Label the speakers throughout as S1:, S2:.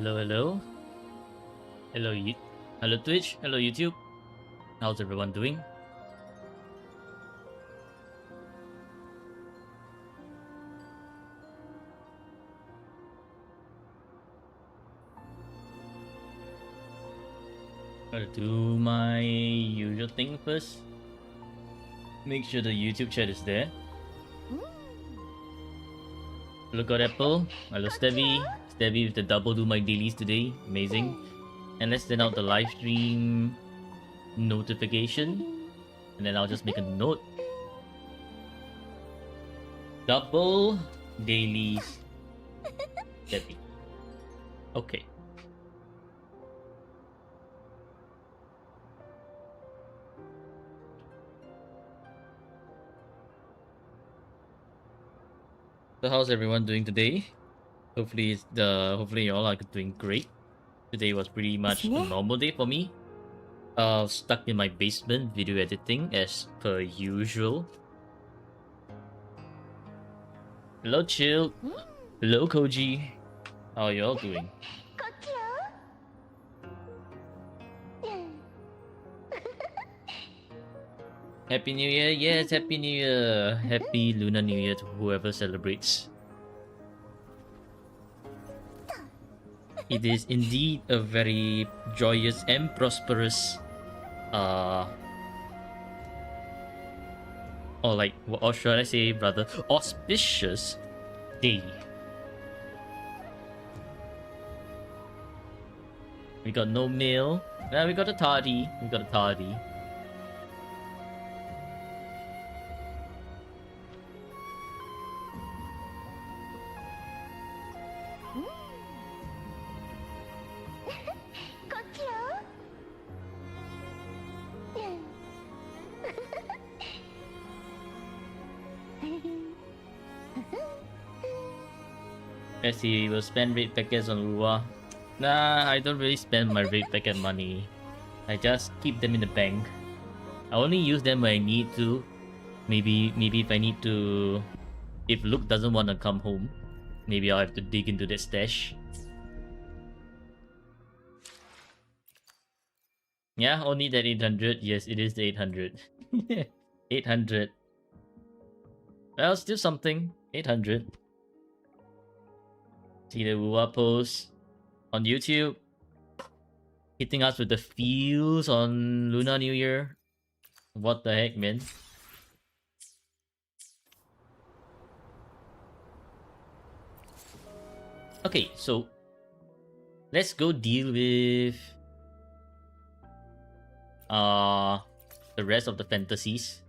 S1: Hello, hello. Hello, hello Twitch. Hello YouTube. How's everyone doing? Gotta do my usual thing first. Make sure the YouTube chat is there. Hello, God Apple. Hello, Stevie. Stevie with the double do my dailies today. Amazing. And let's send out the live stream notification. And then I'll just make a note. Double dailies. Stevie. Okay. So how's everyone doing today? Hopefully hopefully y'all are doing great. Today was pretty much a normal day for me. Stuck in my basement video editing as per usual. Hello Chill. Hello Koji. How are y'all doing? Happy New Year! Yes, Happy New Year! Happy Lunar New Year to whoever celebrates. It is indeed a very joyous and prosperous, or should I say rather, auspicious day. We got no mail. We got a tardy. We got a tardy. Yes, he will spend raid packets on Lua. Nah, I don't really spend my raid packet money. I just keep them in the bank. I only use them when I need to. Maybe if I need to... If Luke doesn't want to come home, maybe I'll have to dig into that stash. Yeah, only that 800. Yes, it is the 800. 800. Well, still something. 800. See the Wua post on YouTube. Hitting us with the feels on Lunar New Year. What the heck, man? Okay, so let's go deal with the rest of the fantasies.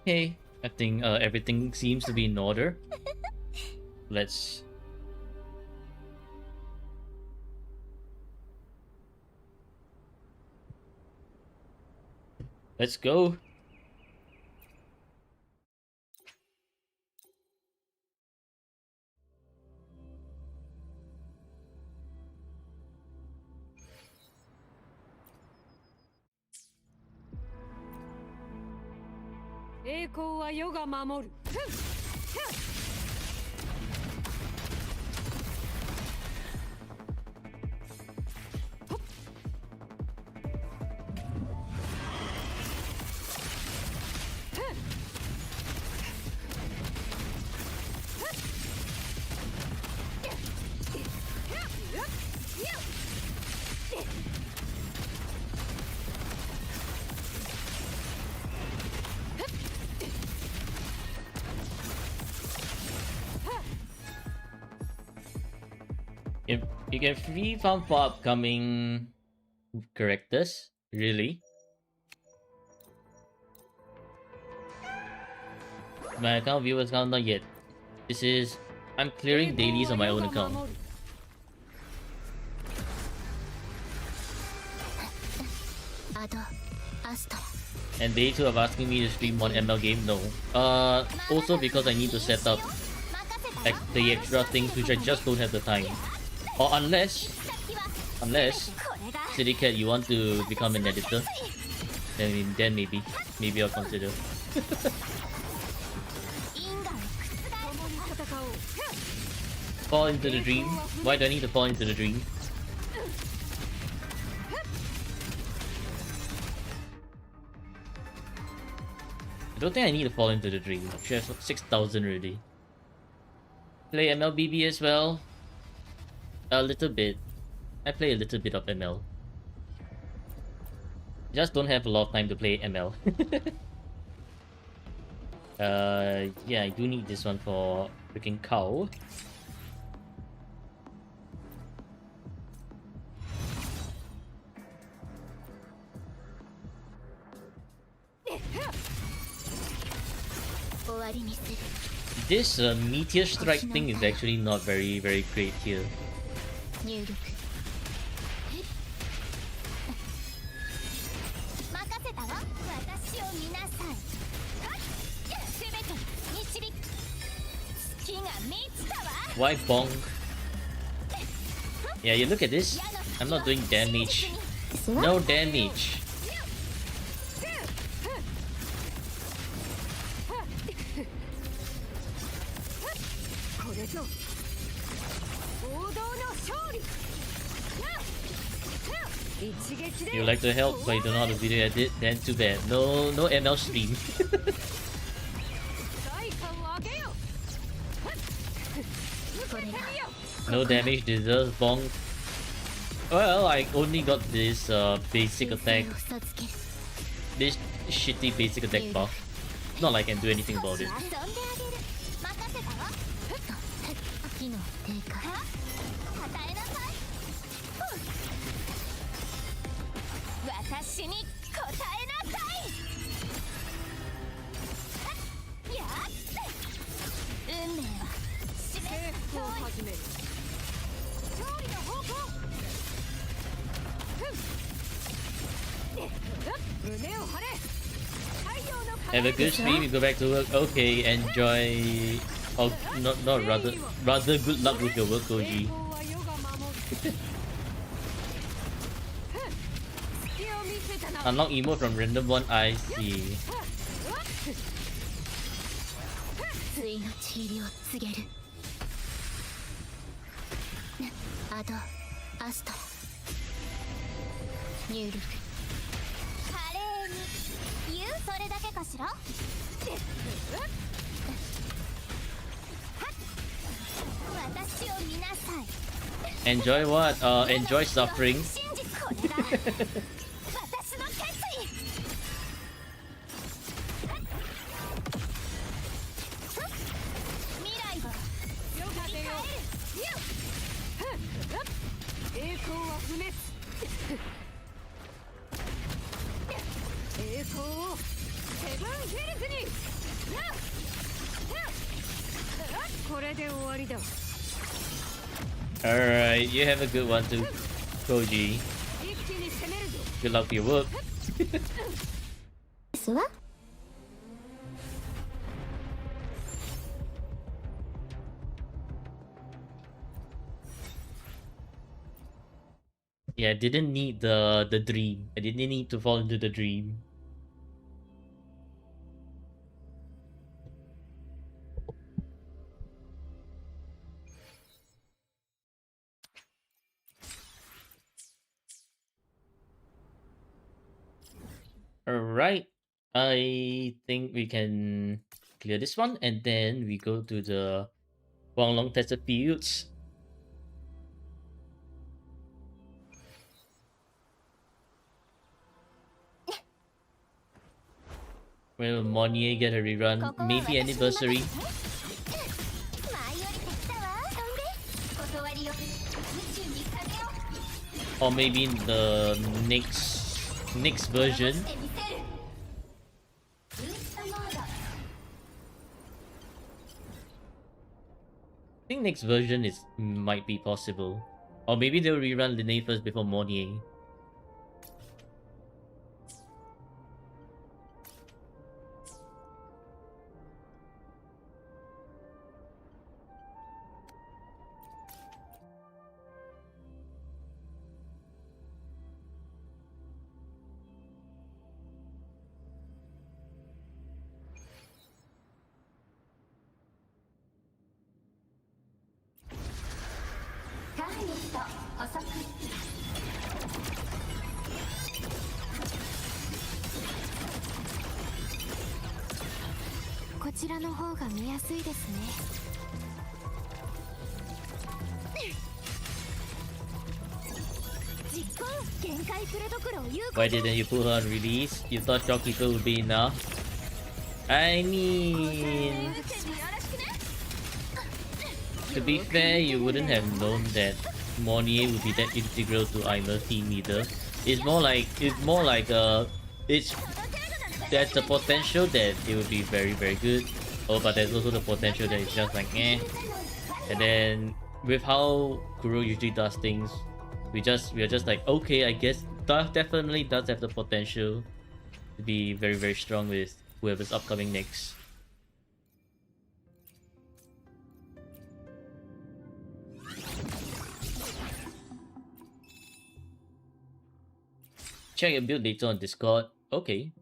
S1: Okay, I think everything seems to be in order. Let's go. You can free farm for upcoming characters. Really? My account viewers count not yet. This is I'm clearing dailies on my own account. And they too are asking me to stream one ML game. No. Also because I need to set up the extra things which I just don't have the time. Or unless CityCat, you want to become an editor, then maybe I'll consider. Fall into the dream. Why do I need to fall into the dream? I don't think I need to fall into the dream. She has 6,000 already. Play MLBB as well. A little bit. I play a little bit of ML. Just don't have a lot of time to play ML. Yeah, I do need this one for freaking cow. This meteor strike thing is actually not very great here. Why bonk? Yeah, you look at this. I'm not doing damage. No damage. You like to help, but you don't know how to video edit? Then too bad. No ML stream. No damage, deserves bonk. Well, I only got this basic attack. This shitty basic attack buff. Not like I can do anything about it. Have a good stream, you go back to work. Okay, enjoy. Oh, not rather good luck with your work, Koji. Unlock emote from random one, I see. Enjoy what? Enjoy suffering. Alright, you have a good one too, Koji. Good luck for your work. Yeah, I didn't need the dream. I didn't need to fall into the dream. Alright, I think we can clear this one and then we go to the Huanglong tested fields. Will Monier get a rerun? Maybe anniversary. Or maybe in the next version. I think next version might be possible. Or maybe they'll rerun Linne first before Mornier. Why didn't you put her on release? You thought Shopkeeper would be enough? I mean... To be fair, you wouldn't have known that Mornier would be that integral to Aimer's team either. It's more like there's the potential that it would be very very good. Oh, but there's also the potential that it's just like eh. And then with how Kuro usually does things, we are just like okay, I guess that definitely does have the potential to be very very strong with whoever's upcoming next. Check your build later on Discord. Okay.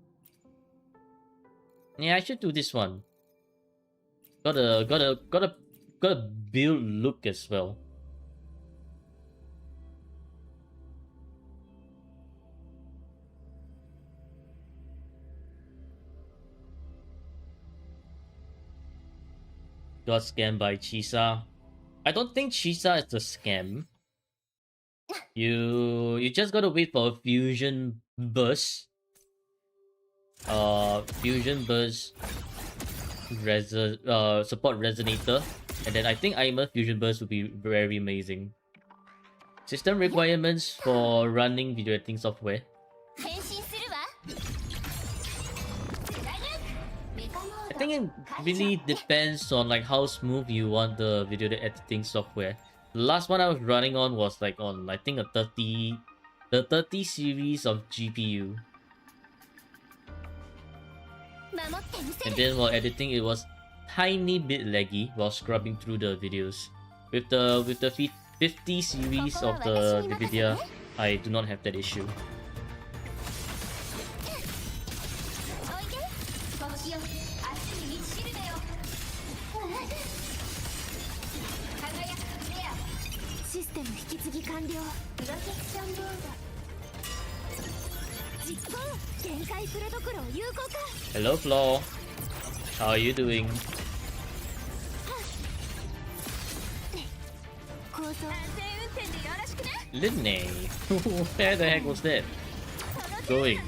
S1: Yeah, I should do this one. Gotta build look as well. Got scammed by Chisa. I don't think Chisa is a scam. You just gotta wait for a fusion burst. Fusion burst support resonator. And then I think Aimer fusion burst would be very amazing. System requirements for running video editing software. I think it really depends on like how smooth you want the video editing software. The last one I was running on was like on I think the 30 series of GPU. And then while editing it was tiny bit laggy while scrubbing through the videos. With the 50 series of the Nvidia, I do not have that issue. Hello Flo, how are you doing? Linne? Where the heck was that? Going.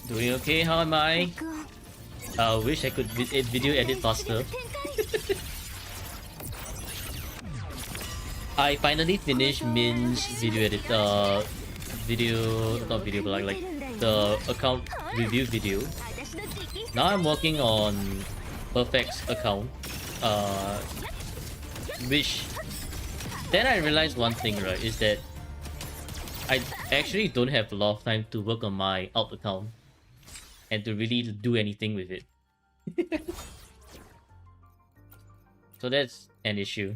S1: Doing okay? How am I? I wish I could video edit faster. I finally finished Min's not video but like the account review video. Now I'm working on Perfect's account. Which then I realized one thing, right, is that I actually don't have a lot of time to work on my alt account and to really do anything with it. So that's an issue.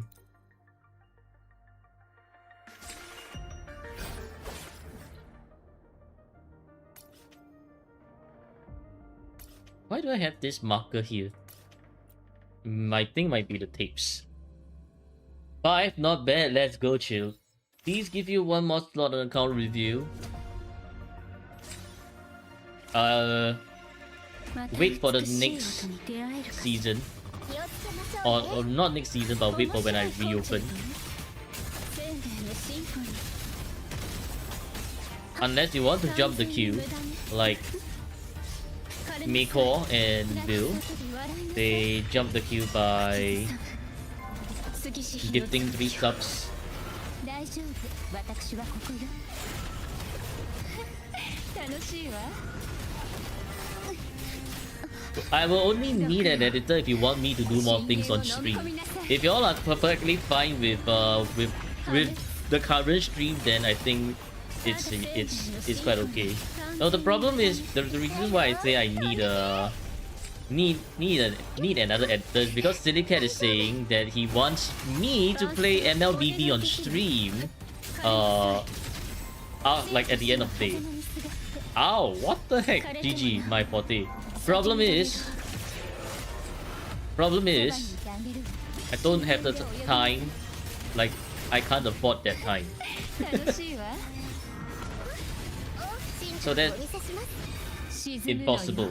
S1: Why do I have this marker here? I think might be the tapes. 5, not bad. Let's go, chill. Please give you one more slot on account review. Wait for the next season. Or not next season, but wait for when I reopen. Unless you want to jump the queue, like Miko and Bill, they jump the queue by gifting 3 subs. I will only need an editor if you want me to do more things on stream. If y'all are perfectly fine with the current stream, then I think it's quite okay. Now the problem is the reason why I say I need another editor is because Sillycat is saying that he wants me to play MLBB on stream, like at the end of the day. Ow! What the heck? GG, my forte. Problem is, I don't have the time. Like, I can't afford that time. So that's impossible.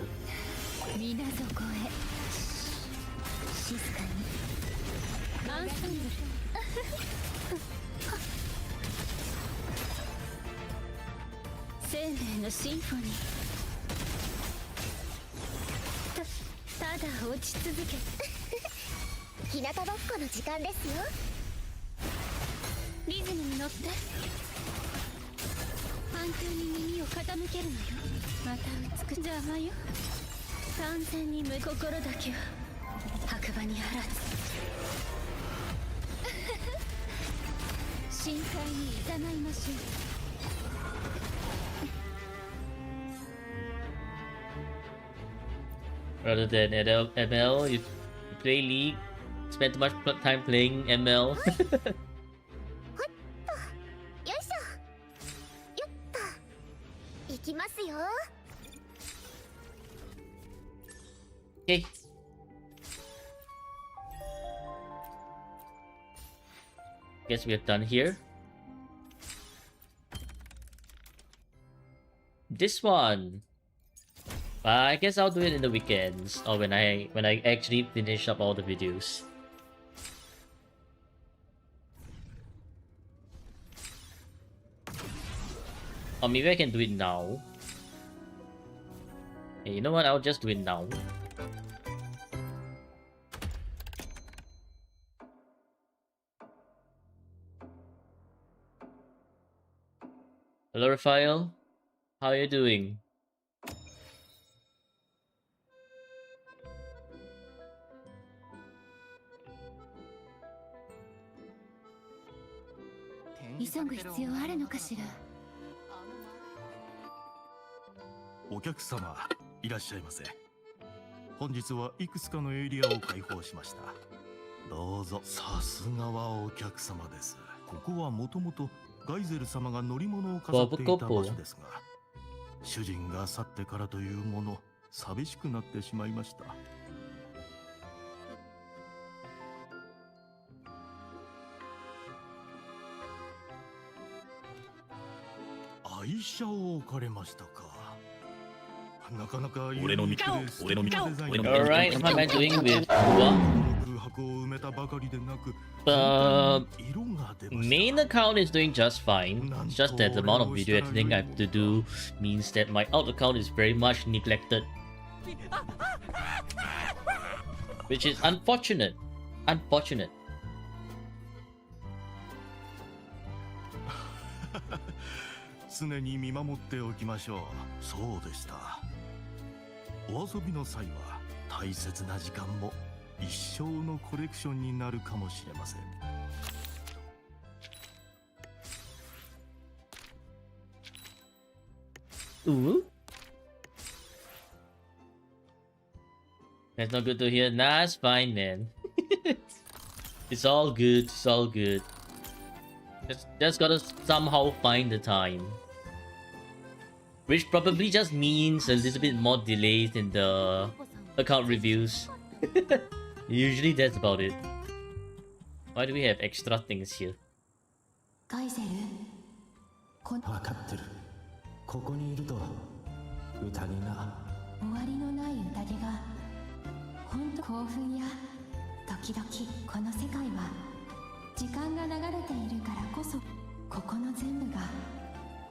S1: Rather than ML, you play League, spend too much time playing ML. Okay. Guess we are done here. This one. I guess I'll do it in the weekends or when I actually finish up all the videos. Or maybe I can do it now. Hey, you know what? I'll just do it now. Hello, Raphael. How are you doing?
S2: お客様いらっしゃいませ。本日はいくつかのエリアを開放しました。どうぞ。さすがはお客様です。ここはもともとガイゼル様が乗り物を飾っていた場所ですが、主人が去ってからというもの寂しくなってしまいました。愛車を置かれましたか。なかなか俺の道です。俺の道。
S1: Alright, how am I doing with Ua? Main account is doing just fine. It's just that the amount of video editing I have to do means that my alt account is very much neglected. Which is unfortunate. Unfortunate.
S2: 常に見守っておきましょう。そうでした。お遊びの際は大切な時間も一生のコレクションになるかもしれません。
S1: Ooh. That's not good to hear. Nah, it's fine, man. It's all good. It's all good. Just gotta somehow find the time. which probably just means a little bit more delays in the account reviews. Usually that's about it. Why do we have extra things here?
S3: カイゼル、分かってる。ここにいると宴が終わりのない宴が本当興奮や時々この世界は時間が流れているからこそここの全部が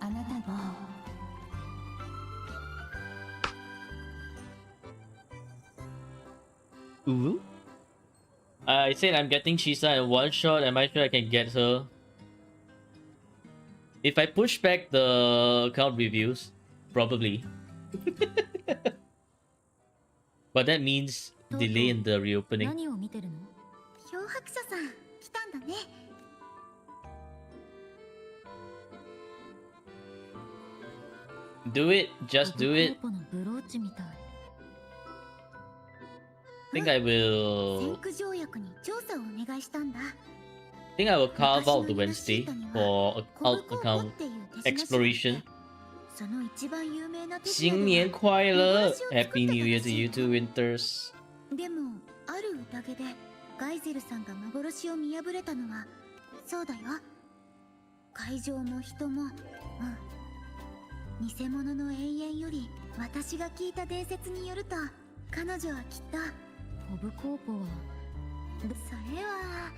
S3: あなたの
S1: Ooh. I said I'm getting Chisa in one shot. Am I sure I can get her? If I push back the account reviews, probably. But that means delay in the reopening.
S4: 何を見てるの？
S5: 漂白者さん来たんだね。
S1: Do it, just do it.
S4: コーポのブローチみたい。
S1: I think I
S5: 先
S1: will.
S5: 駆条約に調査をお願いしたんだ。
S1: I think I will carve out the Wednesday for
S5: コ
S1: out
S5: ブコーポ
S1: account
S5: っていう手品師
S1: exploration.
S5: その一番有名な手品
S1: 新年快乐! Happy New Year to you two, Winters.
S5: でもある宴でガイゼルさんが幻を見破れたのはそうだよ。会場も人も偽物の永遠より私が聞いた伝説によると彼女はきっと
S4: コブコーポは
S5: それは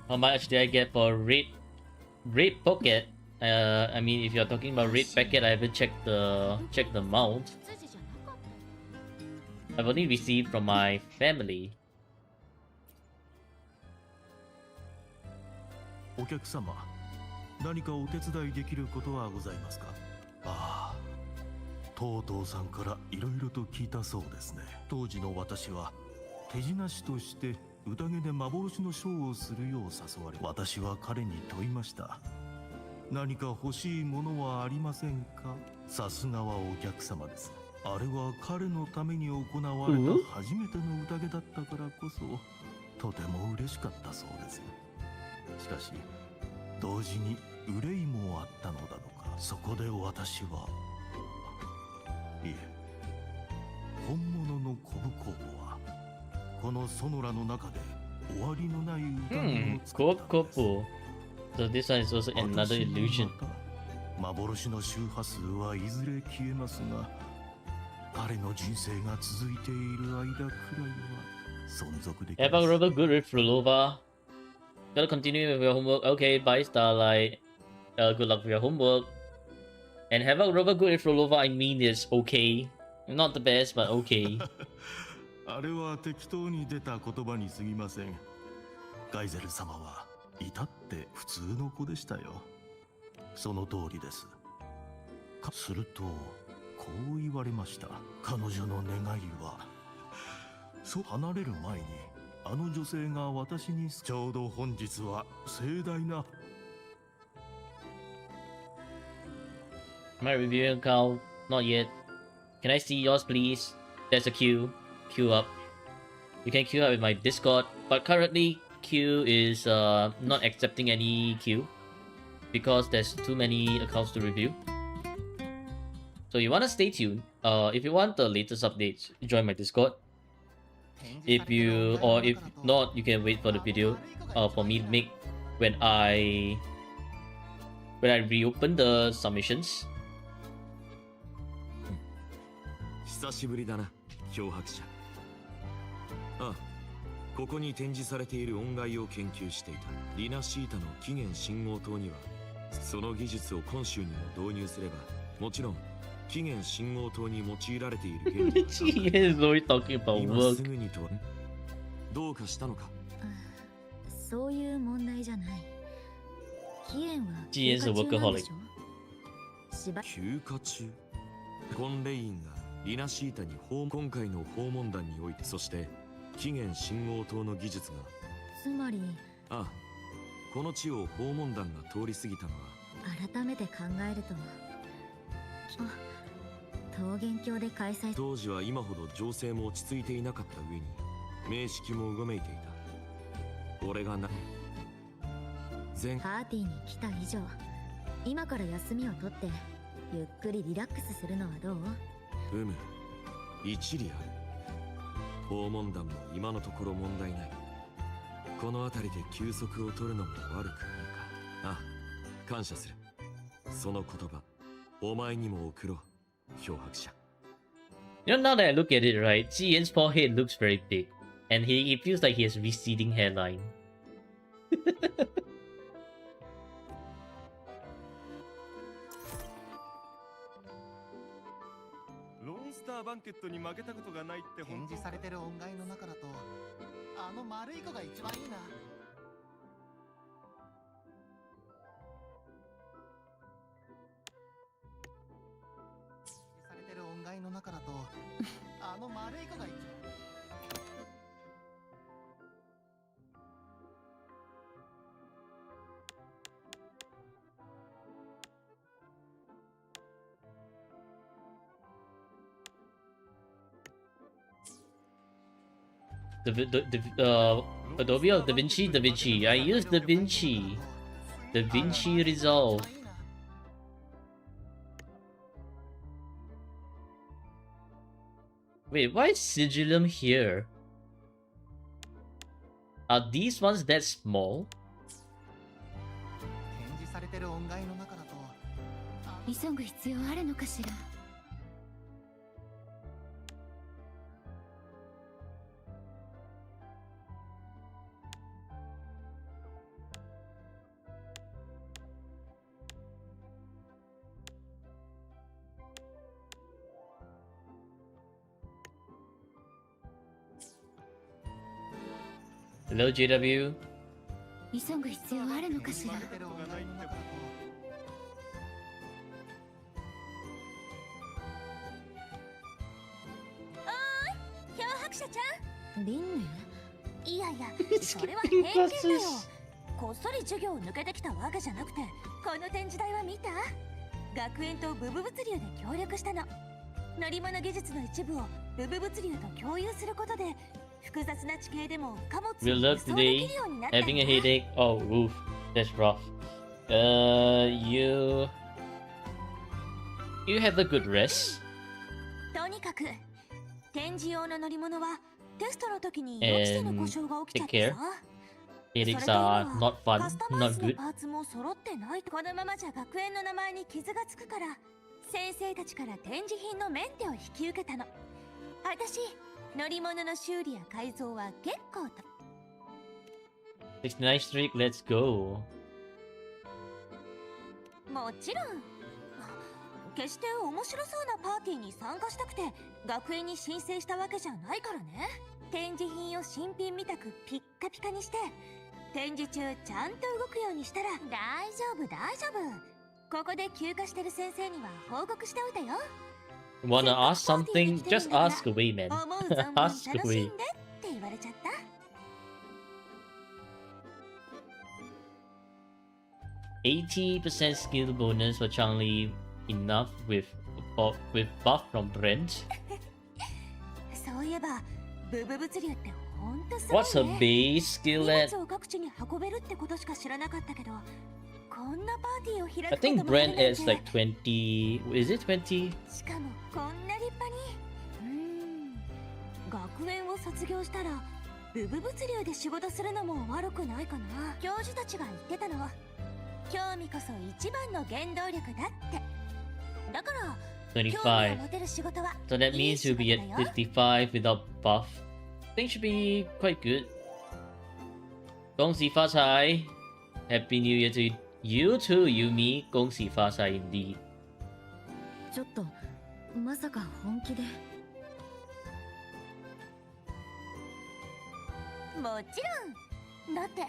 S1: How much did I get for Raid Pocket? I mean, if you're talking about Raid Packet, I haven't checked the amount. I've only received from my family.
S2: お客様、何かお手伝いできることはございますか？ああ、とうとうさんからいろいろと聞いたそうですね。当時の私は手品師として宴で幻のショーをするよう誘われ、私は彼に問いました。何か欲しいものはありませんか？さすがはお客様です。あれは彼のために行われた初めての宴だったからこそ、とても嬉しかったそうです。しかし同時に憂いもあったのだとか。そこで私はいえ、本物のコブコーポはこのソノラの中で終わりのない宴を作ったのです。
S1: Kopo. So this one is also another illusion.
S2: 幻の周波数はいずれ消えますが、彼の人生が続いている間くらいは存続できます。
S1: Have a rubber good with Flulova. Gotta continue with your homework. Okay, bye Starlight. Good luck with your homework. And have a rubber good with Flulova, I mean it's okay. Not the best, but okay.
S2: あれは適当に出た言葉に過ぎません。ガイゼル様は至って普通の子でしたよ。その通りです。するとこう言われました。彼女の願いはそう離れる前にあの女性が私にちょうど本日は盛大な
S1: My review account, not yet. Can I see yours, please? There's a queue. Queue up. You can queue up with my Discord, but currently queue is not accepting any queue because there's too many accounts to review. So you wanna stay tuned. If you want the latest updates, join my Discord. If not, you can wait for the video for me to make when I reopen the submissions.
S6: 久しぶりだな、漂白者。ああ、ここに展示されている音階を研究していたリナシータの起源信号灯には、その技術を今週にも導入すれば、もちろん起源信号灯に用いられている原理
S1: She is always talking about
S6: 今
S1: work.
S6: すぐにとどうかしたのか。
S4: そういう問題じゃない。期限は
S1: She is a
S4: 休暇中なんで
S1: workaholic.
S4: しょ？しば
S6: 休暇中コンレインがリナシータに今回の訪問団において、そして起源信号灯の技術が、
S4: つまり
S6: ああ、この地を訪問団が通り過ぎたのは、
S4: 改めて考えると桃源郷で開催
S6: 当時は今ほど情勢も落ち着いていなかった上に名式もうごめいていた。俺がな
S4: パーティーに来た以上今から休みを取ってゆっくりリラックスするのはどう？
S6: 一理ある。訪問団も今のところ問題ない。この辺りで休息を取るのも悪くないか。ああ、感謝する。その言葉お前にも送ろう、漂白者。
S1: You know, now that I look at it, right, Jiyen's forehead looks very big, and he feels like he has receding hairline.
S2: ロンスターバンケットに負けたことがないって
S7: 展示されてる音階の中だとあの丸い子が一番いいな。展示されてる音階の中だとあの丸い子が一番。
S1: Adobe or DaVinci? DaVinci. I use DaVinci. DaVinci Resolve. Wait, why is Sigillum here? Are these ones that small?
S7: 展示されてる音階の中だと
S5: 急ぐ必要あるのかしら。
S1: Hello, JW.
S5: 急ぐ必要あるのかしら。
S7: 展示されてる音階の中だと
S5: 漂白者ちゃん。
S4: リンネ？
S5: いやいや、それは偏見だよ。こっそり授業を抜けてきたわけじゃなくて、この展示台は見た？学園とブブ物流で協力したの。乗り物技術の一部をブブ物流と共有することで、複雑な地形でも貨物を
S1: Real
S5: 輸
S1: love
S5: 送でき
S1: today.
S5: るようになったんだ。
S1: Having a headache. Oh, oof. That's rough. You have a good rest.
S5: とにかく展示用の乗り物はテストの時に予期せぬ故障が起きちゃってさ。
S1: Headaches
S5: それと
S1: are
S5: 今
S1: not
S5: カ
S1: fun,
S5: スタマイ
S1: not
S5: ズの
S1: good.
S5: パーツも揃ってない。このままじゃ学園の名前に傷がつくから、先生たちから展示品のメンテを引き受けたの。私、乗り物の修理や改造は結構と。
S1: 69 streak, let's go.
S5: もちろん。決して面白そうなパーティーに参加したくて学園に申請したわけじゃないからね。展示品を新品みたくピッカピカにして、展示中ちゃんと動くようにしたら大丈夫大丈夫。ここで休暇してる先生には報告しておいたよ。
S1: Wanna ask something? Just ask away, man.
S5: 思う存分楽し
S1: Ask
S5: ん
S1: away.
S5: でって言われちゃった。
S1: 80% skill bonus for Changli, enough with buff from Brent.
S5: そういえばブブ物流ってほんとすごいね。
S1: What's her base skill
S5: 荷
S1: at?
S5: 物を各地に運べるってことしか知らなかったけど、こんなパーティーを開
S1: I
S5: くこと
S1: think
S5: もある
S1: Brent
S5: なんて。
S1: is like 20. Is it 20?
S5: しかもこんな立派に。学園を卒業したらブブ物流で仕事するのも悪くないかな。教授たちが言ってたの。興味こそ一番の原動力だって。だから興味を
S1: 25.
S5: 持てる仕事は
S1: So that
S5: いい
S1: means
S5: 仕
S1: you'll
S5: 事
S1: be
S5: だ
S1: at
S5: よ。
S1: 55 without buff. I think should be quite good. 恭喜发财. Happy New Year to you too, Yumi. 恭喜发财 indeed.
S4: ちょっとまさか本気で？
S5: もちろん。だって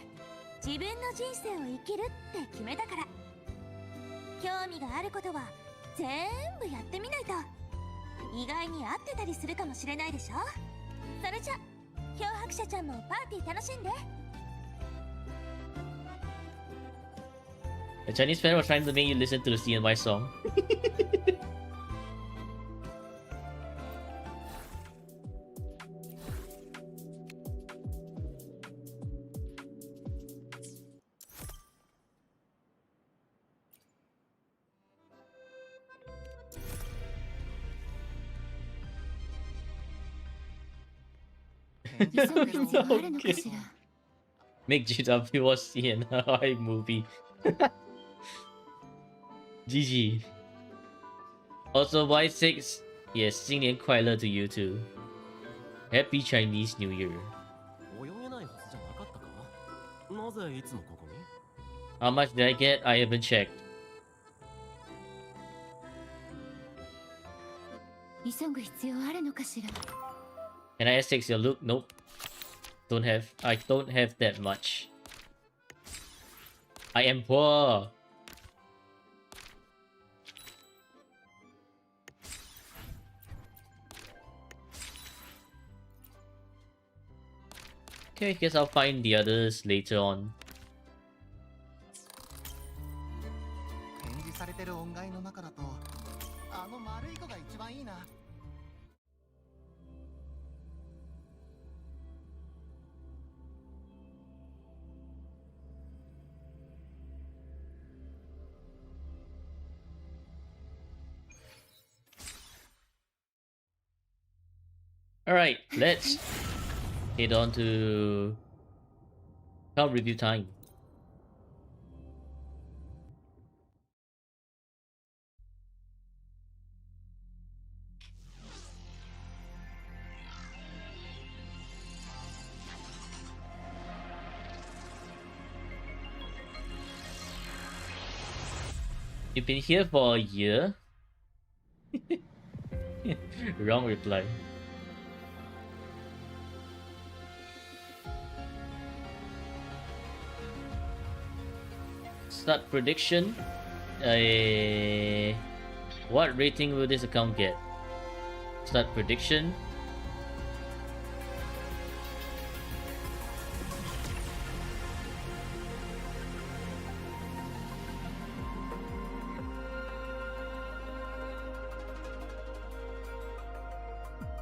S5: 自分の人生を生きるって決めたから。興味があることは全部やってみないと意外に合ってたりするかもしれないでしょ。それじゃ漂白者ちゃんもパーティー楽しんで。
S1: A Chinese fan was trying to make you listen to the CNY song.
S5: 急ぐ必要あるのかしら。
S1: Make GW watch CNI movie. GG. Also, Y6, yes, 新年快乐 to you too. Happy Chinese New Year.
S8: 泳げないはずじゃなかったか？なぜいつもここに？
S1: How much did I get? I haven't checked.
S5: 急ぐ必要あるのかしら。
S1: Can I S6 your look? Nope. I don't have that much. I am poor. Okay, guess I'll find the others later on.
S7: 展示されてる音階の中だとあの丸い子が一番いいな。
S1: Alright, let's head on to account review time. You've been here for a year? Wrong reply. Start prediction. What rating will this account get? Start prediction.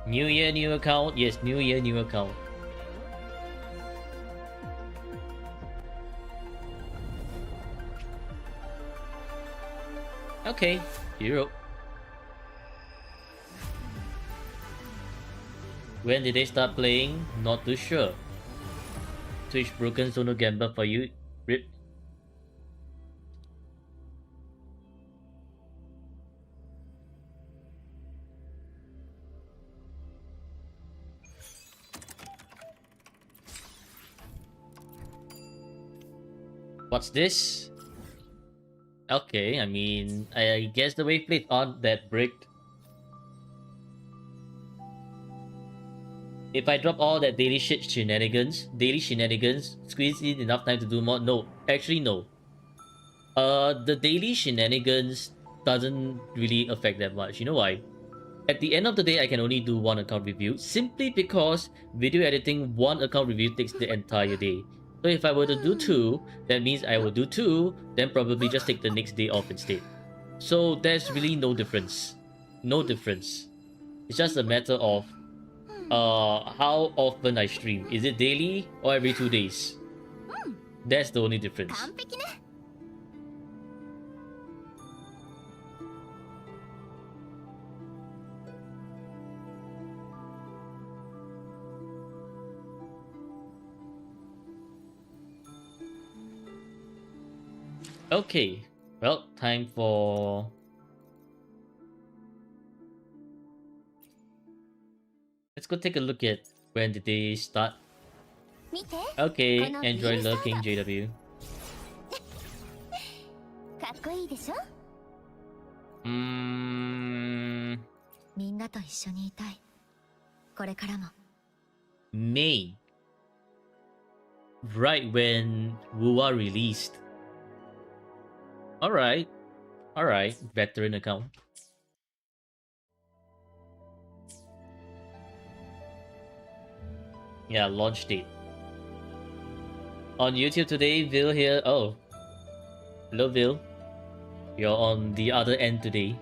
S1: New year, new account. Yes, new year, new account. Okay, Europe. When did they start playing? Not too sure. Twitch broken, so no gambler for you. RIP. What's this? Okay, I mean, I guess the wave plate aren't that bricked. If I drop all that daily shenanigans, squeeze in enough time to do more? No, actually no. The daily shenanigans doesn't really affect that much. You know why? At the end of the day, I can only do one account review simply because video editing one account review takes the entire day. So if I were to do two, that means I will do two, then probably just take the next day off instead. So there's really no difference. No difference. It's just a matter of how often I stream. Is it daily or every 2 days? That's the only difference.
S5: 完璧ね。
S1: Okay, well, time for... Let's go take a look at when did they start.
S5: 見て。
S1: Okay,
S5: この
S1: enjoy
S5: ビールサード。
S1: lurking JW.
S5: かっこいいでしょ。
S1: Mm,
S5: みんなと一緒にいたい。これからも。
S1: May. Right when Wuwa released. Alright. Alright, veteran account. Yeah, launch date. On YouTube today, Vil here. Oh. Hello, Vil. You're on the other end today.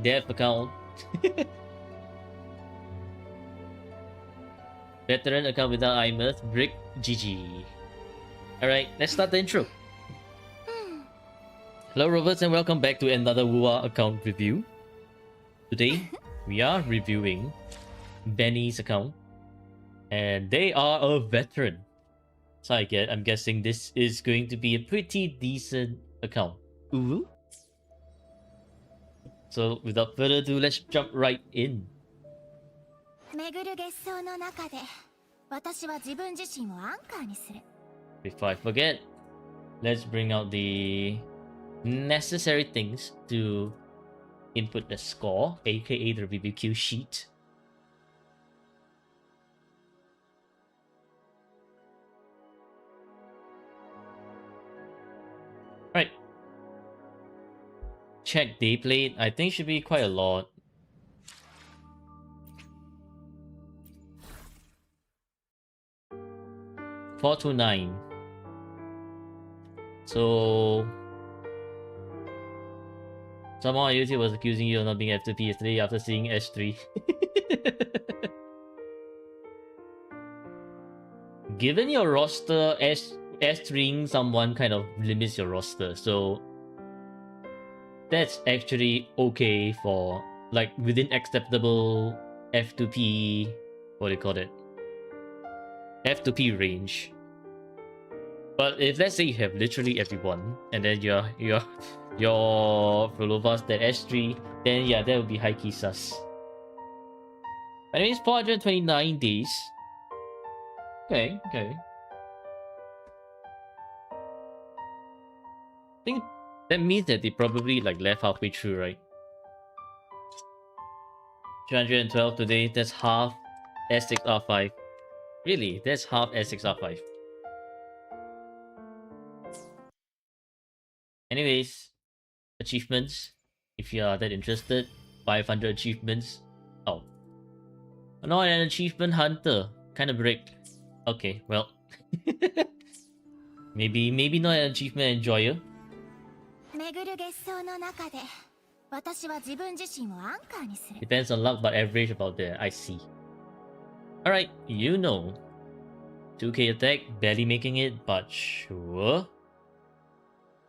S1: Dev account. Veteran account without iMirth. Brick GG. Alright, let's start the intro. Hello Roberts and welcome back to another Wuwa account review. Today, we are reviewing Benny's account. And they are a veteran. So I'm guessing this is going to be a pretty decent account. Ooh. So without further ado, let's jump right in.
S5: 巡る月相の中で私は自分自身をアンカーにする。
S1: Before I forget, let's bring out the necessary things to input the score, aka the BBQ sheet. Right. Check day plate. I think should be quite a lot. $429. So someone on YouTube was accusing you of not being F2P yesterday after seeing S3. Given your roster, S3ing someone kind of limits your roster, so that's actually okay for like within acceptable F2P, what do you call it? F2P range. But if let's say you have literally everyone and then your Frulovas that S3, then yeah, that would be high key sus. But anyways, 429 days. Okay. I think that means that they probably like left halfway through, right? 212 today, that's half S6R5. Really, that's half S6R5. Anyways, achievements. If you are that interested, 500 achievements. Oh. Not an achievement hunter. Kind of break. Okay, well. maybe not an achievement enjoyer.
S5: 巡る月相の中で私は自分自身をアンカーにする。
S1: Depends on luck, but average about there. I see. Alright, you know. 2k attack, barely making it, but sure.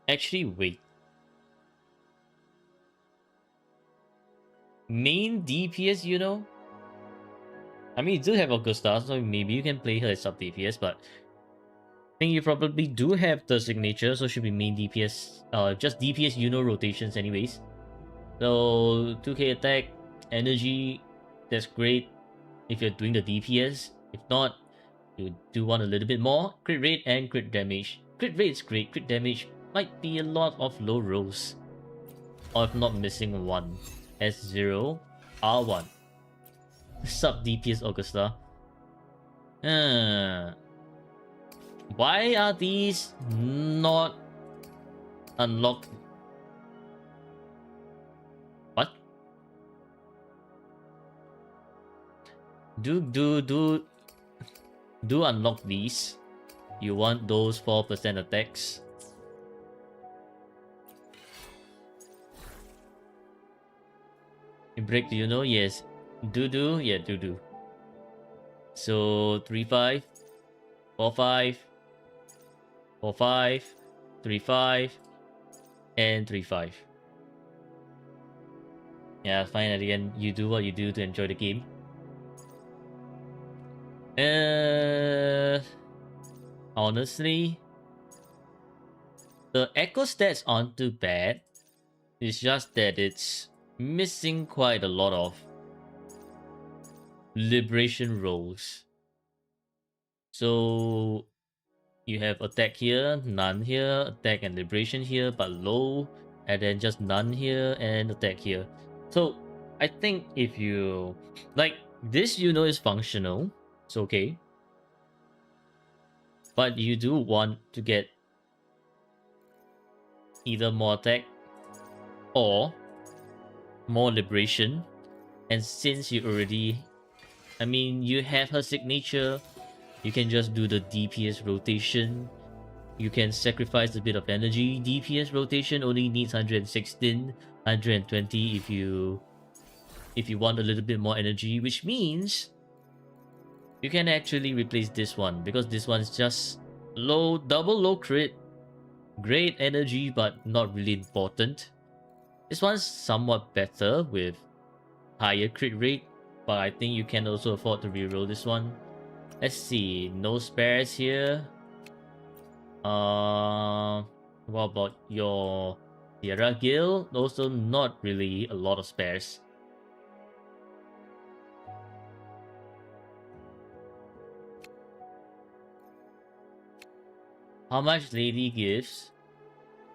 S1: Actually, wait. Main DPS, you know? I mean, you do have Augusta, so maybe you can play her as sub DPS, but I think you probably do have the signature, so should be main DPS. Just DPS, you know, rotations anyways. So 2k attack, energy, that's great if you're doing the DPS. If not, you do want a little bit more. Crit rate and crit damage. Crit rate is great, crit damage might be a lot of low rolls. Or if not missing one. S0, R1. Sub DPS Augusta. Why are these not unlocked? What? Do unlock these. You want those 4% attacks. Break, do you know? Yes. Do? Yeah, do. So 3-5, 4-5, 4-5, 3-5, and 3-5. Yeah, fine. At the end, you do what you do to enjoy the game. Honestly, the echo stats aren't too bad. It's just that it's missing quite a lot of liberation rolls. So you have attack here, none here, attack and liberation here, but low, and then just none here and attack here. So I think if you like this, you know, is functional. It's okay. But you do want to get either more attack or more liberation. And since you already, I mean, you have her signature, you can just do the DPS rotation. You can sacrifice a bit of energy. DPS rotation only needs 116, 120 if you want a little bit more energy, which means you can actually replace this one, because this one is just low, double low crit, great energy, but not really important. This one's somewhat better with higher crit rate, but I think you can also afford to reroll this one. Let's see. No spares here. What about your Sierra Guild? Also not really a lot of spares. How much Lady gives?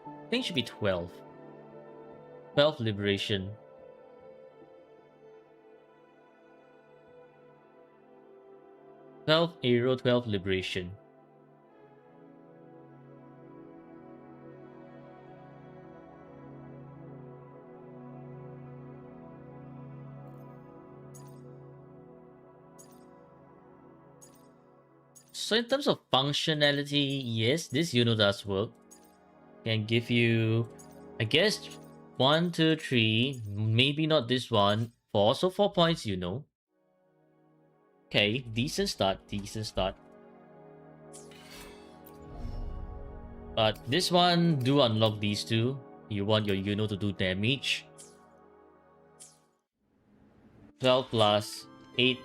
S1: I think it should be 12. 12 liberation. 12 arrow, 12 liberation. So in terms of functionality, yes, this Yuno does work. Can give you, I guess, 1, 2, 3, maybe not this one. 4, so 4 points, you know. Okay, decent start, decent start. But this one, do unlock these two. You want your Yuno to do damage. 12 plus 8,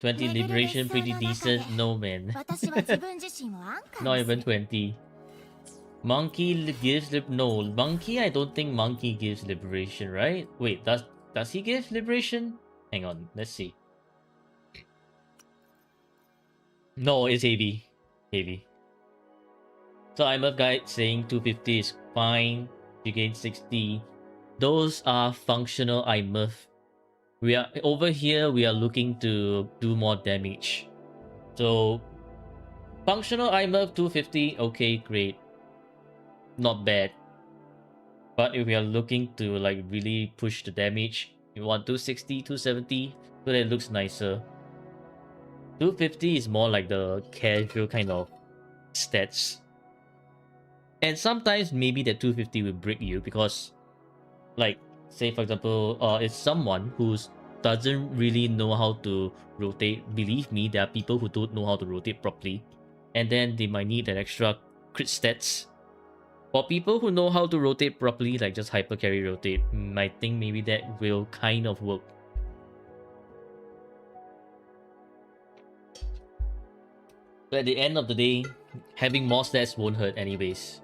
S1: 20 liberation, pretty decent. No man.
S5: 私は自分自身を安価
S1: Not
S5: にす
S1: even
S5: る
S1: 20. Monkey gives no, Monkey I don't think Monkey gives liberation, right? Wait, does he give liberation? Hang on, let's see. No, it's heavy. Heavy. So I'm a guy saying 250 is fine. You gain 60. Those are functional IMF. We are over here, we are looking to do more damage. So functional IMF 250, okay, great. Not bad. But if we are looking to like really push the damage, you want 260, 270, so that it looks nicer. 250 is more like the casual kind of stats. And sometimes maybe that 250 will break you because, like, say for example, it's someone who doesn't really know how to rotate. Believe me, there are people who don't know how to rotate properly, and then they might need that extra crit stats. For people who know how to rotate properly, like just hyper carry rotate, I think maybe that will kind of work. But at the end of the day, having more stats won't hurt anyways.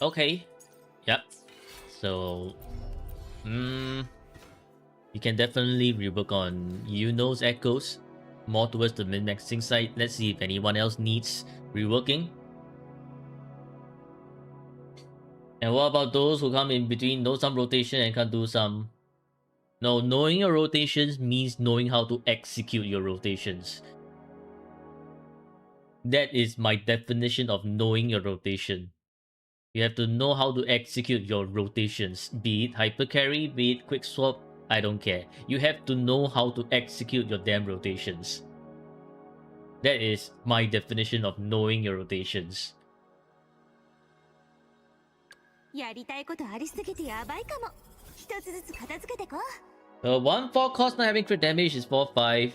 S1: Okay. Yep. So, you can definitely rework on Yuno's echoes. More towards the min-maxing side. Let's see if anyone else needs reworking. And what about those who come in between, know some rotation and can't do some? No, knowing your rotations means knowing how to execute your rotations. That is my definition of knowing your rotation. You have to know how to execute your rotations. Be it hyper carry, be it quick swap, I don't care. You have to know how to execute your damn rotations. That is my definition of knowing your rotations.
S5: やりたいことありすぎてやばいかも。一つずつ片付けてこう。
S1: 1 4 cost not having crit damage is 4-5.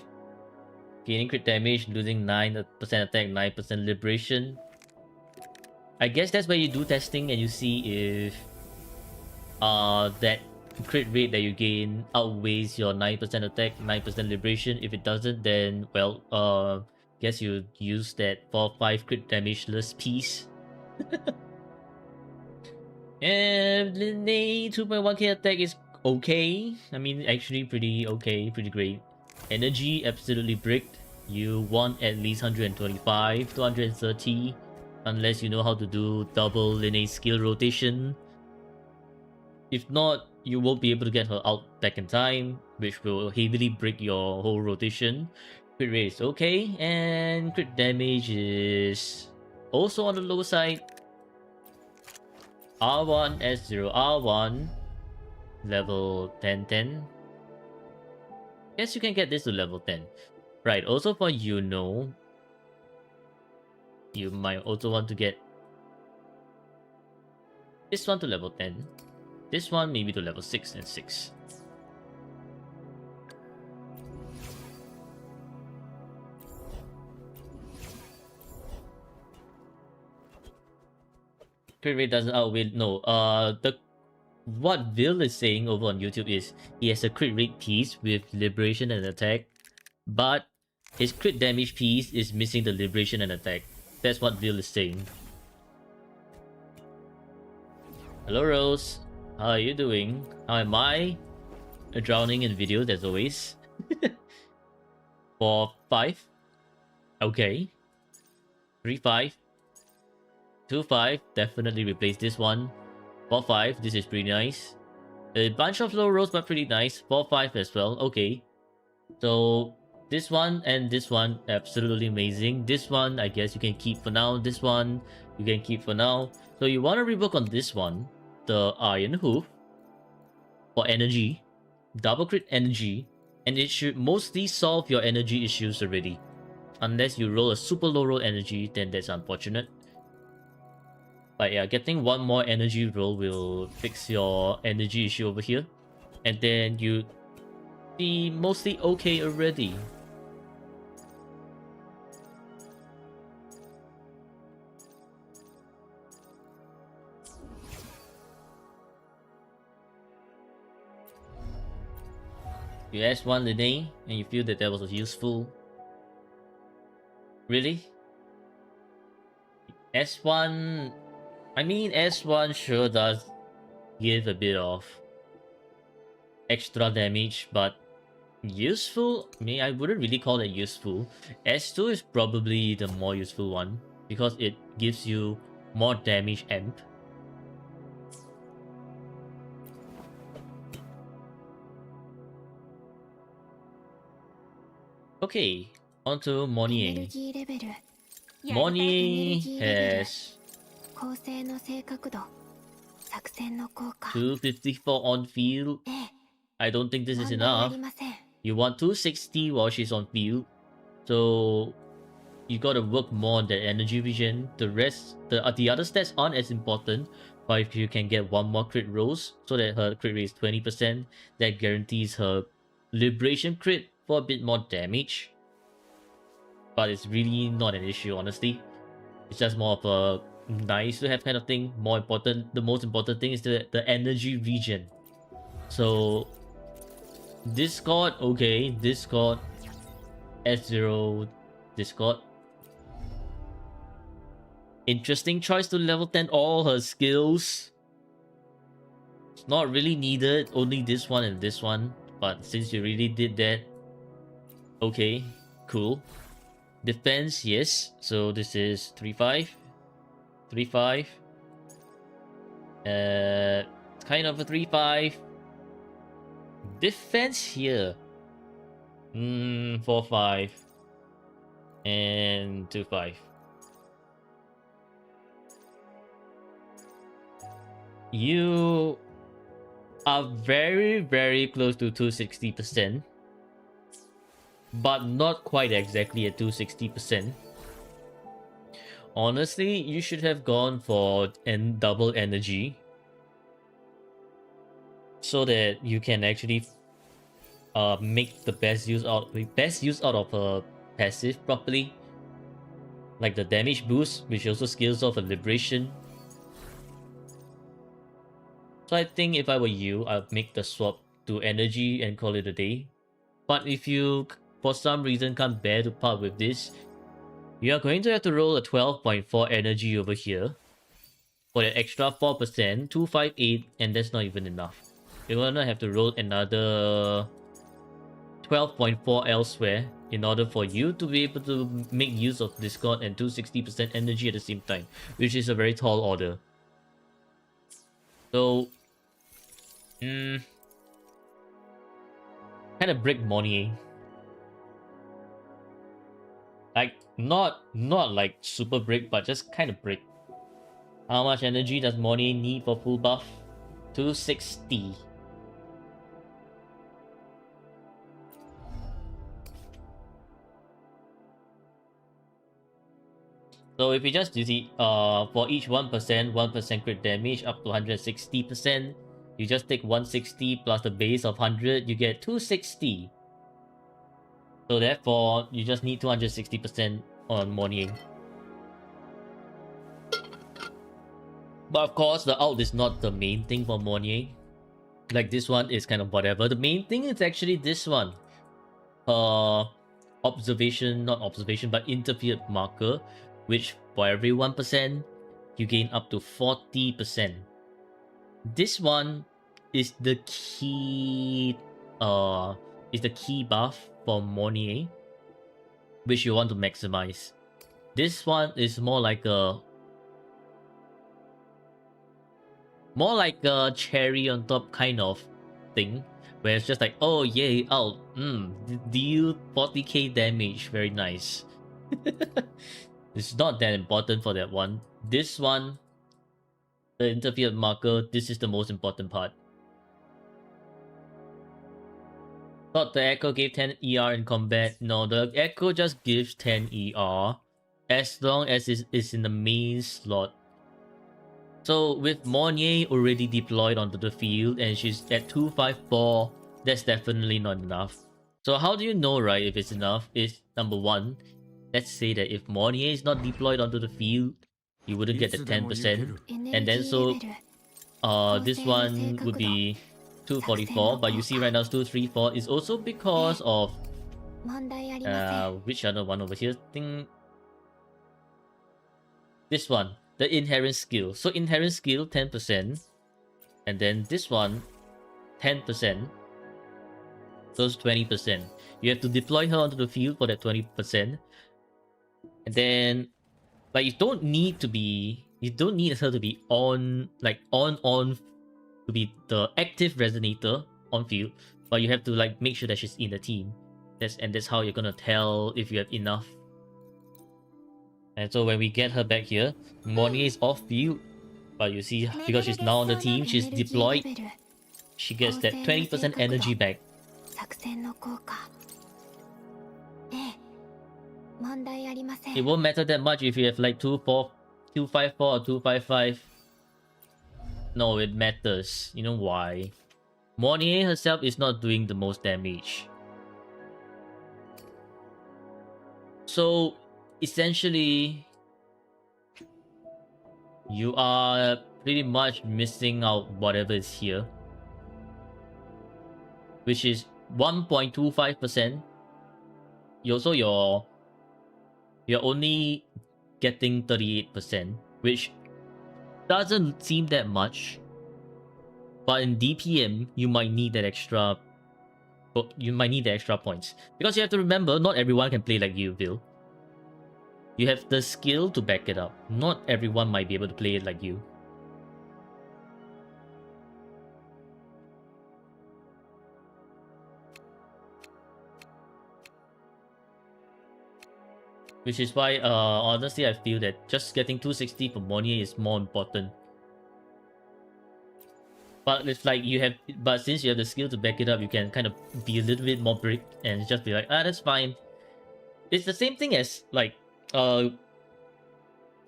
S1: Gaining crit damage, losing 9% attack, 9% liberation. I guess that's where you do testing and you see if that crit rate that you gain outweighs your 9% attack, 9% liberation. If it doesn't, then well, guess you use that 4-5 crit damageless piece. And the 2.1k attack is okay. I mean, actually pretty okay, pretty great. Energy absolutely bricked. You want at least 125 to 130, unless you know how to do double linear skill rotation. If not, you won't be able to get her out back in time, which will heavily break your whole rotation. Crit rate is okay, and crit damage is also on the low side. R1, S0, R1, level 10. Guess you can get this to level 10. Right, also for Yuno, you might also want to get this one to level 10. This one maybe to level 6 and 6. Crit rate doesn't outweigh, no, the what Will is saying over on YouTube is he has a crit rate piece with liberation and attack, but his crit damage piece is missing the liberation and attack. That's what Will is saying. Hello Rose, how are you doing? How am I? Drowning in videos as always. 4-5. Okay. 3-5. 2-5. Definitely replace this one. 4-5. This is pretty nice. A bunch of low rolls, but pretty nice. 4-5 as well. Okay. So this one and this one, absolutely amazing. This one, I guess you can keep for now. This one, you can keep for now. So you want to rework on this one, the Iron Hoof, for energy, double crit energy, and it should mostly solve your energy issues already. Unless you roll a super low roll energy, then that's unfortunate. But yeah, getting one more energy roll will fix your energy issue over here. And then you be mostly okay already. You asked one Lene and you feel that that was useful. Really? S1... I mean, S1 sure does give a bit of extra damage, but useful? I mean, I wouldn't really call it useful. S2 is probably the more useful one because it gives you more damage amp. Okay, on to Monier. Monier has 254 on field. I don't think this is enough. You want 260 while she's on field. So you gotta work more on that energy vision. The rest, the other stats aren't as important. But if you can get one more crit rolls so that her crit rate is 20%, that guarantees her liberation crit for a bit more damage. But it's really not an issue, honestly. It's just more of a nice to have kind of thing. More important, the most important thing is the energy regen. So Discord, okay, Discord, S0, Discord. Interesting choice to level 10 all her skills. It's not really needed, only this one and this one. But since you really did that, okay, cool. Defense, yes. So this is 3-5. 3-5. Kind of a 3-5. Defense here. 4-5. And 2-5. You are very, very close to 260%. But not quite exactly at 260%. Honestly, you should have gone for double energy so that you can actually make the best use out of a passive properly, like the damage boost, which also scales off a liberation. So I think if I were you, I'd make the swap to energy and call it a day. But if you for some reason can't bear to part with this, you are going to have to roll a 12.4 energy over here for that extra 4%, 258, and that's not even enough. You're gonna have to roll another 12.4 elsewhere in order for you to be able to make use of Discord and 260% energy at the same time, which is a very tall order. So, kind of break Monier. Like, not like super break, but just kind of break. How much energy does Monier need for full buff? 260. So if you just do the for each 1% crit damage up to 160%, you just take 160 plus the base of 100, you get 260. So therefore, you just need 260% on Monier. But of course, the ult is not the main thing for Mornier. Like this one is kind of whatever. The main thing is actually this one. Observation, not observation, but interfered marker, which for every 1%, you gain up to 40%. This one is the key buff for Mornier, which you want to maximize. This one is more like a cherry on top kind of thing, where it's just like, oh yay, out, deal 40k damage, very nice. It's not that important for that one. This one, the interfered marker, this is the most important part. Thought the Echo gave 10 ER in combat. No, the Echo just gives 10 ER as long as it's in the main slot. So with Mornier already deployed onto the field and she's at 254, that's definitely not enough. So how do you know, right, if it's enough? Is number one, let's say that if Mornier is not deployed onto the field, you wouldn't get the 10%. And then so this one would be 244, but you see right now it's 234 is also because of which other one over here? This one, the inherent skill. So inherent skill 10%, and then this one 10%. So it's 20%. You have to deploy her onto the field for that 20%, and then like you don't need her to be on to be the active resonator on field, but you have to like make sure that she's in the team. That's how you're gonna tell if you have enough. And so when we get her back here, Mornier is off field, but you see because she's now on the team, she's deployed, she gets that 20% energy back. It won't matter that much if you have like 254 or 255. No, it matters. You know why? Mornier herself is not doing the most damage. So essentially, you are pretty much missing out whatever is here, which is 1.25%. You're only getting 38%, which doesn't seem that much, but in DPM you might need that extra. You might need the extra points because you have to remember, not everyone can play like you, Vil. You have the skill to back it up. Not everyone might be able to play it like you. Which is why, honestly, I feel that just getting 260 for Mornier is more important. But it's like but since you have the skill to back it up, you can kind of be a little bit more brick and just be like, that's fine. It's the same thing as like,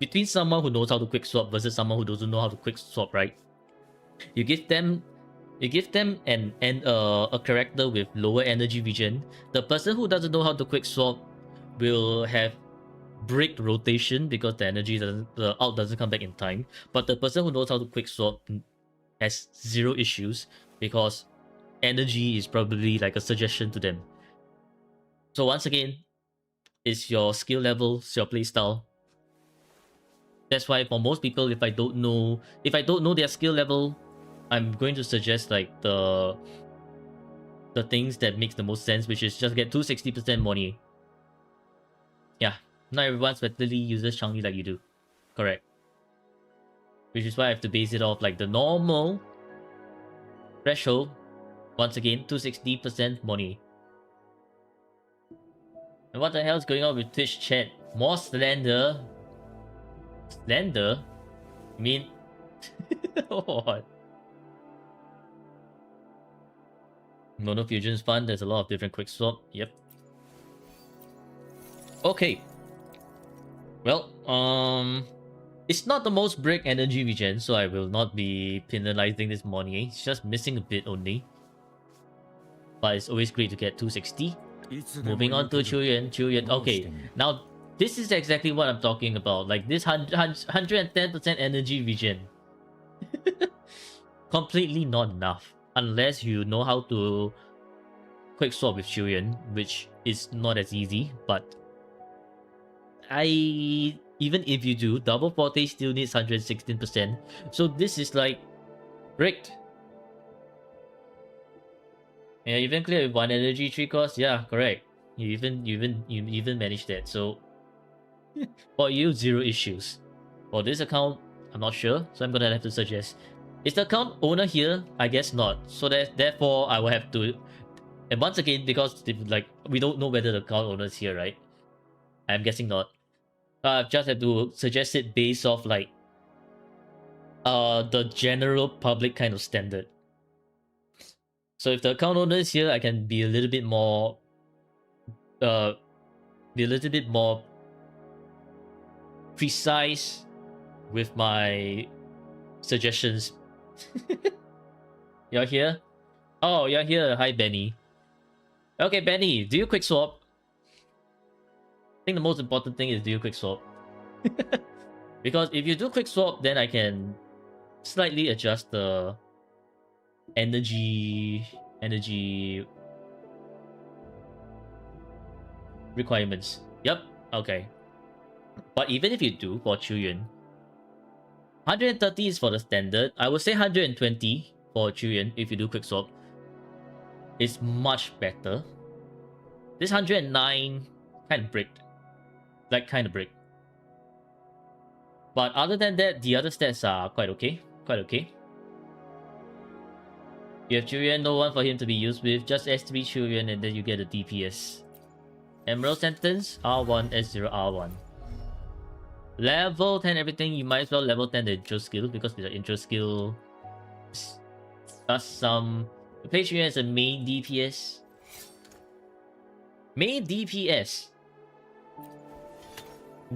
S1: between someone who knows how to quick swap versus someone who doesn't know how to quick swap, right? You give them a character with lower energy regen. The person who doesn't know how to quick swap will have brick rotation because the ult doesn't come back in time. But the person who knows how to quick swap has zero issues because energy is probably like a suggestion to them. So once again, it's your skill level, it's your playstyle. That's why for most people, if I don't know their skill level, I'm going to suggest like the things that makes the most sense, which is just get 260% Mornier. Yeah, not everyone specifically uses Chang'e like you do. Correct. Which is why I have to base it off like the normal threshold. Once again, 260% Mornier. And what the hell is going on with Twitch chat? More Slender? Slender? I mean... what? Mono Fusion's fun, there's a lot of different quick swap. Yep. Okay. Well, it's not the most break energy regen, so I will not be penalizing this Mornier. It's just missing a bit only. But it's always great to get 260. Moving on to Chiuyuan. Okay, now this is exactly what I'm talking about. Like this 110% energy regen. Completely not enough. Unless you know how to quick swap with Chuyen, which is not as easy, but even if you do, double forte still needs 116%. So this is like bricked. Yeah, even clear with 1 energy 3 cost. Yeah, correct. You even managed that. So for you, 0 issues. For this account, I'm not sure, so I'm gonna have to suggest. Is the account owner here? I guess not. So therefore I will have to, and once again, because like we don't know whether the account owner is here, right? I'm guessing not. I just have to suggest it based off like the general public kind of standard. So if the account owner is here, I can be a little bit more precise with my suggestions. You're here? Oh, you're here. Hi, Benny. Okay, Benny, do you quick swap? I think the most important thing is do you quick swap? Because if you do quick swap, then I can slightly adjust the energy requirements. Yep, okay. But even if you do for Chuyen, 130 is for the standard. I would say 120 for Chuyen if you do quick swap. It's much better. This 109 kind of bricked. Like kind of bricked. But other than that, the other stats are quite okay. Quite okay. You have Chuyen, no one for him to be used with. Just S3 Chuyen and then you get a DPS. Emerald Sentence, R1, S0, R1. Level 10 everything, you might as well level 10 the intro skill because the intro skill does some... You play Chuyen as a main DPS. Main DPS.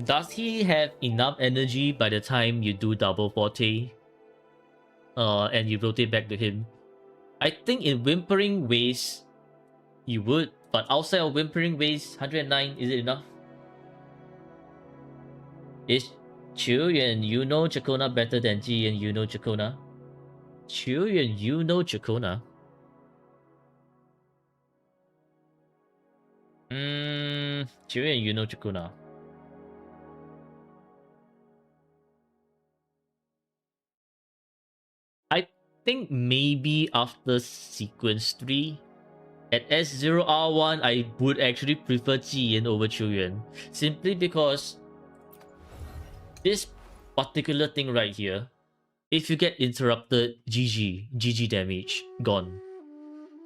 S1: Does he have enough energy by the time you do double forte? And you rotate back to him? I think in Whimpering Ways, you would. But outside of Whimpering Ways, 109, is it enough? Is Chuyen Yuno Chakona better than Ji and Yuno Chakona? Chuyen Yuno Chakona? Chuyen Yuno Chakona. I think maybe after sequence 3. At S0R1, I would actually prefer Jiyan over Chuyen. Simply because this particular thing right here, if you get interrupted, GG damage, gone.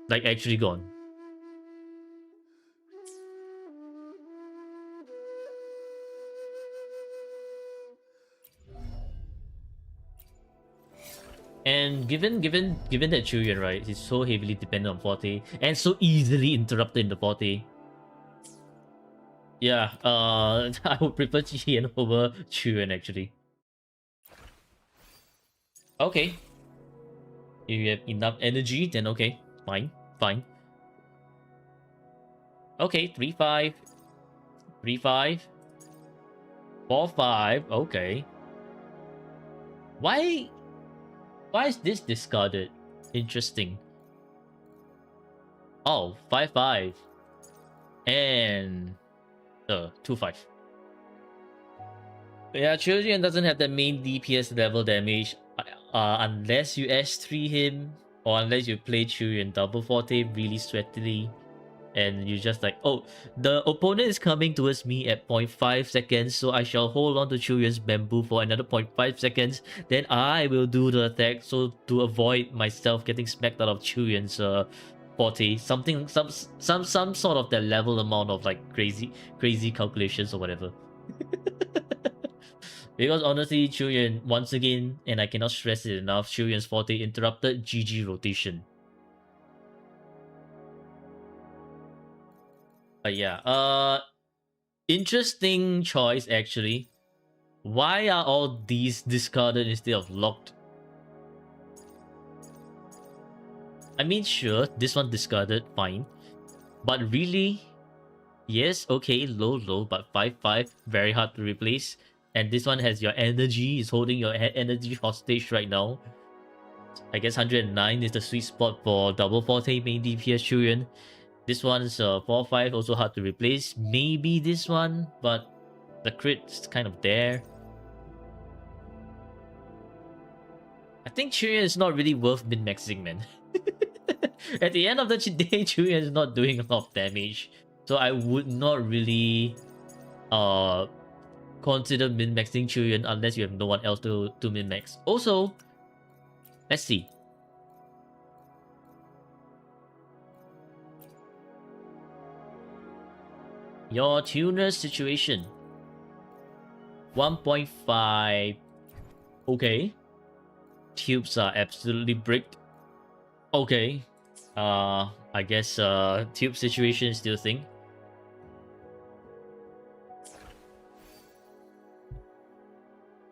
S1: Like actually gone. And given that Chuyen, right, is so heavily dependent on Forte and so easily interrupted in the Forte. Yeah, I would prefer Jiyan over Chuyen actually. Okay. If you have enough energy, then okay. Fine. Okay, 3-5. 3-5. 4-5. Okay. Why is this discarded? Interesting. Oh, 5-5. And 2-5. Yeah, Chuyen doesn't have the main DPS level damage unless you S3 him or unless you play Chuyen double forte really sweatily. And you just like, oh, the opponent is coming towards me at 0.5 seconds, so I shall hold on to Chuyen's bamboo for another 0.5 seconds. Then I will do the attack, so to avoid myself getting smacked out of Chuyen's forte, some sort of that level amount of like crazy calculations or whatever. Because honestly, Chuyen once again, and I cannot stress it enough, Chuyen's forte interrupted GG rotation. But yeah, interesting choice actually. Why are all these discarded instead of locked? I mean, sure, this one discarded, fine. But really? Yes, okay, low, but 5-5, very hard to replace. And this one has your energy, is holding your energy hostage right now. I guess 109 is the sweet spot for double forte main DPS Chuyen. This one's 4-5, also hard to replace. Maybe this one, but the crit's kind of there. I think Chuyen is not really worth min-maxing, man. At the end of the day, Chuyen is not doing a lot of damage. So I would not really consider min-maxing Chuyen unless you have no one else to min-max. Also, let's see. Your tuner situation. 1.5. Okay. Tubes are absolutely bricked. Okay. I guess tube situation is still a thing.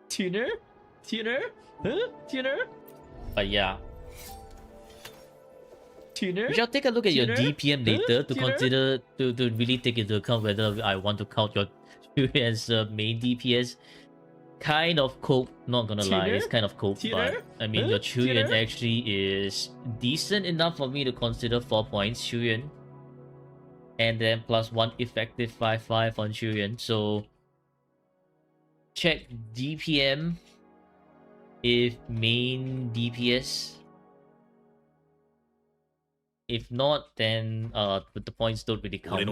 S1: Tuner? Tuner? Huh? Tuner? But yeah. Tuner? We shall take a look at your DPM later to consider to really take into account whether I want to count your Chuyen as main DPS. Kind of cope, not gonna lie, it's kind of cope, but I mean your Chuyen actually is decent enough for me to consider 4 points Chuyen. And then plus 1 effective 5-5 on Chuyen, so check DPM if main DPS. If not, then the points don't really count.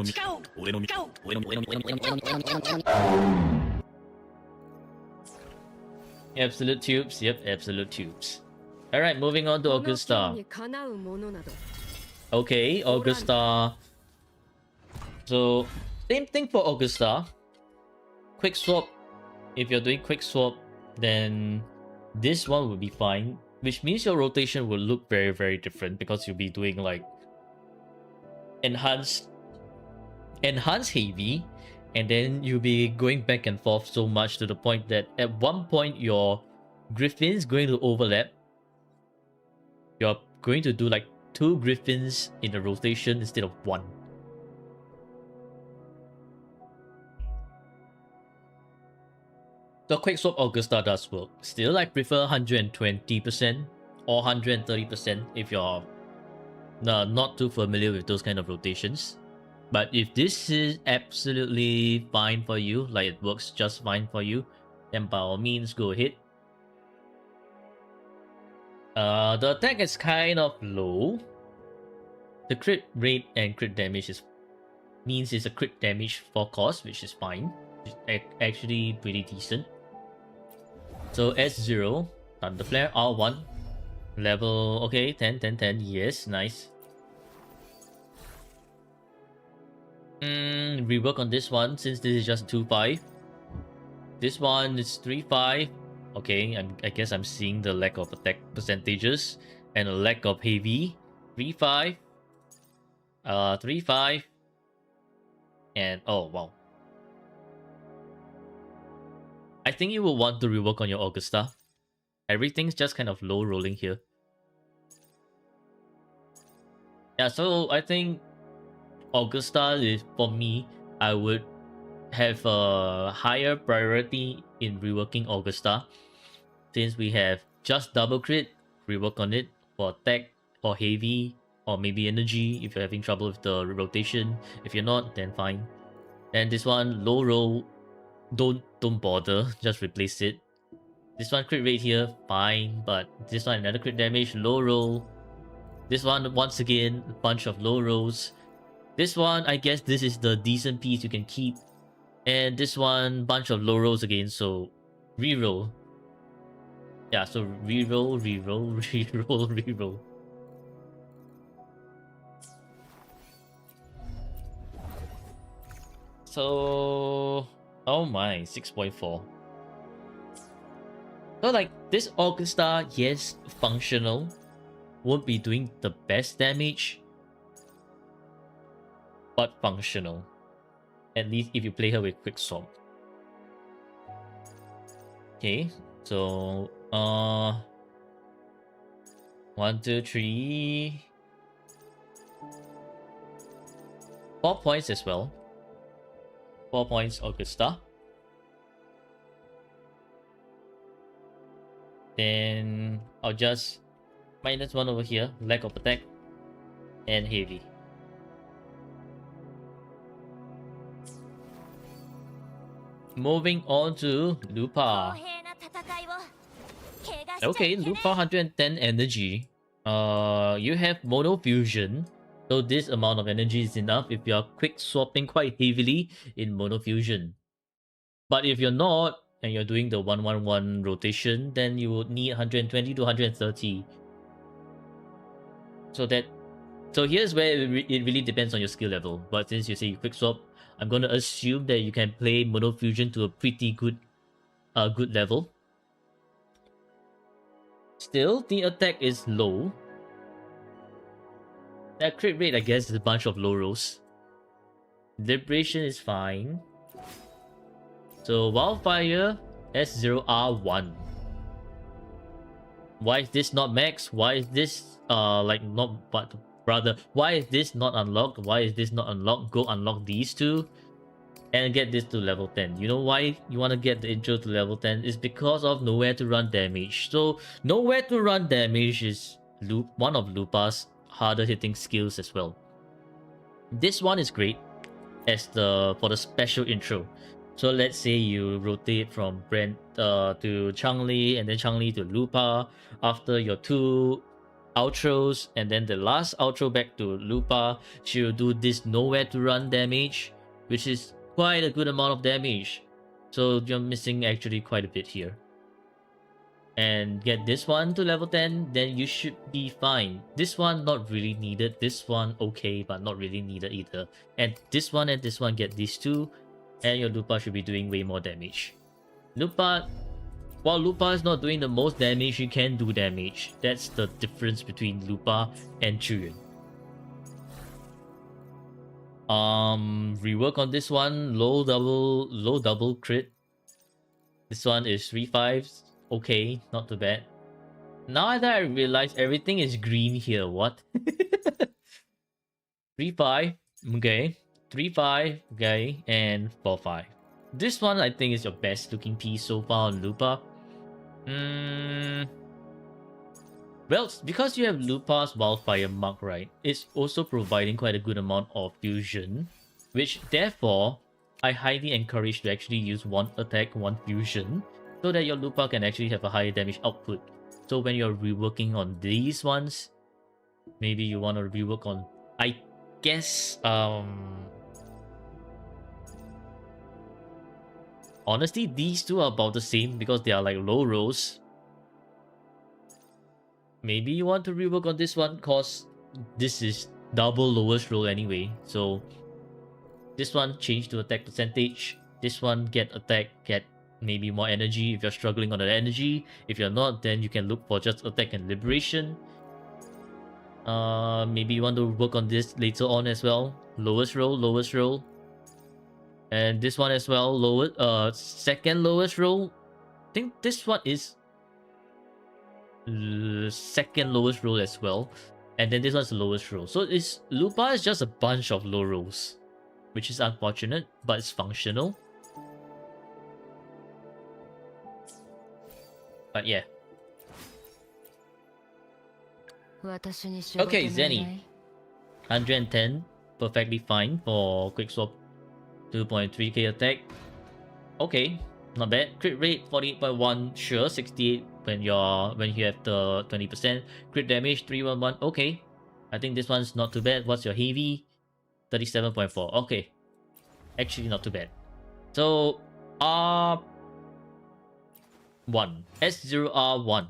S1: Absolute tubes, yep, absolute tubes. Alright, moving on to Augusta. Okay, Augusta. So, same thing for Augusta. Quick swap. If you're doing quick swap, then this one will be fine. Which means your rotation will look very, very different because you'll be doing like enhanced heavy, and then you'll be going back and forth so much to the point that at one point your Griffin's going to overlap. You're going to do like 2 Griffins in a rotation instead of 1. The quick swap Augusta does work. Still, I prefer 120% or 130% if you're not too familiar with those kind of rotations. But if this is absolutely fine for you, like it works just fine for you, then by all means go ahead. The attack is kind of low. The crit rate and crit damage means it's a crit damage for cost, which is fine. It's actually pretty decent. So S0, Thunder Flare, R1, level, okay, 10, 10, 10, yes, nice. Rework on this one, since this is just 2-5. This one is 3-5. Okay, I guess I'm seeing the lack of attack percentages and a lack of heavy. 3-5. 3-5. And, oh, wow. I think you will want to rework on your Augusta. Everything's just kind of low rolling here. Yeah, so I think Augusta is, for me, I would have a higher priority in reworking Augusta. Since we have just double crit, rework on it for attack or heavy or maybe energy if you're having trouble with the rotation. If you're not, then fine. And this one, low roll, don't bother, just replace it. This one crit rate here, fine, but this one another crit damage, low roll. This one once again, a bunch of low rolls. This one, I guess this is the decent piece you can keep. And this one, bunch of low rolls again, so reroll. Yeah, so reroll, reroll, reroll, reroll. So, oh my, 6.4. So like this Augusta, yes, functional, won't be doing the best damage, but functional. At least if you play her with quick swap. Okay, so 1, 2, 3, 4 points as well. 4 points Augusta. Then I'll just -1 over here, lack of attack, and heavy. Moving on to
S5: 公
S1: Lupa.
S5: 平な戦いを怪我しちゃい
S1: Okay,
S5: けない
S1: Lupa 110 energy. You have Mono Fusion, so this amount of energy is enough if you are quick swapping quite heavily in Mono Fusion. But if you're not, and you're doing the 111 rotation, then you would need 120 to 130. So here's where it really depends on your skill level. But since you say you quick swap, I'm going to assume that you can play Mono Fusion to a pretty good level. Still, the attack is low. That crit rate, I guess, is a bunch of low rolls. Liberation is fine. So Wildfire S0R1. Why is this not max? Why is this why is this not unlocked? Why is this not unlocked? Go unlock these two and get this to level 10. You know why you want to get the intro to level 10? It's because of Nowhere to Run damage. So Nowhere to Run damage is one of Lupa's harder hitting skills as well. This one is great for the special intro. So let's say you rotate from Brent to Changli, and then Changli to Lupa after your 2 outros, and then the last outro back to Lupa. She'll do this Nowhere to Run damage, which is quite a good amount of damage. So you're missing actually quite a bit here. And get this one to level 10, then you should be fine. This one not really needed. This one okay, but not really needed either. And this one get these two, and your Lupa should be doing way more damage. While Lupa is not doing the most damage, you can do damage. That's the difference between Lupa and Chuyin. Rework on this one, low double crit. This one is 3/5. Okay, not too bad. Now that I realize everything is green here, what? 3/5, okay. 3/5, okay, and 4/5. This one I think is your best looking piece so far on Lupa. Well, because you have Lupa's Wildfire Mark, right, it's also providing quite a good amount of fusion, which therefore I highly encourage to actually use 1 attack, 1 fusion, so that your Lupa can actually have a higher damage output. So when you're reworking on these ones, maybe you want to rework on, I guess, honestly, these two are about the same because they are like low rolls. Maybe you want to rework on this one because this is double lowest roll anyway. So this one change to attack percentage. This one get attack, get maybe more energy if you're struggling on the energy. If you're not, then you can look for just attack and liberation. Maybe you want to work on this later on as well. Lowest roll. And this one as well, second lowest roll. I think this one is second lowest roll as well. And then this one's the lowest roll. So Lupa is just a bunch of low rolls, which is unfortunate, but it's functional. But yeah. Okay, Zenny. 110, perfectly fine for quick swap. 2.3k attack. Okay, not bad. Crit rate 48.1, sure. 68 when you have the 20%. Crit damage 311. Okay, I think this one's not too bad. What's your heavy? 37.4. Okay, actually not too bad. So R1 S0R1.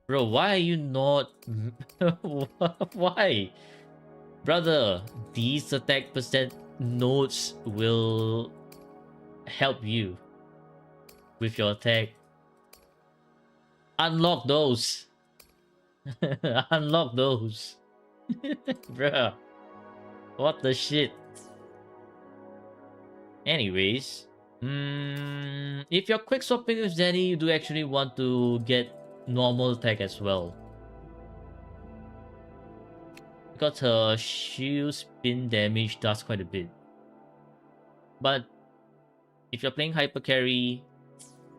S1: Bro, why are you not? Why? Brother, these attack percent nodes will help you with your attack. Unlock those. Unlock those. Bruh. What the shit? Anyways, if you're quick swapping with Zenny, you do actually want to get normal attack as well. Because her shield spin damage does quite a bit. But if you're playing hyper carry,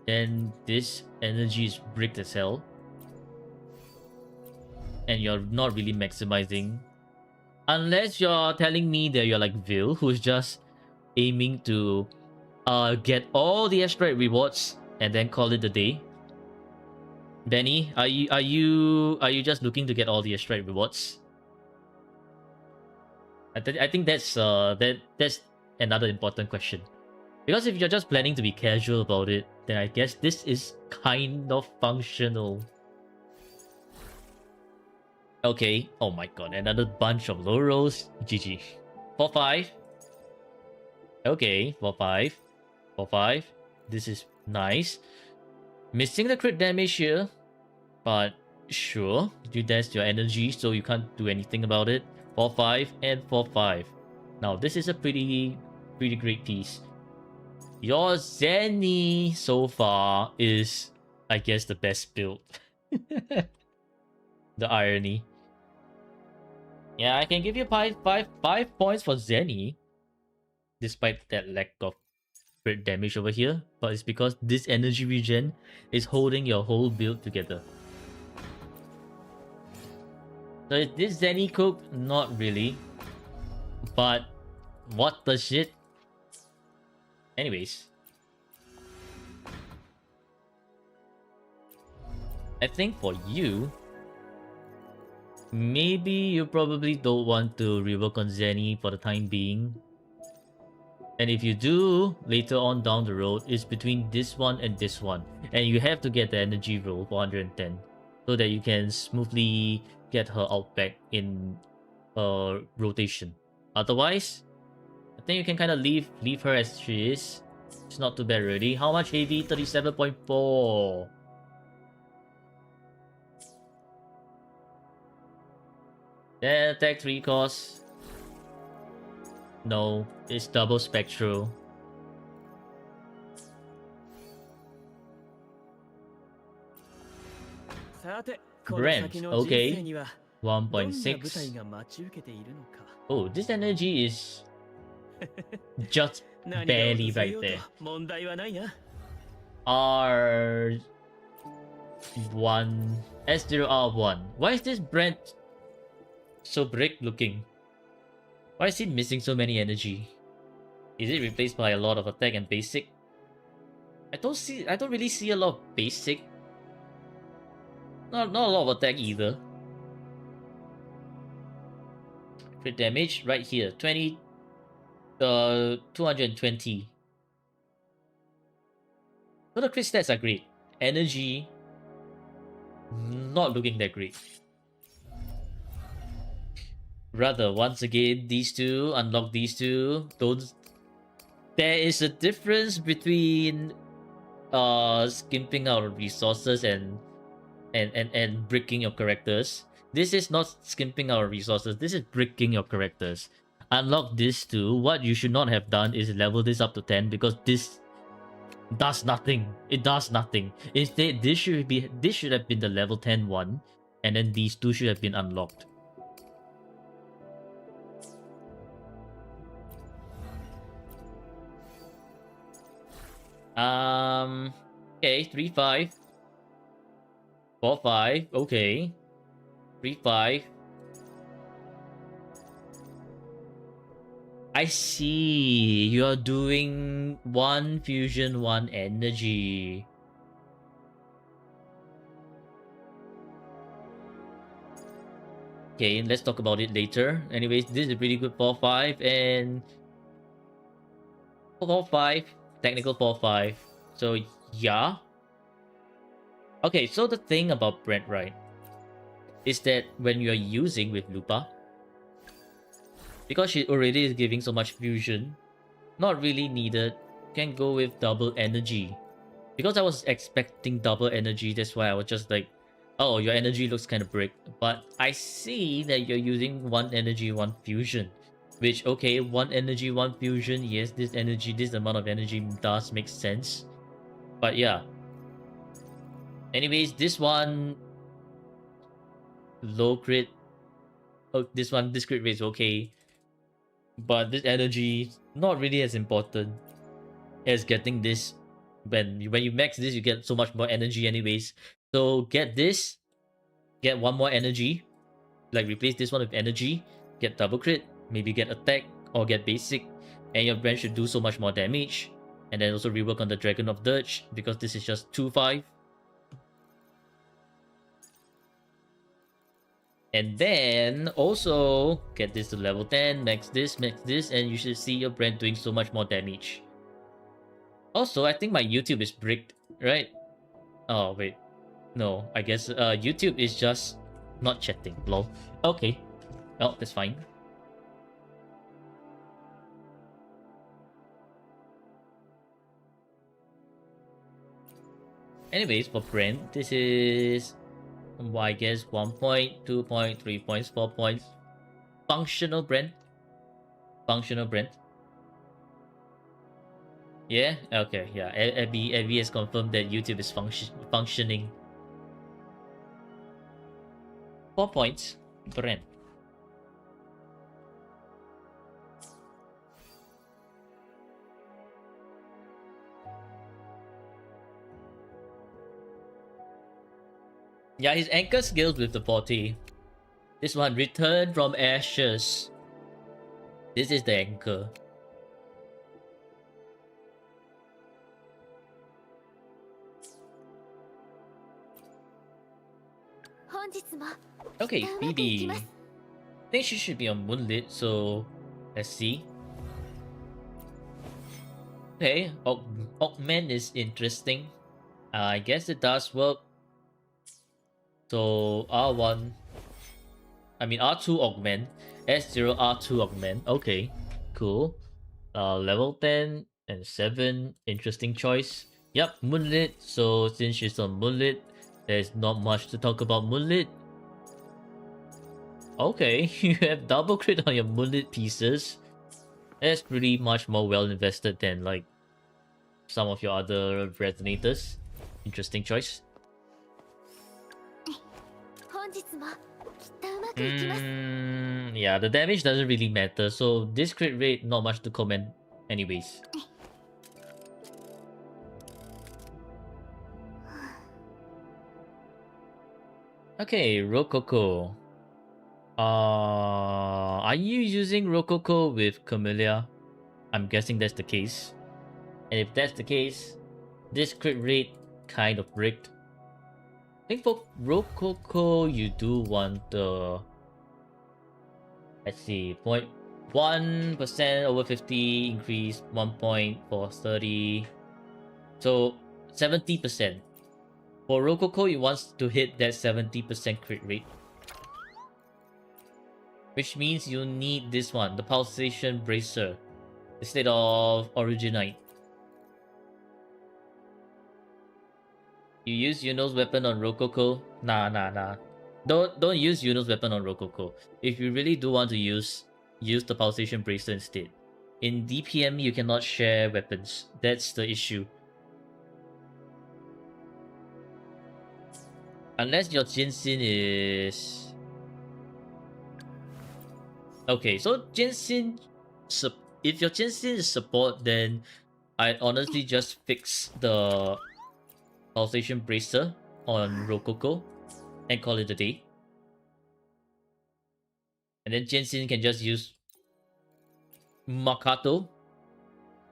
S1: then this energy is bricked as hell. And you're not really maximizing. Unless you're telling me that you're like Vil, who's just aiming to get all the asteroid rewards and then call it a day. Benny, are you just looking to get all the asteroid rewards? I think that's another important question. Because if you're just planning to be casual about it, then I guess this is kind of functional. Okay. Oh my god, another bunch of low rolls. GG. 4-5. Okay, 4-5. 4-5. This is nice. Missing the crit damage here. But sure. That's your energy, so you can't do anything about it. 4-5 and 4-5. Now this is a pretty great piece. Your Zenny so far is, I guess, the best build. The irony. Yeah, I can give you five points for Zenny, despite that lack of crit damage over here. But it's because this energy regen is holding your whole build together. So is this Zenny cooked? Not really. But what the shit? Anyways. I think for you, maybe you probably don't want to rework on Zenny for the time being. And if you do, later on down the road, it's between this one and this one. And you have to get the energy roll for 110. So that you can smoothly get her out back in rotation. Otherwise, I think you can kind of leave her as she is. It's not too bad already. How much AV? 37.4. Then attack 3 cost. No, it's double spectral. Brent, okay. 1.6. Oh, this energy is just barely right there. R1 S0R1. Why is this Brent so brick looking? Why is he missing so many energy? Is it replaced by a lot of attack and basic? I don't really see a lot of basic. Not a lot of attack either. Crit damage right here, 220. So the crit stats are great. Energy, not looking that great. Rather, once again, these two, unlock these two. There is a difference between skimping out resources and bricking your characters. This is not skimping our resources, this is bricking your characters. Unlock this too. What you should not have done is level this up to 10 because this does nothing. It does nothing. Instead, this should have been the level 10 one, and then these two should have been unlocked. Okay, 3-5. 4-5, okay. 3-5. I see. You're doing 1 fusion, 1 energy. Okay, let's talk about it later. Anyways, this is a pretty good 4-5 and 4-5. Technical 4-5. So yeah. Okay, so the thing about Brent, right, is that when you're using with Lupa, because she already is giving so much fusion, not really needed, can go with double energy. Because I was expecting double energy, that's why I was just like, oh, your energy looks kind of brick. But I see that you're using 1 energy, 1 fusion. Which, okay, 1 energy, 1 fusion, yes, this amount of energy does make sense. But yeah. Anyways, this one, low crit. Oh, this crit rate is okay. But this energy, not really as important as getting this when you max this, you get so much more energy anyways. So get this, get one more energy, like replace this one with energy, get double crit, maybe get attack or get basic, and your brand should do so much more damage. And then also rework on the Dragon of Dirge because this is just 2-5. And then also get this to level 10, max this, and you should see your brand doing so much more damage. Also, I think my YouTube is bricked, right? Oh, wait. No, I guess YouTube is just not chatting. Lol. Okay. Oh, that's fine. Anyways, for brand, this is, well, I guess 1 point, 2 point, 3 points, 4 points. Functional brand. Functional brand. Yeah? Okay, yeah. Abby has confirmed that YouTube is functioning. 4 points. Brand. Yeah, his anchor skills with the 40. This one, Return from Ashes. This is the anchor. Okay, BB. I think she should be on Moonlit, so let's see. Okay, Augment is interesting. I guess it does work. So R1, I mean R2 Augment, S0 R2 Augment. Okay, cool. Level 10 and 7, interesting choice. Yep, Moonlit. So since she's on Moonlit, there's not much to talk about Moonlit. Okay, you have double crit on your Moonlit pieces. That's pretty much more well invested than like some of your other resonators. Interesting choice. Yeah, the damage doesn't really matter, so this crit rate not much to comment anyways. Okay, Rococo. Are you using Rococo with Camellia? I'm guessing that's the case. And if that's the case, this crit rate kind of rigged. I think for Rococo, you do want the, let's see, 0.1% over 50 increase, 1 point for 30. So 70%. For Rococo, it wants to hit that 70% crit rate. Which means you need this one, the Pulsation Bracer, instead of Originite. You use Yuno's weapon on Rococo? Nah. Don't use Yuno's weapon on Rococo. If you really do want to use the Pulsation Bracer instead. In DPM, you cannot share weapons. That's the issue. Unless your Jinsin is... Okay, so Jinsin... If your Jinsin is support, then I'd honestly just fix the Pulsation Bracer on Rococo and call it a day. And then Jinsin can just use Makato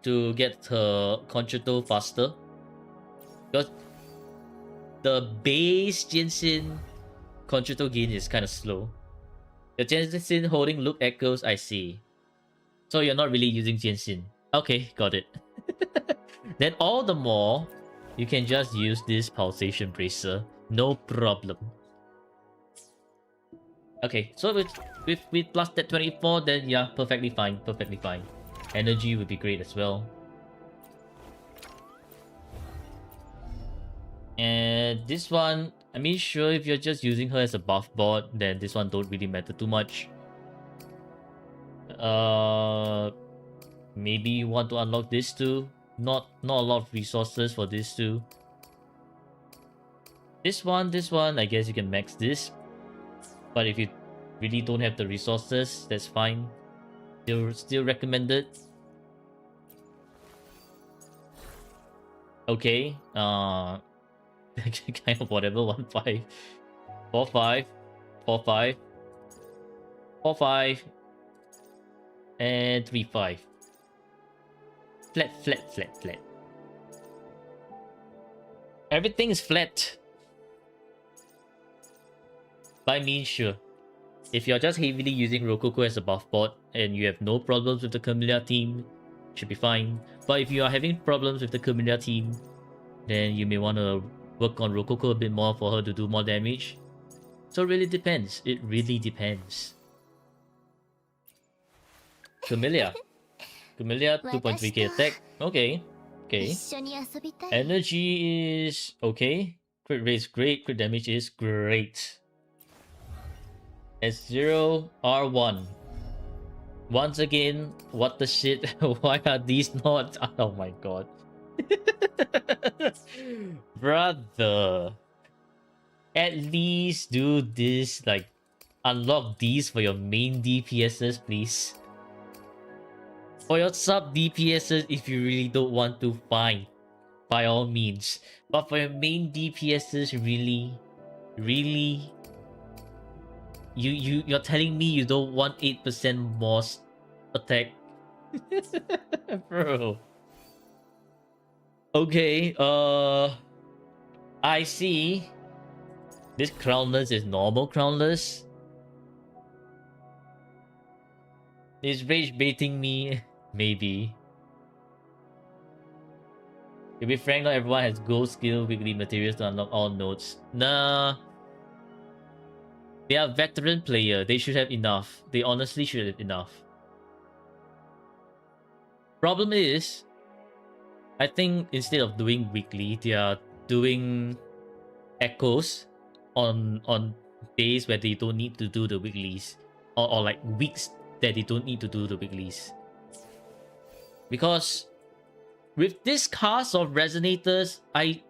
S1: to get her Concerto faster. Because the base Jinsin Concerto gain is kind of slow. The Jinsin holding Look Echoes, I see. So you're not really using Jinsin. Okay, got it. Then all the more, you can just use this Pulsation Bracer. No problem. Okay, so with plus that 24, then yeah, perfectly fine. Perfectly fine. Energy would be great as well. And this one, I mean, sure, if you're just using her as a buff board, then this one don't really matter too much. Maybe you want to unlock this too. Not a lot of resources for this too. This one, I guess you can max this. But if you really don't have the resources, that's fine. Still recommended. Okay. Kind of whatever. 1-5. 4-5. 4-5. 4-5. And 3-5. Flat, flat, flat, flat. Everything is flat. By me, sure. If you're just heavily using Rococo as a buff bot and you have no problems with the Camellia team, should be fine. But if you are having problems with the Camellia team, then you may want to work on Rococo a bit more for her to do more damage. So it really depends. It really depends. Camellia. Camellia, 2.3k attack. Okay. Okay.
S4: 一緒に遊びたい
S1: Energy is okay. Crit rate is great. Crit damage is great. S0, R1. Once again, what the shit? Why are these not? Oh my god. Brother. At least do this, like, unlock these for your main DPSs, please. For your sub DPSs, if you really don't want to, fine. By all means. But for your main DPSs, really? Really? You're telling me you don't want 8% more attack? Bro. Okay, I see. This crownless is normal crownless. Is rage baiting me? Maybe. To be frank, not everyone has gold skill weekly materials to unlock all nodes. Nah. They are veteran player. They should have enough. They honestly should have enough. Problem is, I think instead of doing weekly, they are doing echoes on days where they don't need to do the weeklies. Or like weeks that they don't need to do the weeklies. Because with this cast of resonators, I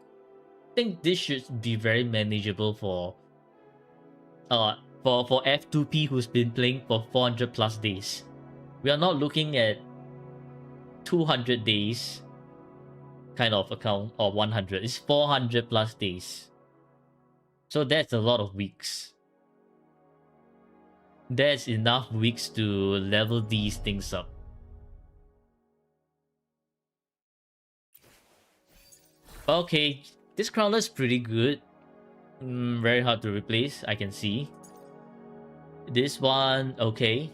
S1: think this should be very manageable for F2P who's been playing for 400 plus days. We are not looking at 200 days kind of account or 100. It's 400 plus days. So that's a lot of weeks. There's enough weeks to level these things up. Okay, this Crowler is pretty good. Very hard to replace, I can see. This one, okay.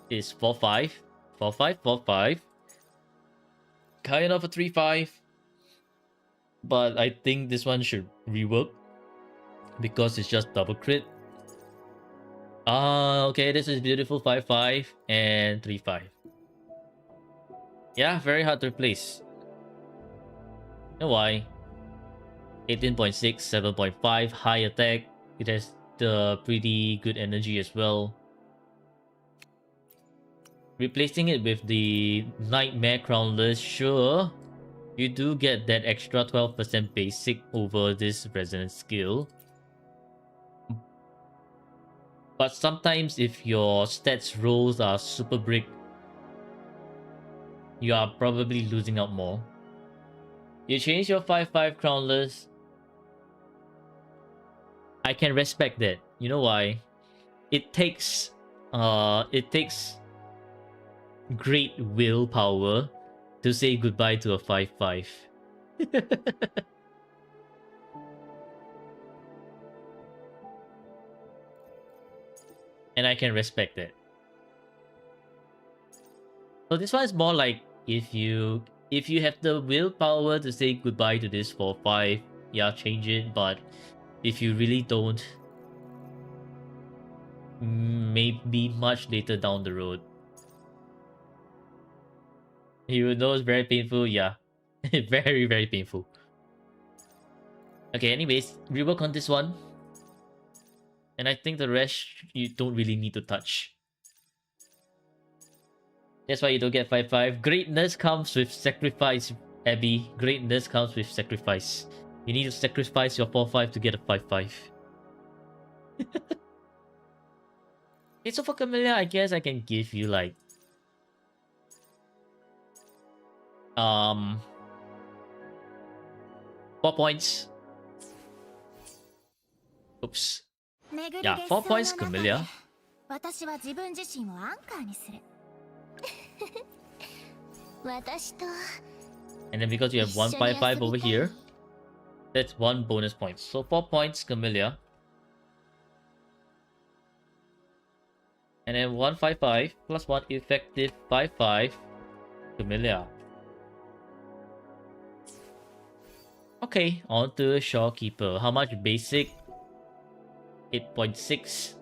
S1: Is 4-5. 4-5, 4-5. Kind of a 3-5. But I think this one should rework. Because it's just double crit. Okay, this is beautiful 5-5 and 3-5. Yeah, very hard to replace. You know why? 18.6, 7.5, high attack. It has the pretty good energy as well. Replacing it with the Nightmare Crownless, sure. You do get that extra 12% basic over this resonance skill. But sometimes if your stats rolls are super brick, you are probably losing out more. You change your 5-5 Crownless. I can respect that. You know why? It takes great willpower to say goodbye to a 5-5. And I can respect that. So this one is more like if you have the willpower to say goodbye to this 4-5, yeah, change it. But if you really don't, maybe much later down the road. You know it's very painful, yeah. Very, very painful. Okay, anyways, rework on this one. And I think the rest you don't really need to touch. That's why you don't get 5-5. Greatness comes with sacrifice, Abby. Greatness comes with sacrifice. You need to sacrifice your 4-5 to get a 5-5. Okay, so for Camellia, I guess I can give you like 4 points. Oops. Yeah, 4 points, Camellia.
S5: 私は自分自身をアンカーにする私と
S1: And then because you have 155 over here, that's 1 bonus point. So 4 points, Camellia. And then 155 plus 1 effective 55, Camellia. Okay, on to Shopkeeper. How much basic? 8.6.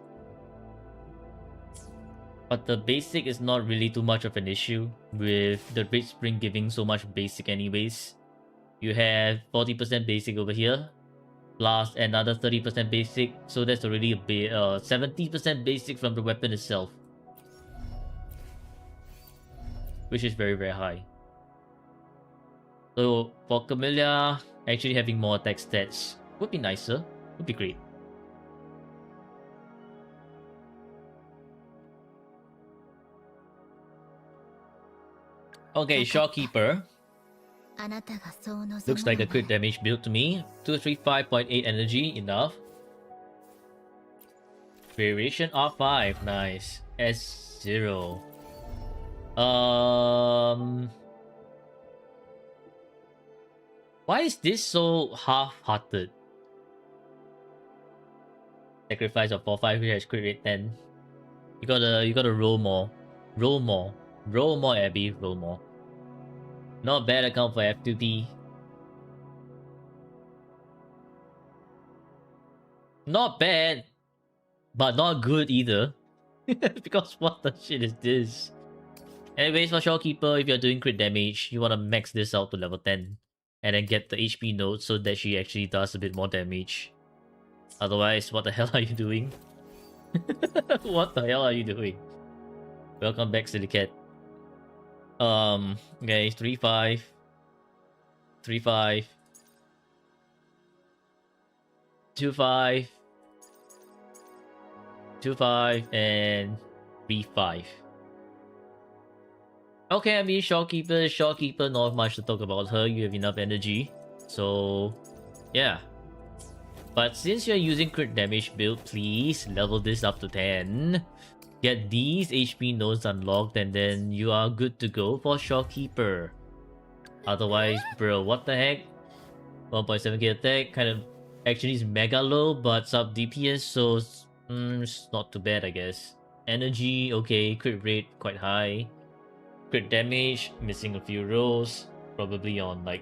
S1: But the basic is not really too much of an issue with the Great Spring giving so much basic anyways. You have 40% basic over here, plus another 30% basic, so that's already a bit 70% basic from the weapon itself, which is very, very high. So for Camellia, actually having more attack stats would be nicer, would be great. Okay, Shopkeeper.
S5: あなたがそう望むなら
S1: Looks like a crit damage build to me. 235.8 energy, enough. Variation R5, nice. S0. Why is this so half-hearted? Sacrifice of 4-5 here has crit rate 10. You gotta roll more. Roll more. Roll more, Abby. Roll more. Not bad account for F2P. Not bad, but not good either. Because what the shit is this? Anyways, for Shopkeeper, if you're doing crit damage, you want to max this out to level 10. And then get the HP node so that she actually does a bit more damage. Otherwise, what the hell are you doing? What the hell are you doing? Welcome back, Silicat. Okay, 3-5. 3-5. 2-5. 2-5 and 3-5. Okay, I mean Shopkeeper, not much to talk about her. You have enough energy. So, yeah. But since you're using crit damage build, please level this up to 10. Get these HP nodes unlocked and then you are good to go for Shopkeeper. Otherwise, bro, what the heck? 1.7k attack, kind of actually is mega low, but sub DPS, so it's not too bad, I guess. Energy, okay, crit rate quite high. Crit damage, missing a few rolls, probably on like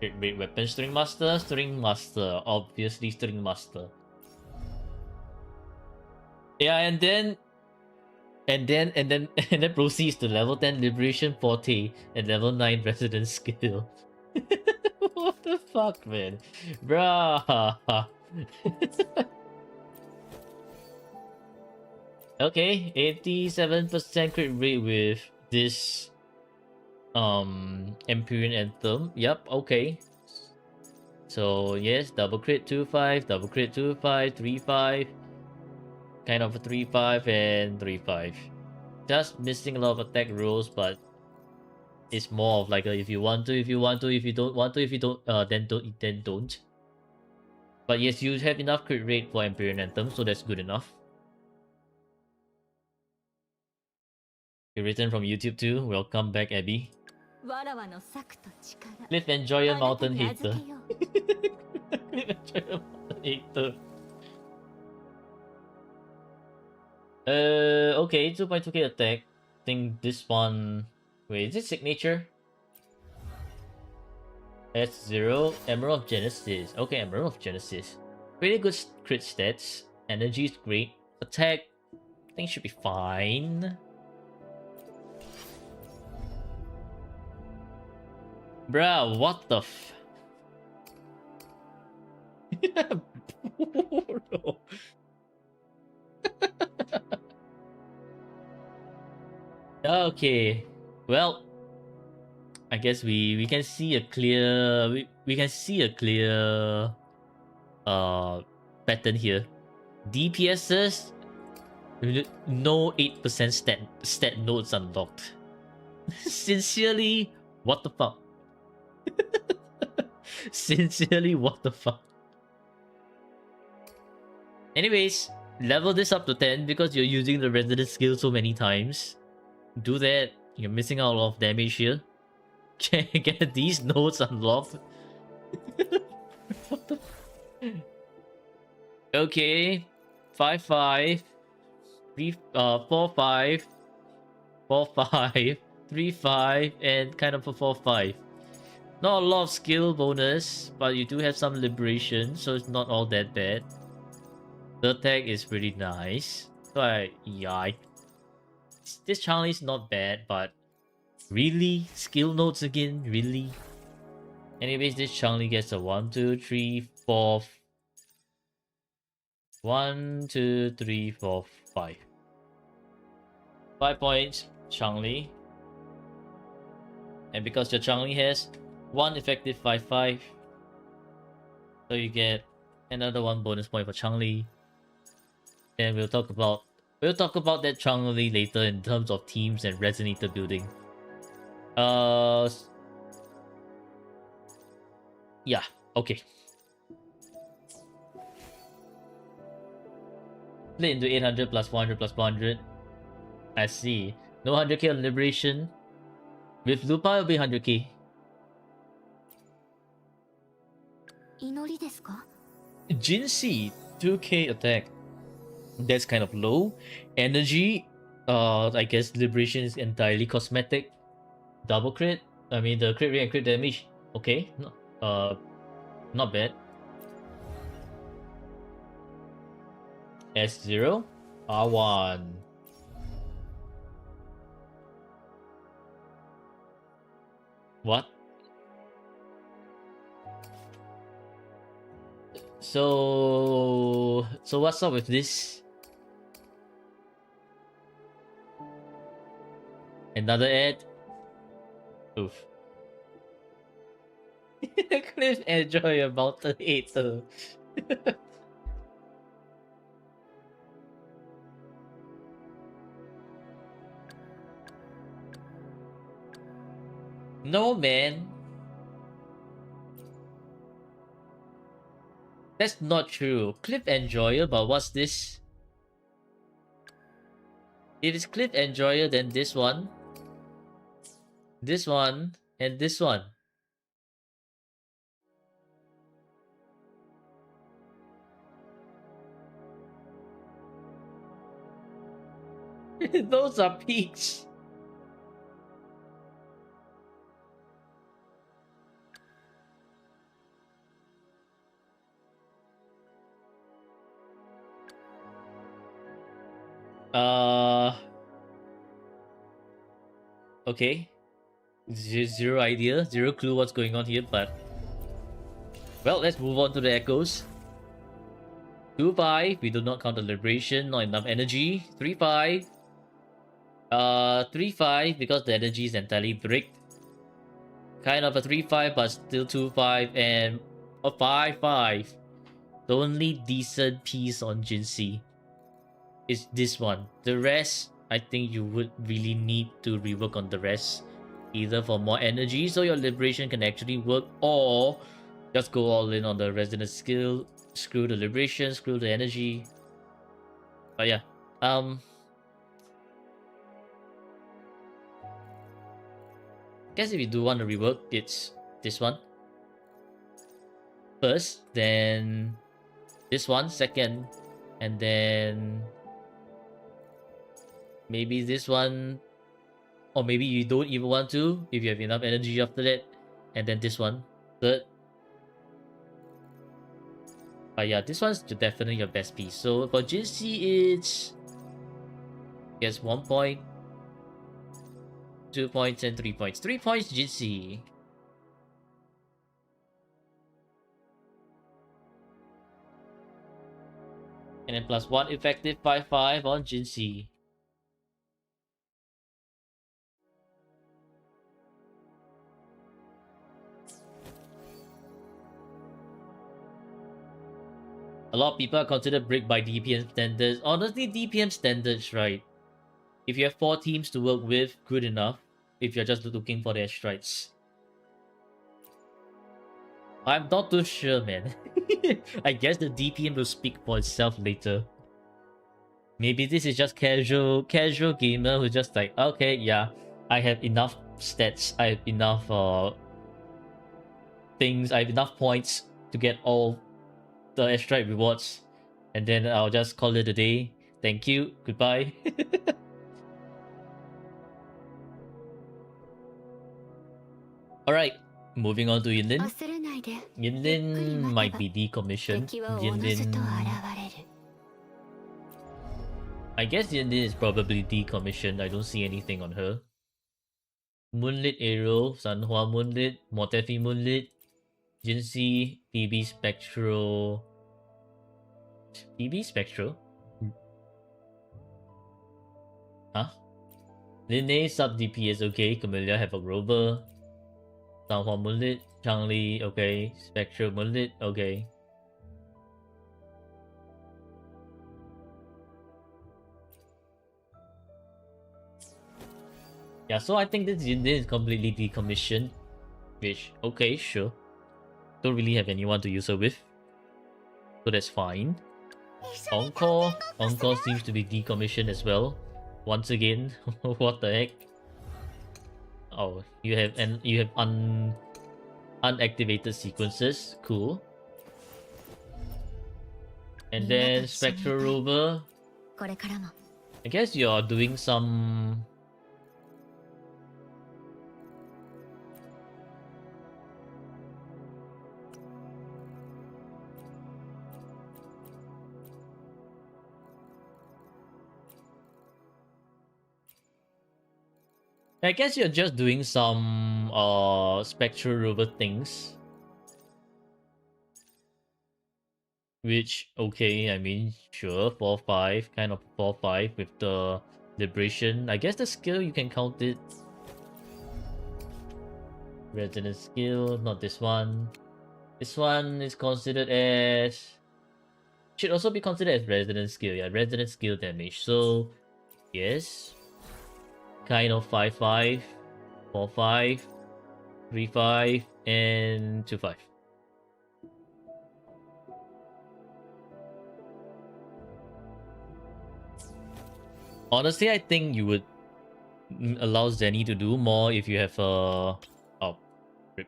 S1: crit rate weapon. String Master, obviously String Master. Yeah, and then proceeds to level 10 Liberation Forte and level 9 Resident Skill. What the fuck, man? Bruh. Okay, 87% crit rate with this Empyrean Anthem. Yep, okay. So yes, double crit 2-5, double crit 2-5, 3-5. Kind of a 3-5 and 3-5. Just missing a lot of attack rolls, but it's more of like a if you want to, if you want to, if you don't want to, if you don't, then don't. But yes, you have enough crit rate for Empyrean Anthem, so that's good enough. You're written from YouTube too. Welcome back, Abby. Cliff, enjoy your mountain hater. Cliff, enjoy your mountain hater. Okay, 2.2k attack. I think this one... Wait, is it signature? S0, Emerald of Genesis. Okay, Emerald of Genesis. Pretty good crit stats. Energy is great. Attack, I think should be fine. Bruh, what the f... Bro. Okay, well, I guess we can see a clear we can see a clear pattern here. DPSs, no 8% stat nodes unlocked. Sincerely, what the fuck? Sincerely, what the fuck? Anyways, level this up to 10 because you're using the resident skill so many times. Do that. You're missing out a lot of damage here. Get these nodes unlocked. What the Okay. 5-5. 4-5. 4-5. 3-5 and kind of a 4-5. Not a lot of skill bonus, but you do have some liberation, so it's not all that bad. The attack is pretty nice. But yeah, this Changli is not bad, but really? Skill notes again? Really? Anyways, this Changli gets a 1, 2, 3, 4. 1, 2, 3, 4, 5. 5 points, Changli. And because your Changli has 1 effective 5-5, so you get another 1 bonus point for Changli. And we'll talk about that Changli later in terms of teams and resonator building. Yeah, okay. Split into 800 plus 400 plus 400. I see. No 100k on liberation. With Lupa, it'll be 100k.
S4: 祈りですか？
S1: Jinxi, 2k attack. That's kind of low. Energy, I guess liberation is entirely cosmetic. Double crit. I mean the crit rate and crit damage. Okay. No, not bad. S0, R1. What? So what's up with this? Another ad? Oof. Cliff enjoy about the 8. No, man. That's not true. Cliff Enjoyer, but what's this? If it's Cliff Enjoyer, then this one, and this one. Those are peaks. Okay. Zero idea, zero clue what's going on here, but well, let's move on to the echoes. 2-5, we do not count the liberation, not enough energy. 3-5. 3-5 because the energy is entirely bricked. Kind of a 3-5, but still 2-5 and a 5-5. The only decent piece on Jinxi is this one. The rest, I think you would really need to rework on the rest. Either for more energy so your liberation can actually work, or just go all in on the resident skill. Screw the liberation, screw the energy. But yeah, guess if you do want to rework, it's this one first, then this one second, and then maybe this one, or maybe you don't even want to if you have enough energy after that, and then this one third. But yeah, this one's definitely your best piece. So for Jinxi, it's I guess 1 point, 2 points, and 3 points. 3 points, Jinxi. And then plus 1 effective 5-5 on Jinxi. A lot of people are considered brick by DPM standards. Honestly, DPM standards, right? If you have 4 teams to work with, good enough. If you're just looking for their strikes. I'm not too sure, man. I guess the DPM will speak for itself later. Maybe this is just casual gamer who just like, okay, yeah, I have enough stats, I have enough things, I have enough points to get all the extra rewards, and then I'll just call it a day. Thank you, goodbye. Alright, moving on to Yinlin.
S4: 焦らないで。
S1: Yinlin might be decommissioned.
S4: 敵はおのずと現
S1: Yinlin...
S4: れる。
S1: I guess Yinlin is probably decommissioned. I don't see anything on her. Moonlit Arrow, Sanhua Moonlit, Motefi Moonlit, Jinxi, PB Spectral... PB Spectral? Huh? Linne sub DPS, okay. Camellia have a rover. Sanhua Moonlit, Changli, okay. Spectral Moonlit, okay. Yeah, so I think this is completely decommissioned. Which, okay, sure. Don't really have anyone to use her with. So that's fine. Encore seems to be decommissioned as well. Once again, what the heck? Oh, you have unactivated sequences. Cool. And then Spectral Rover.
S4: これからも
S1: I guess you're doing some... I guess you're just doing some Spectral Rover things. Which, okay, I mean, sure, 4-5, kind of 4-5 with the Liberation. I guess the skill, you can count it. Resonance skill, not this one. This one is considered as... Should also be considered as Resonance skill, yeah, Resonance skill damage. So, yes. Kind of 5-5, 4-5, 3-5, and 2-5. Honestly, I think you would allow Zenny to do more if you have a... Oh, rip.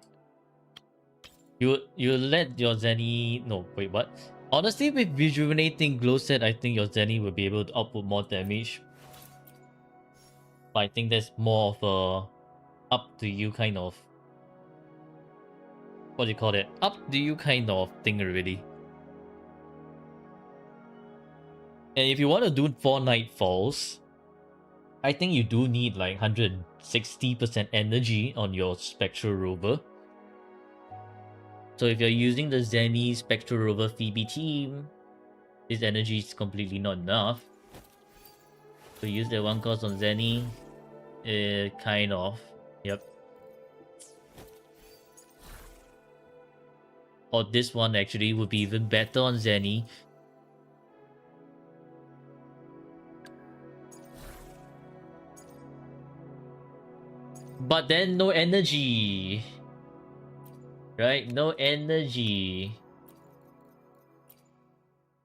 S1: You let your Zenny... No, wait, what? Honestly, with Rejuvenating Glow Set, I think your Zenny will be able to output more damage. But I think that's more of a up to you kind of... What do you call it? Up to you kind of thing already. And if you want to do 4 Nightfalls, I think you do need like 160% energy on your Spectral Rover. So if you're using the Zenny Spectral Rover Phoebe team, this energy is completely not enough. So use that one cost on Zenny. Kind of. Yep. Or this one actually would be even better on Zenny. But then no energy. Right? No energy.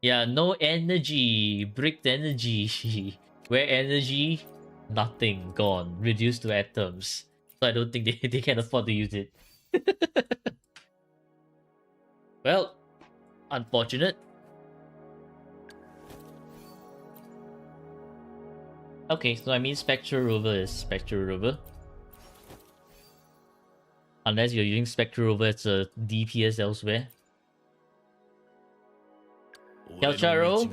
S1: Yeah, no energy. Bricked energy. Where energy? Nothing. Gone. Reduced to atoms. So I don't think they can afford to use it. Well, unfortunate. Okay, so I mean Spectral Rover is Spectral Rover. Unless you're using Spectral Rover as a DPS elsewhere. Kelcharo,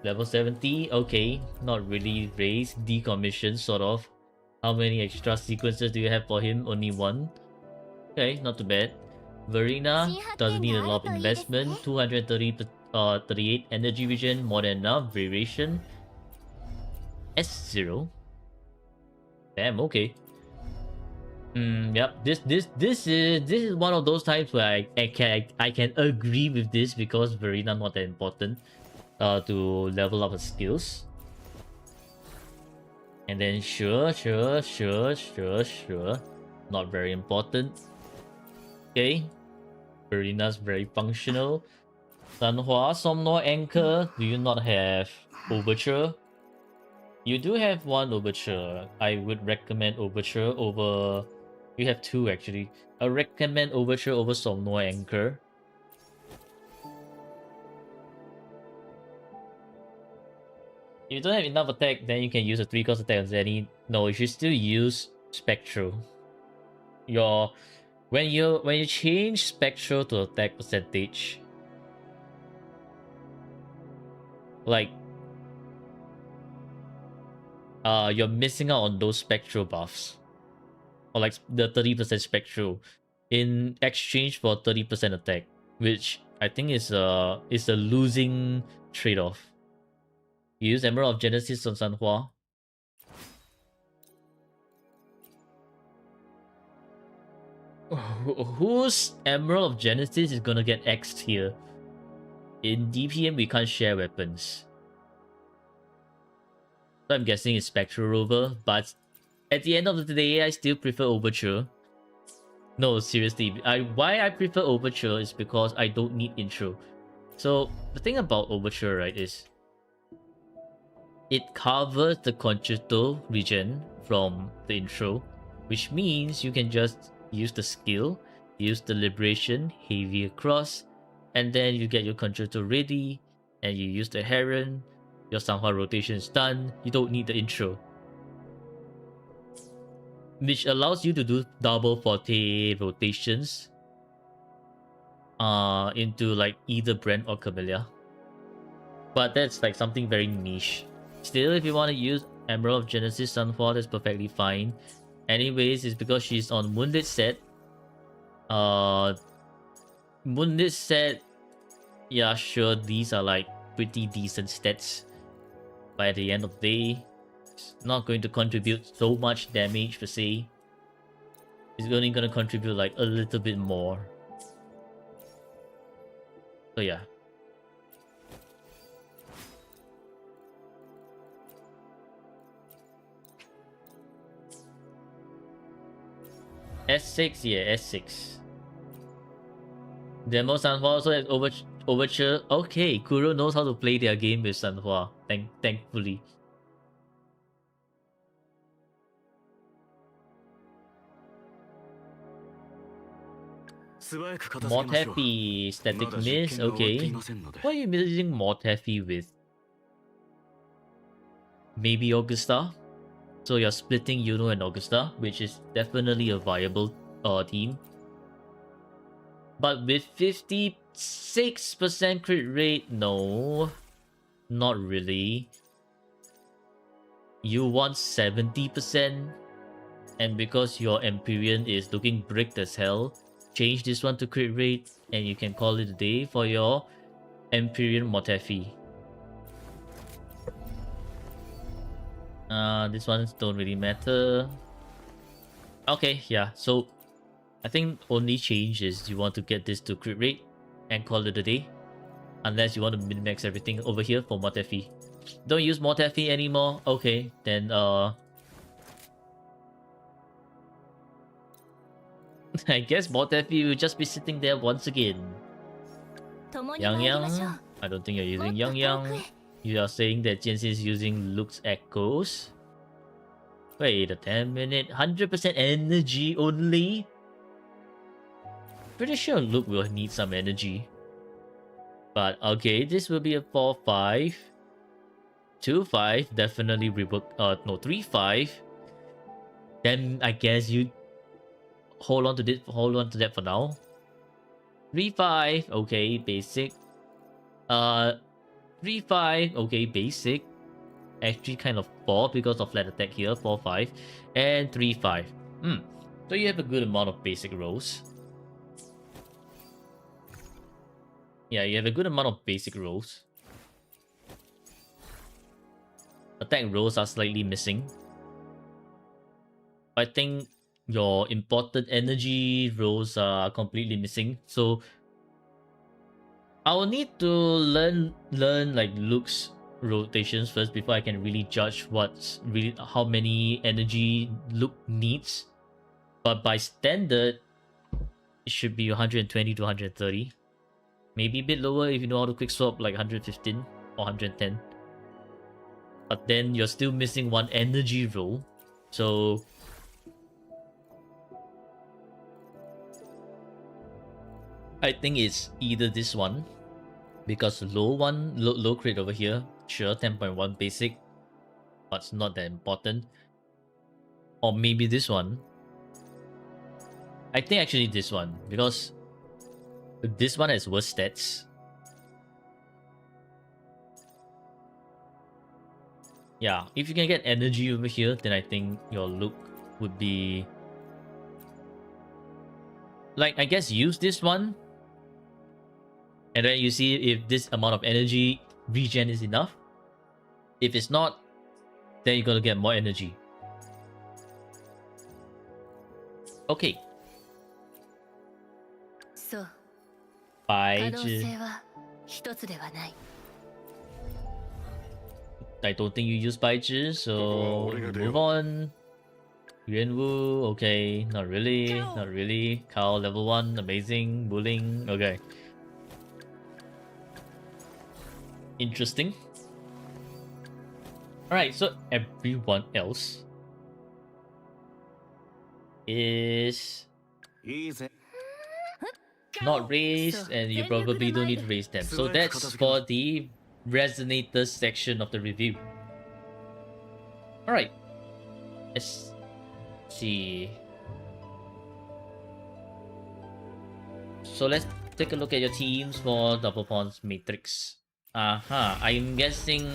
S1: level 70, okay, not really raised, decommissioned sort of. How many extra sequences do you have for him? Only one. Okay, not too bad. Verena doesn't need a lot of investment. 238 energy vision, more than enough. Variation. S0. Damn, okay. Yep. This is one of those times where I can agree with this because Verena not that important to level up her skills. And then sure, not very important. Okay, Arena's very functional. Sanhua, Somnor, Anchor. Do you not have Overture? You do have one Overture. I would recommend Overture over... You have two actually. I recommend Overture over Somnor Anchor. If you don't have enough attack, then you can use a 3-cost attack on Zenny. No, you should still use Spectral. When you change Spectral to attack percentage, like you're missing out on those Spectral buffs. Or like the 30% Spectral in exchange for 30% attack, which I think is a losing trade-off. You use Emerald of Genesis on Sanhua. Whose Emerald of Genesis is gonna get X'd here? In DPM, we can't share weapons. So I'm guessing it's Spectral Rover, but at the end of the day, I still prefer Overture. No, seriously, why I prefer Overture is because I don't need intro. So the thing about Overture, right, is it covers the concerto region from the intro, which means you can just use the skill, use the liberation, heavy across, and then you get your concerto ready, and you use the Heron, your Sanhua rotation is done, you don't need the intro. Which allows you to do double forte rotations into like either Brent or Camellia. But that's like something very niche. Still, if you want to use Emerald of Genesis Sanhua, that's perfectly fine. Anyways, it's because she's on Moonlit set. Moonlit set, yeah, sure, these are like pretty decent stats. But at the end of the day, it's not going to contribute so much damage per se. It's only going to contribute like a little bit more. So yeah. S6, yeah, S6. Demo Sanhua also has Overture. Okay, Kuro knows how to play their game with Sanhua. Thankfully. Mortefi, Static Miss, okay. What are you using Mortefi with? Maybe Augusta? So you're splitting Yuno and Augusta, which is definitely a viable team. But with 56% crit rate, no. Not really. You want 70%? And because your Empyrean is looking bricked as hell, change this one to crit rate and you can call it a day for your Empyrean Mortefi. These ones don't really matter. Okay, yeah, so I think only change is you want to get this to crit rate and call it a day. Unless you want to min-max everything over here for Mortefi. Don't use Mortefi anymore? Okay, then I guess Mortefi will just be sitting there once again. Yang Yang? I don't think you're using Yang Yang. You are saying that Jensen is using Luke's Echoes. Wait a 10-minute, 100% energy only? Pretty sure Luke will need some energy. But okay, this will be a 4-5. 2-5, definitely rework. No, 3-5. Then I guess you hold on to this. Hold on to that for now. 3-5, okay, basic. 3-5, okay, basic. Actually, kind of 4 because of flat attack here. 4-5 and 3-5. So you have a good amount of basic rolls. Yeah, you have a good amount of basic rolls. Attack rolls are slightly missing. I think your important energy rolls are completely missing. So I'll need to learn like Luke's rotations first before I can really judge how many energy Luke needs. But by standard, it should be 120 to 130. Maybe a bit lower if you know how to quick swap, like 115 or 110. But then you're still missing one energy roll. So I think it's either this one, because low crit over here, sure, 10.1 basic, but it's not that important. Or maybe this one. I think actually this one, because this one has worse stats. Yeah, if you can get energy over here, then I think your look would be... Like, I guess use this one. And then you see if this amount of energy regen is enough. If it's not, then you're gonna get more energy. Okay.
S4: そう、
S1: 白
S4: 可能
S1: 纸。
S4: 性は一つではない。
S1: I don't think you use 白纸, so move on. Yuan Wu, okay, not really, not really. Kao level 1, amazing. Bullying, okay. Interesting. Alright, so everyone else is not raised, and you probably don't need to raise them. So that's for the Resonators section of the review. Alright, let's see. So let's take a look at your teams for Double Pawns Matrix. I'm guessing...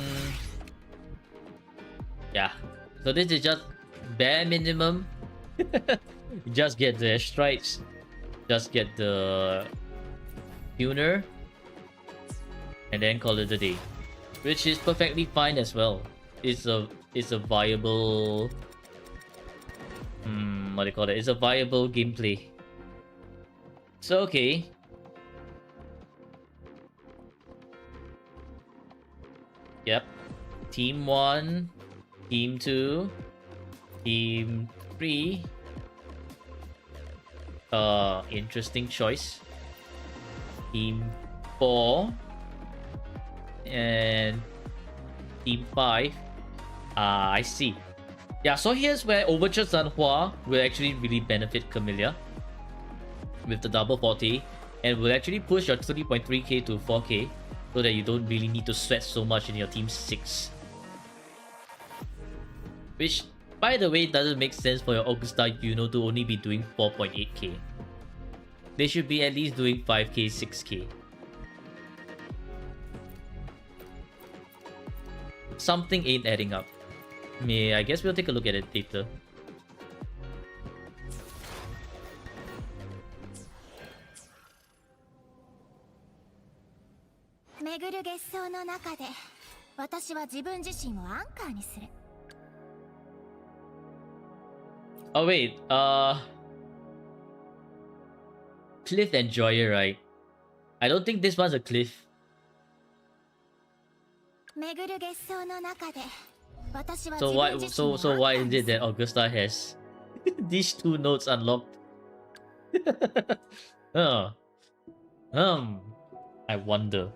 S1: Yeah, so this is just bare minimum. Just get the strikes, just get the tuner, and then call it a day, which is perfectly fine as well. It's a viable what do you call it? It's a viable gameplay. So okay. Yep. Team 1, Team 2, Team 3. Interesting choice. Team 4 and Team 5. I see. Yeah, so here's where Overture Sanhua will actually really benefit Camellia with the double 40, and will actually push your 3.3k to 4k, so that you don't really need to sweat so much in your team 6. Which, by the way, doesn't make sense for your Augusta Yuno to only be doing 4.8k. They should be at least doing 5k, 6k. Something ain't adding up. I guess we'll take a look at it later. Oh wait, Cliff and Joya, right? I don't think this one's a Cliff. So why is it that Augusta has these two notes unlocked? I wonder.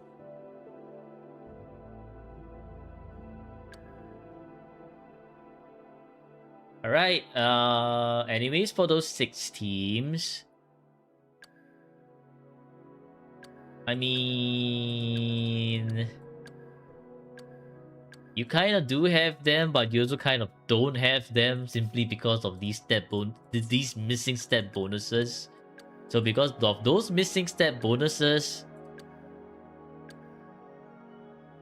S1: Alright, anyways, for those 6 teams, I mean, you kind of do have them, but you also kind of don't have them simply because of these missing stat bonuses. So because of those missing stat bonuses,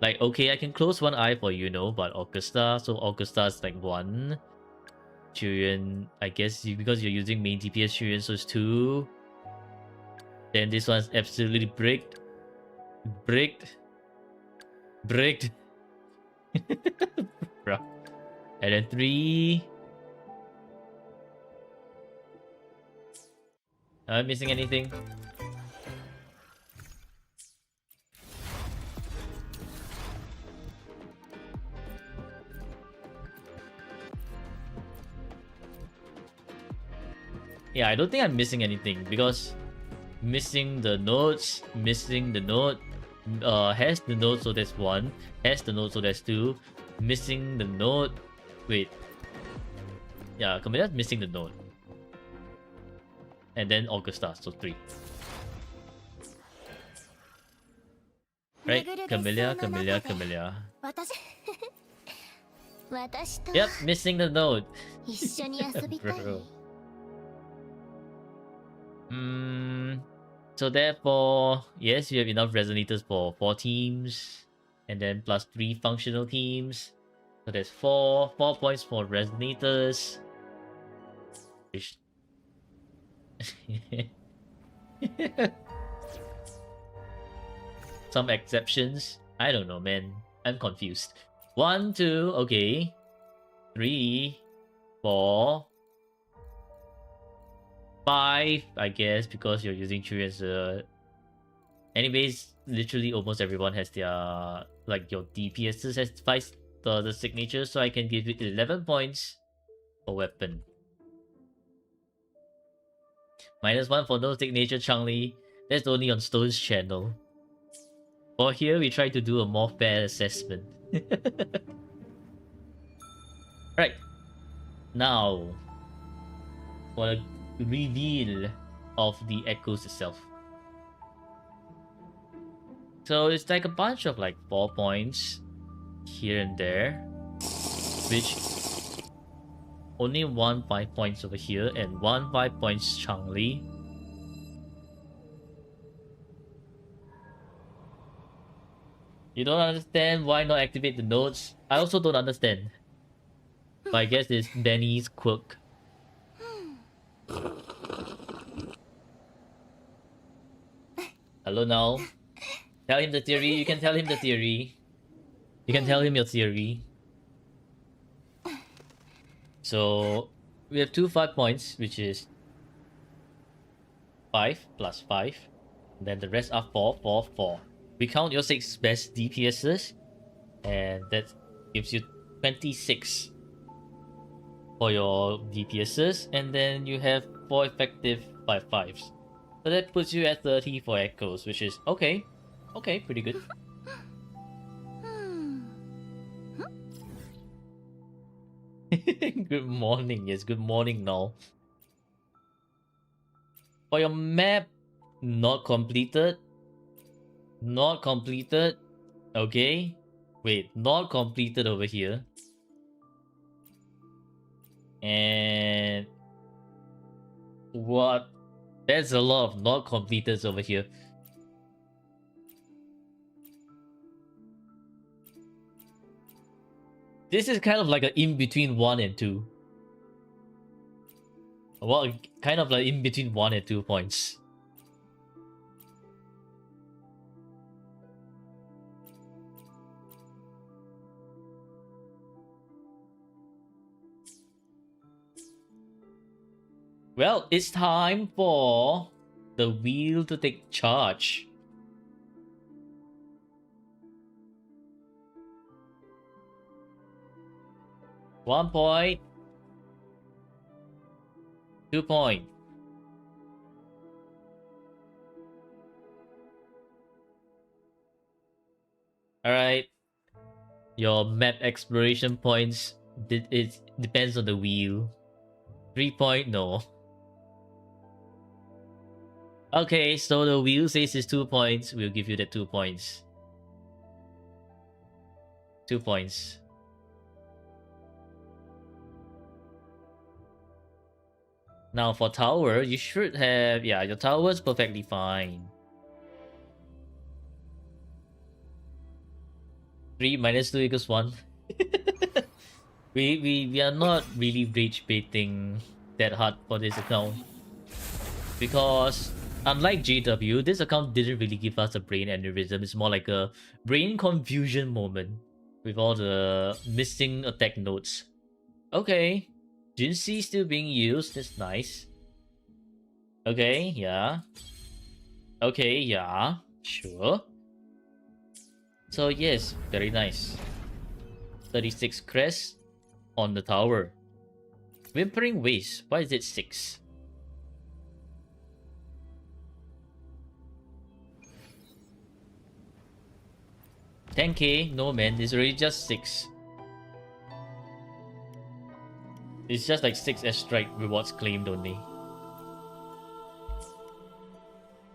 S1: like, okay, I can close one eye for but Augusta, so Augusta's like 1. Chuyen, I guess because you're using main DPS Chuyen, so it's 2. Then this one's absolutely bricked. Bruh. And then 3. Am I missing anything? Yeah, I don't think I'm missing anything because Missing the notes. Missing the note. Has the note, so that's 1. Has the note, so that's 2. Missing the note. Wait. Yeah, Camilla's missing the note. And then Augusta, so 3. Right? Camilla.
S4: 私私と
S1: Yep, missing the note.
S4: 一緒に遊びたい
S1: Bro. So therefore, yes, you have enough resonators for 4 teams, and then plus 3 functional teams. So there's 4 points for resonators. Which- Some exceptions. I don't know, man. I'm confused. 1, 2, okay. 3, 4, 5, I guess, because you're using 3 as a... Anyways, literally almost everyone has their... Like, your DPSs has 5 the signature, so I can give you 11 points for weapon. -1 for no signature Changli. That's only on Stone's channel. For here, we try to do a more fair assessment. Right. Now, for the reveal of the echoes itself. So it's like a bunch of like 4 points here and there, which only 1 5 points over here and 1 5 points Changli. You don't understand why not activate the nodes? I also don't understand. But I guess it's Benny's quirk. Hello now. Tell him the theory. You can tell him the theory. You can tell him your theory. So we have 2 5 points, which is 5 plus 5. And then the rest are 4, 4, 4. We count your 6 best DPSs, and that gives you 26 for your DPSs, and then you have 4 effective 5/5s. So that puts you at 30 for echoes, which is okay. Okay, pretty good. Good morning, yes, good morning now. For your map, not completed. Not completed. Okay. Wait, not completed over here. And what? There's a lot of not completed over here. This is kind of like an in-between 1 and 2. Well, kind of like in between 1 and 2 points. Well, it's time for the wheel to take charge. One point. 2 point. Alright. Your map exploration points, it depends on the wheel. 3 point, no. Okay, so the wheel says it's 2 points. We'll give you the 2 points. 2 points. Now for tower, you should have... Yeah, your tower is perfectly fine. 3 minus 2 equals 1. we are not really rage baiting that hard for this account. Because unlike JW, this account didn't really give us a brain aneurysm. It's more like a brain confusion moment with all the missing attack notes. Okay, Jinxie still being used. That's nice. Okay, yeah. Okay, yeah. Sure. So yes, very nice. 36 crest on the tower. Whimpering Waste. Why is it 6? 10k? No man, it's already just 6. It's just like 6 S-Strike rewards claimed only.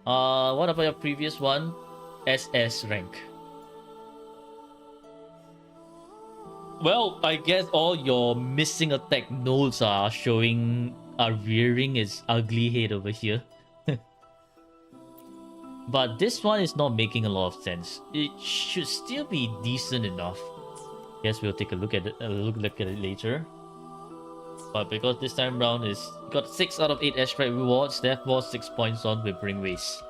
S1: What about your previous one? SS rank. Well, I guess all your missing attack nodes are rearing its ugly head over here. But this one is not making a lot of sense. It should still be decent enough. Guess we'll take a look at it. Look at it later. But because this time round is got 6 out of 8 S-Strike rewards, therefore 6 points on Whimpering Waste.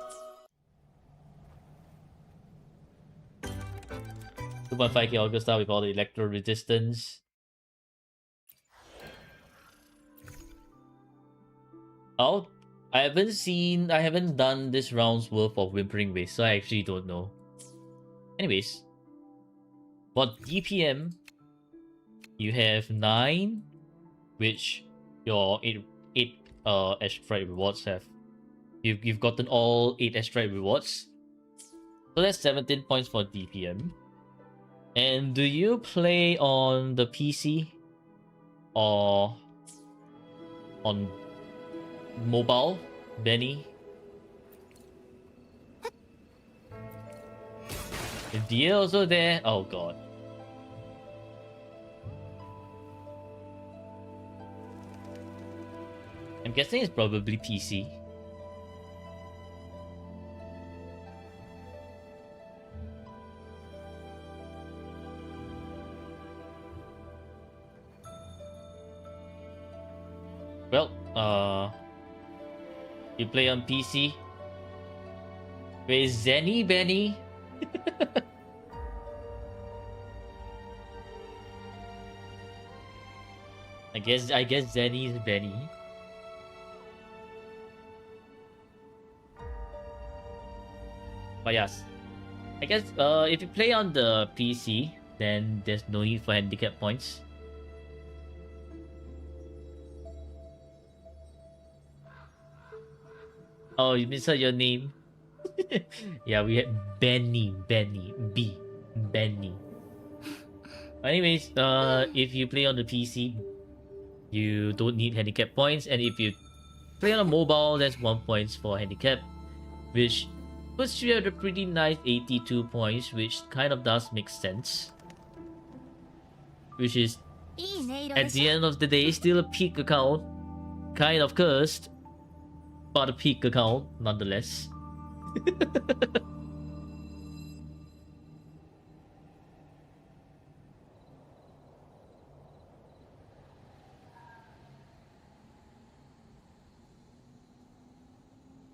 S1: 2.5k Augusta with all the electro resistance. Oh, I haven't done this round's worth of Whimpering Waste, so I actually don't know. Anyways, for DPM, you have 9, which your 8 S-Strike rewards have. You've gotten all 8 S-Strike rewards. So that's 17 points for DPM. And do you play on the PC or on mobile, Benny? Is Dia also there? Oh god. I'm guessing it's probably PC. Well, you play on PC? Wait, Zenny Benny? I guess Zenny is Benny. But yes, I guess if you play on the PC, then there's no need for handicap points. Oh, you misheard your name. Yeah, we had Benny, B, Benny. Anyways, if you play on the PC, you don't need handicap points, and if you play on a mobile, that's 1 point for handicap, which puts you at a pretty nice 82 points, which kind of does make sense. Which is, at the end of the day, still a peak account. Kind of cursed, but a peak account nonetheless.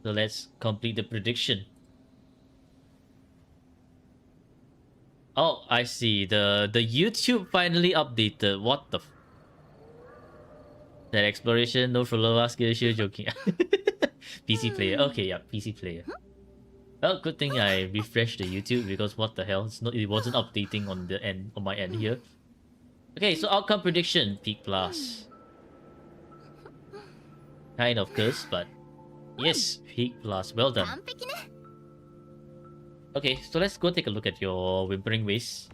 S1: So let's complete the prediction. Oh, I see. The YouTube finally updated. What the that exploration, no follow-up skill issue, joking. PC player. Okay, yeah, PC player. Well, good thing I refreshed the YouTube because what the hell? It wasn't updating on the end on my end here. Okay, so outcome prediction, peak plus. Kind of cursed, but yes, peak plus. Well done. Okay, so let's go take a look at your Whimpering Waste.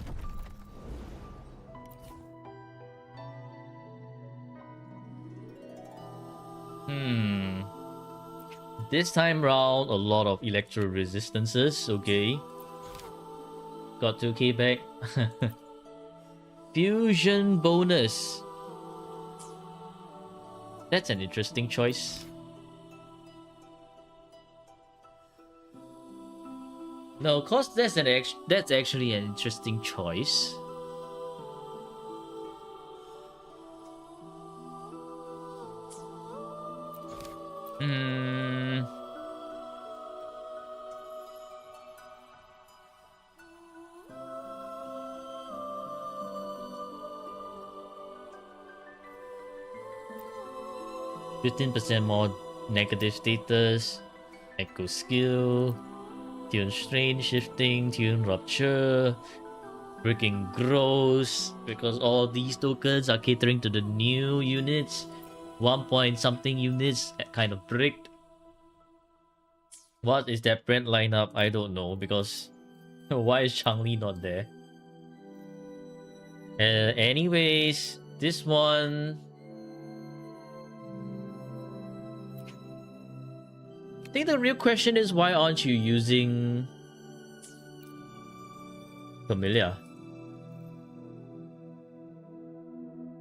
S1: This time round, a lot of electro resistances. Okay, got 2k back. Fusion bonus. That's an interesting choice. No, cause that's actually an interesting choice. %15 more negative status, echo skill, tune strain shifting, tune rupture, breaking gross, because all these tokens are catering to the new units. 1 point something units kind of bricked. What is that brand lineup? I don't know, because Why is Changli not there? Anyways, this one. I think the real question is, why aren't you using Camellia?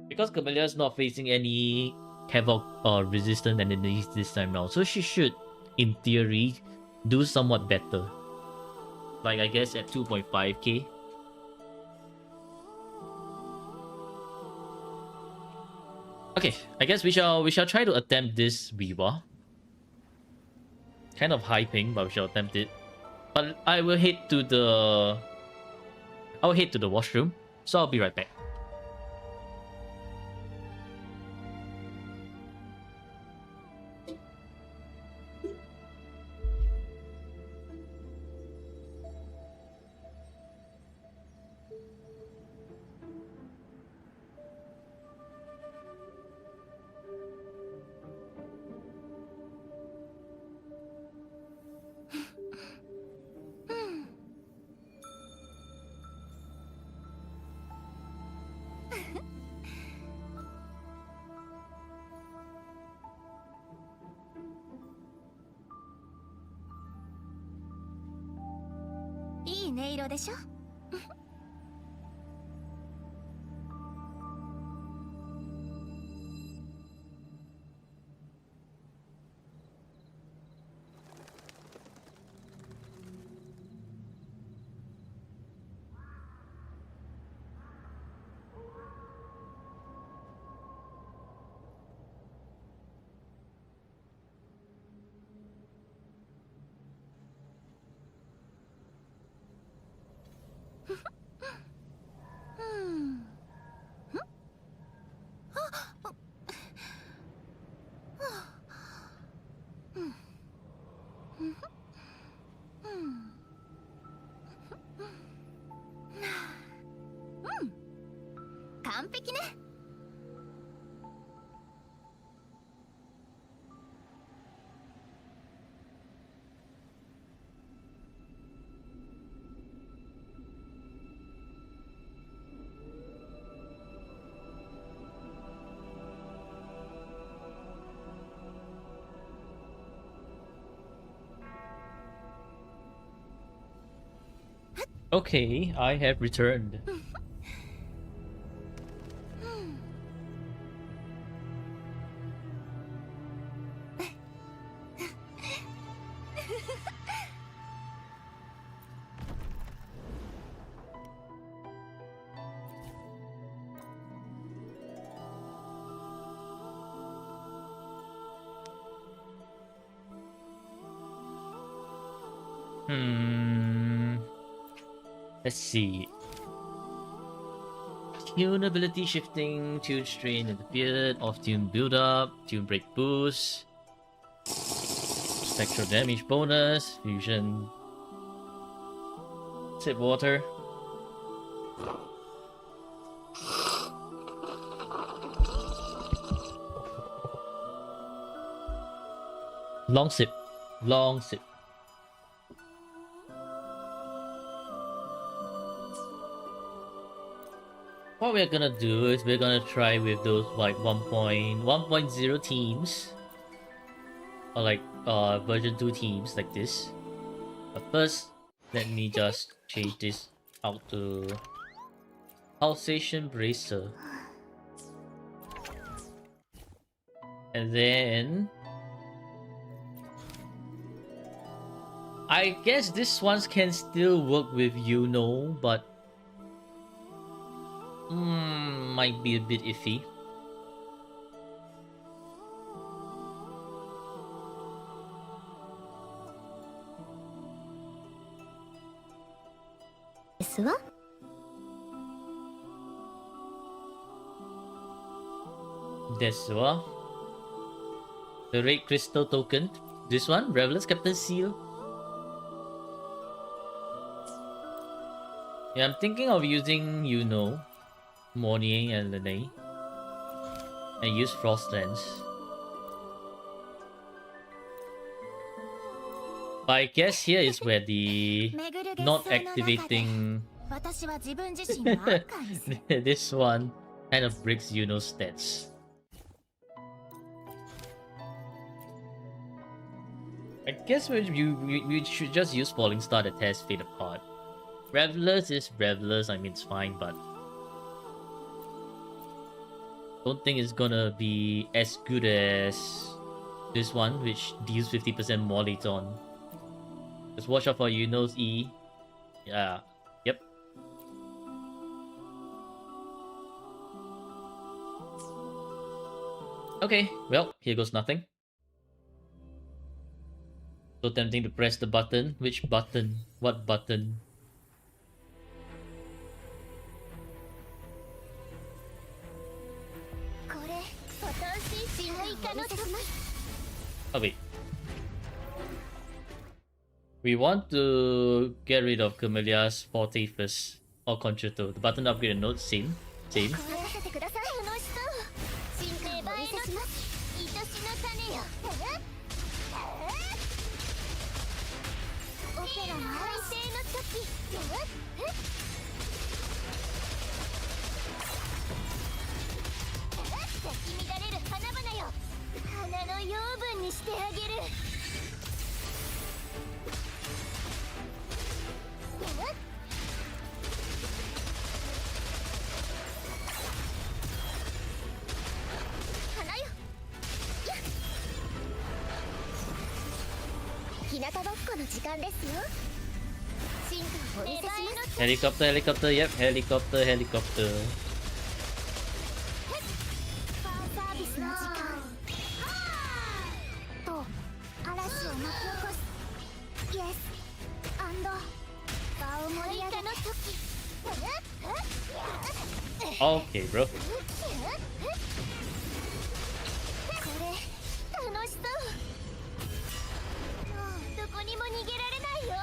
S1: Because Camellia is not facing any Havoc or resistant enemies this time round, so she should, in theory, do somewhat better. Like, I guess at 2.5k. Okay, I guess we shall try to attempt this Viva. Kind of high ping, but we shall attempt it. But I will head to the washroom, so I'll be right back.
S5: いい音色でしょ。完璧ね。
S1: Okay, I have returned. Let's see. Tune ability shifting, tune strain interfered, off tune build up, tune break boost, spectral damage bonus, fusion, sip water. Long sip, long sip. What we're gonna do is we're gonna try with those like 1.0 teams, or like version 2 teams like this. But first, let me just change this out to Pulsation Bracer, and then I guess this ones can still work with Yuno, but might be a bit iffy. Desu wa the Red Crystal token. This one, Reveler's Captain Seal. Yeah, I'm thinking of using Yuno, Morning and Lene, and use Frost Lens. But I guess here is where the
S5: 巡る月
S1: not
S5: 相の中で
S1: activating
S5: 私は自分自身のアンカーにする
S1: this one kind of breaks Yuno's stats. I guess we should just use Falling Star to test Fate apart. Revelers is Revelers, I mean it's fine, but don't think it's gonna be as good as this one, which deals 50% more later on. Just watch out for Yuno's E. Yeah. Yep. Okay, well, here goes nothing. So tempting to press the button. Which button? What button? Oh wait. We want to get rid of Camelia's Forte first. Or Concerto. The button upgrade and notes, same. Same.
S5: 楽しそう進化をお見せします愛しの種よオペラの哀愁の時咲き乱れる花々よ花の養分にしてあげる花よ日向ぼっこの時間ですよ進化をお見せします
S1: Helicopter, helicopter, yep, helicopter, helicopter.
S5: ファンサービスの時間と嵐を巻き起こすイエスアンド場を盛り上げの時
S1: Okay, bro.
S5: これ楽しそうもうどこにも逃げられないよ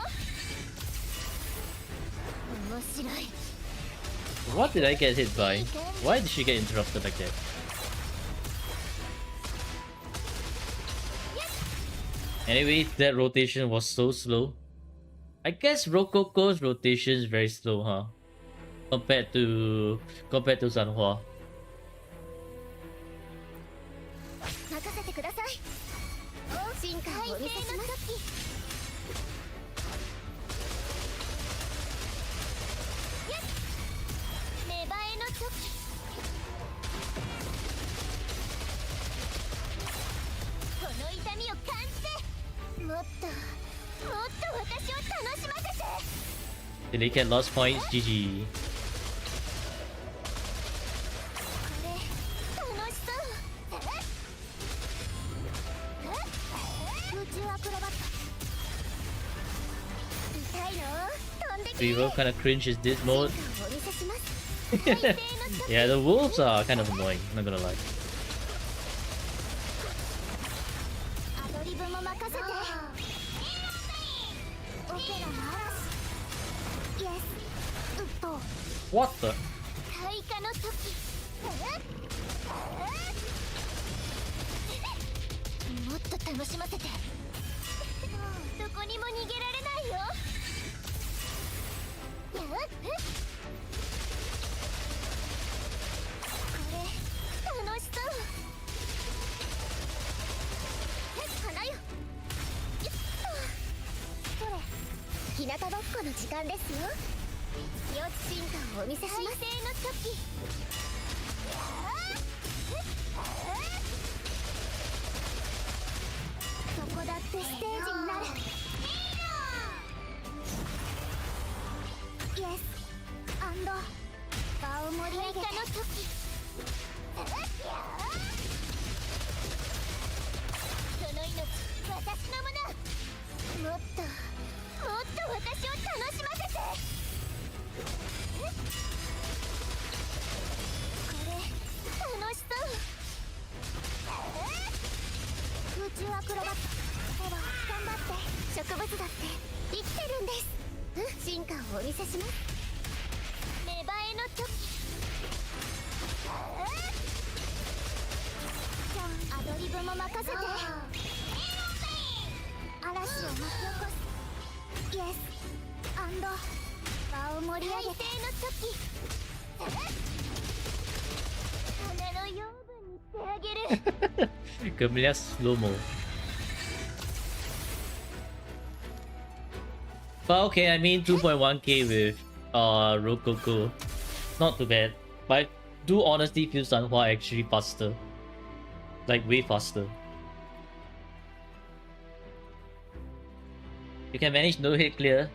S5: 面白い
S1: What did I get hit by? Why did she get interrupted like that? Anyway, that rotation was so slow. I guess Rococo's rotation is very slow, huh? Compared to Sanhua.
S5: 任せてください進化をお見せします芽生えの時この痛みを感じてもっと私を楽しませて
S1: Delicate lost points, GG.
S5: これ楽しそう宇宙アクロバット痛いの飛んできて
S1: Revo kind of cringe is this mode.
S5: お見せします
S1: Yeah, the wolves are kind of annoying, not gonna lie.
S5: アドリブも任せてオペラの嵐イエスウッド
S1: What the?
S5: 開花の時もっと楽しませてもうどこにも逃げられないよこれ楽しそう花よそれ日向ぼっこの時間ですよよし進化をお見せしますの時どこだってステージになるイエスアンド場を盛り上げての時その命私のものもっと私を楽しませてこれ楽しそう宇宙アクロバットでは頑張って植物だって生きてるんです進化をお見せします芽生えの時じゃあアドリブも任せて嵐を巻き起こすイエスアンド場を盛り上げての時花の養分にしてあげる
S1: Camellia slow-mo. But okay, I mean 2.1k with Rococo. Not too bad. But I do honestly feel Sanhua actually faster. Like way faster. You can manage no hit clear.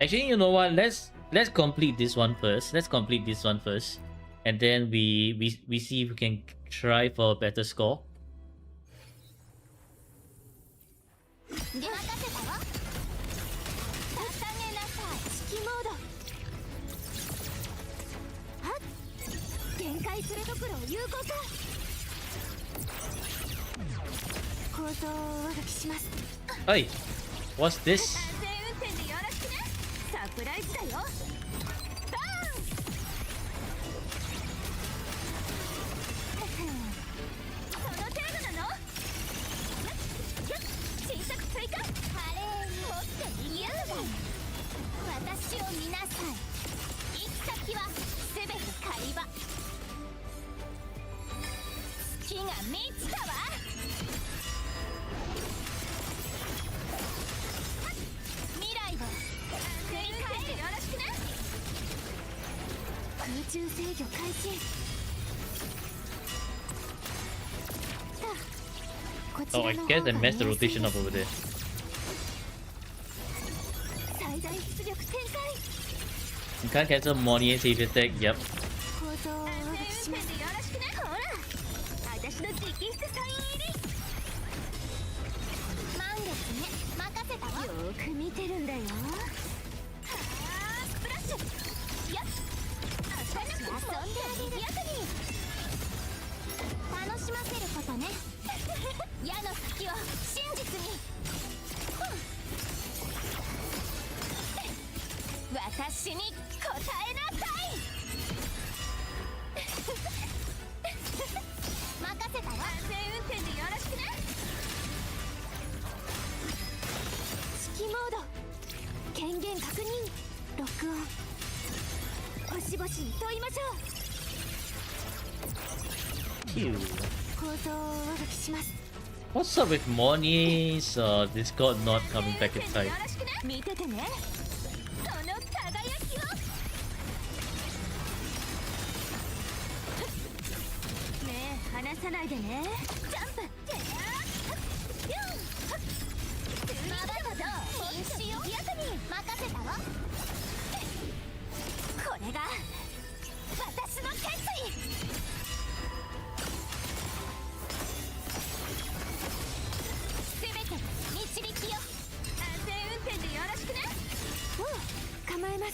S1: Actually, you know what? Let's complete this one first. Let's complete this one first. And then we see if we can try for a better score.
S5: 任せたわ捧げなさい指揮モードはっ限界するところを有効化構造を上書きします
S1: Hey, what's this?
S5: 安全運転でよろしくねサプライズだよバーンその程度なの新作追加華麗に持って逃げる私を見なさい行き先は全て狩り場月が満ちたわ未来を繰り返してよろしくね空中制御開始こち
S1: Oh,
S5: ら
S1: I
S5: の
S1: guess
S5: 方
S1: I
S5: が
S1: messed the
S5: 見やすい
S1: rotation up over there.
S5: 最大出力展開
S1: You can't cancel Monier save attack, yep.
S5: 構造を上書きしますよろしくねほら私の直筆サイン入り満月ね任せたわよーく見てるんだよはあスプラッシュやっ遊んであげる役に楽しませることね矢の隙を真実に私に答えなさい任せたわ安全運転でよろしくね指揮モード権限確認録音星々に問いましょう
S1: Ew.
S5: 構造を上書きします
S1: What's up with Monier's Discord not coming back in time?
S5: よろしくね見ててねその輝きを目離さないでねジャンプまだまだ禁止よ役に任せたわこれが私の決意全て導きよ安全運転でよろしくねおう構えます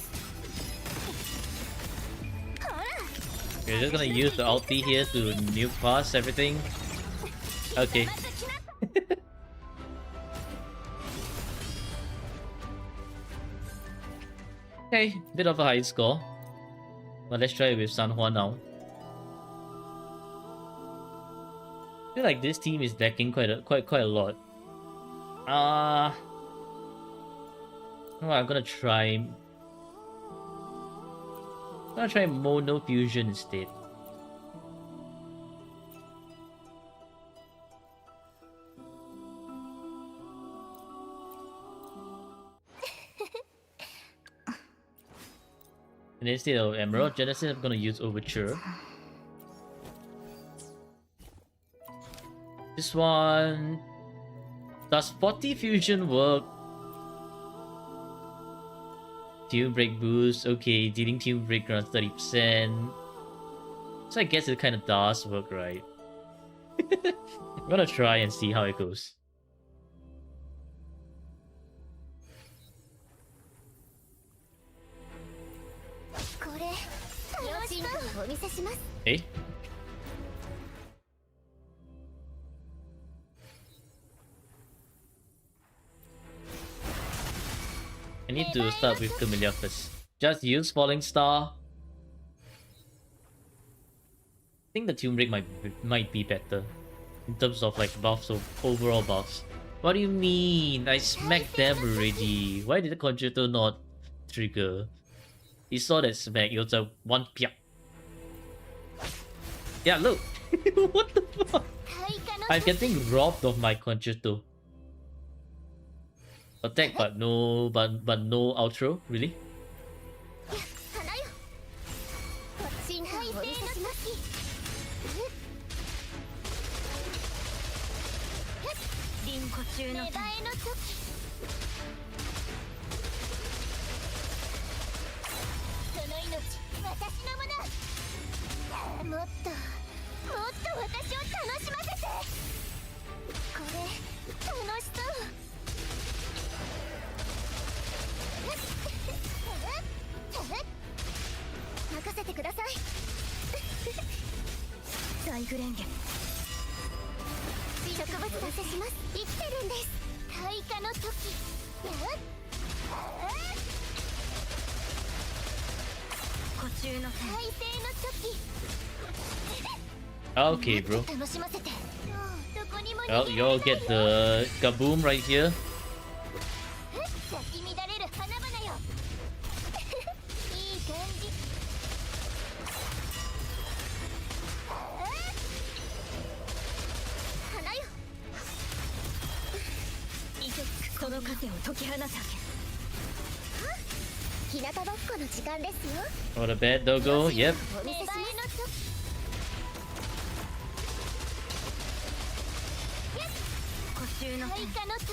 S1: You're just gonna use the ulti here to nuke past everything? Okay. Okay, bit of a high score. But let's try it with Sanhua now. I feel like this team is lacking quite a lot. I'm gonna try Mono Fusion instead. And instead of Emerald Genesis, I'm gonna use Overture. This one... Does 40 Fusion work? Tune Break boost, okay, dealing Tune Break around 30%. So I guess it kind of does work, right? I'm gonna try and see how it goes. Hey? I need to start with Camellia first. Just use Falling Star. I think the Tomb Break might be better. in terms of like buffs or overall buffs. What do you mean? I smacked them already. Why did the conjurer not trigger? He saw that smack. It was a one piak. Yeah, look. What the fuck? I'm getting robbed of my concerto. Attack, but no outro. Really?
S5: 凛子中のその命私のものもっと私を楽しませてこれ楽しそう任せてください財布レンゲ植物出せします生きてるんです開花の時湖中の快晴の時
S1: Okay, bro.
S5: 楽しませてどこにも
S1: Well, you'll get the kaboom right here.
S5: 咲き乱れる花々よいい感じ花よその枷を解き放つ日向ぼっこの時間ですよ
S1: What a bad doggo. Yep.
S5: お見せします湖中の開花の時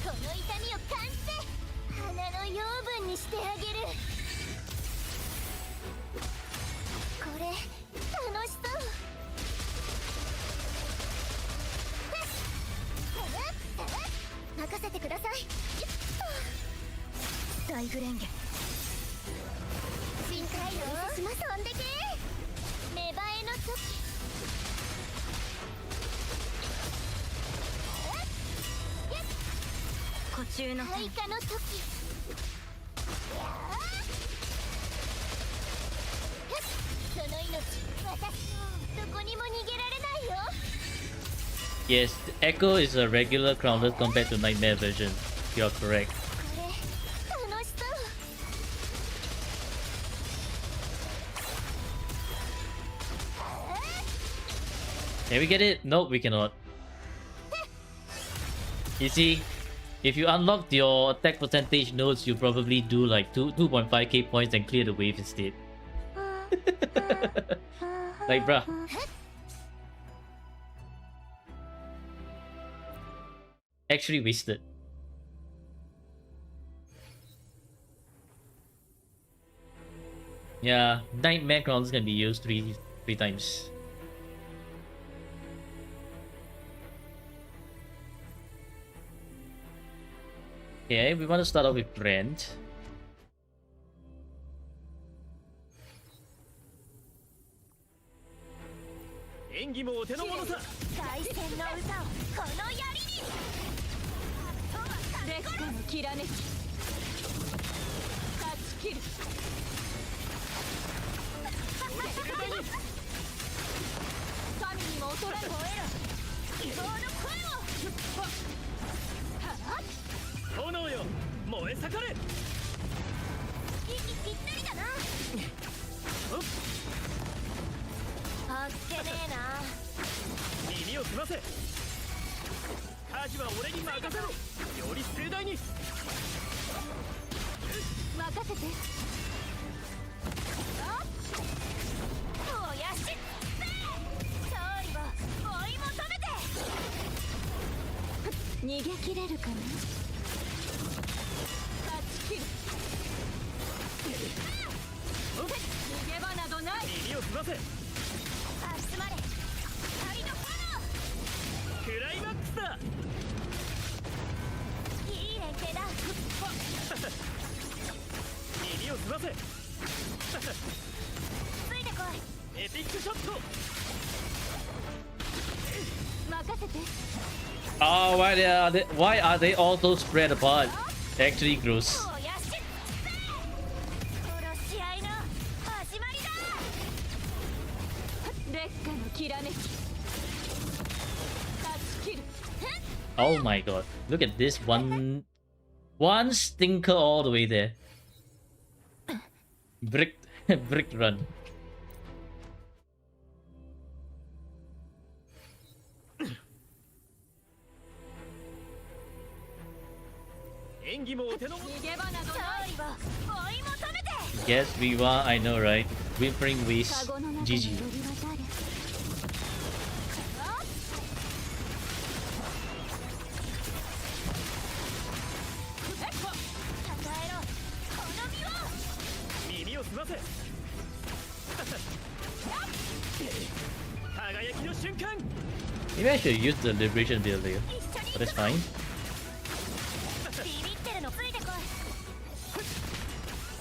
S5: この痛みを感じて花の養分にしてあげるこれ楽しそう任せてください大フレンゲ深海のお見せします飛んでけ芽生えの時湖中の開花の時その命私どこにも逃げられないよ
S1: Yes, the Echo is a regular grounded compared to Nightmare version. You're correct.
S5: これ楽しそう
S1: Can we get it? Nope, we cannot. You see, if you unlocked your attack percentage nodes, you probably do like 2.5k points and clear the wave instead. Like, bruh. Actually wasted. Yeah, Nightmare Crowns can be used three times. Okay, we want to start off with Brent. Oh, why are they all so spread apart? Actually gross. Oh my god. Look at this one stinker all the way there. Brick brick run.
S8: 演技もお手の物。
S1: Yes, we won, I know, right? Whimpering Whis. GG. Maybe I should use the Liberation ability, but that's fine.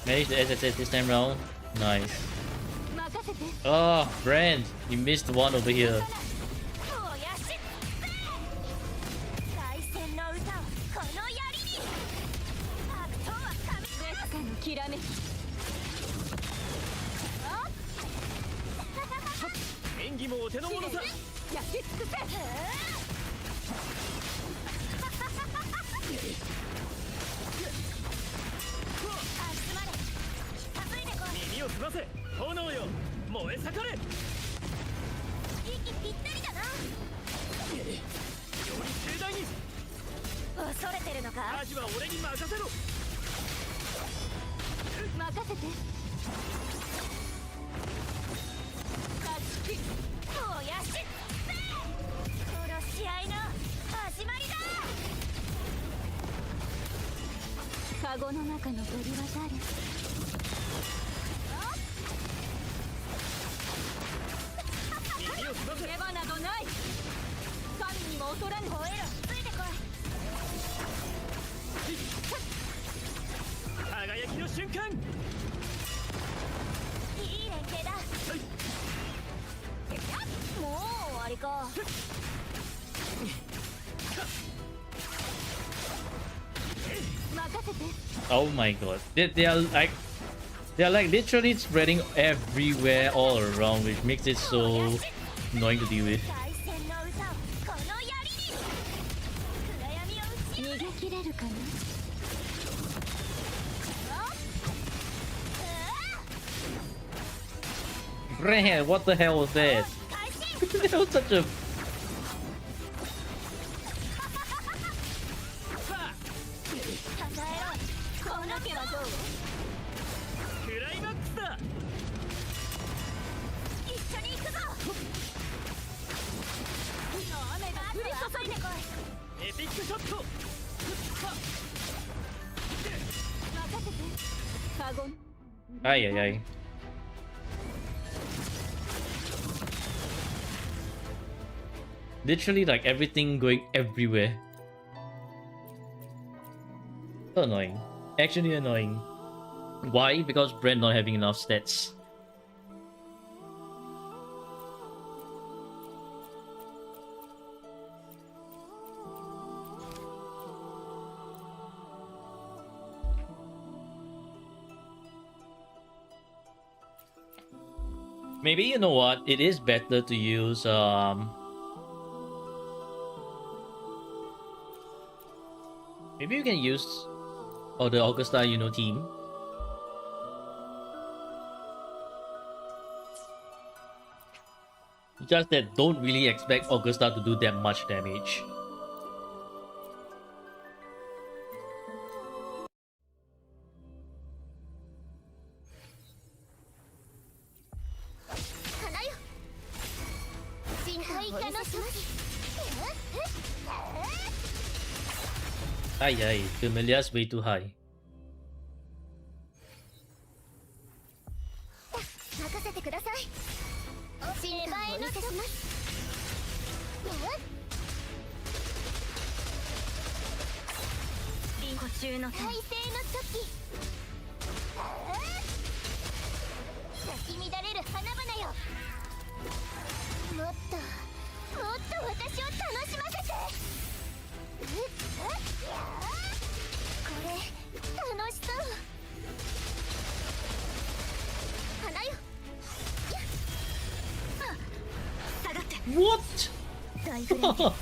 S1: Managed the SSS this time round. Nice. Oh, Brand, you missed one over here. Oh my god. They are like literally spreading everywhere all around, which makes it so annoying to deal with. Brand, what the hell was that? That was such a... Ay, ay, ay. Literally like everything going everywhere. So annoying. Actually annoying. Why? Because Brent not having enough stats. Maybe, you know what, it is better to use maybe you can use the Augusta team. Just that don't really expect Augusta to do that much damage. Ay ay, Camelia's way too high. What?
S5: 大フレンド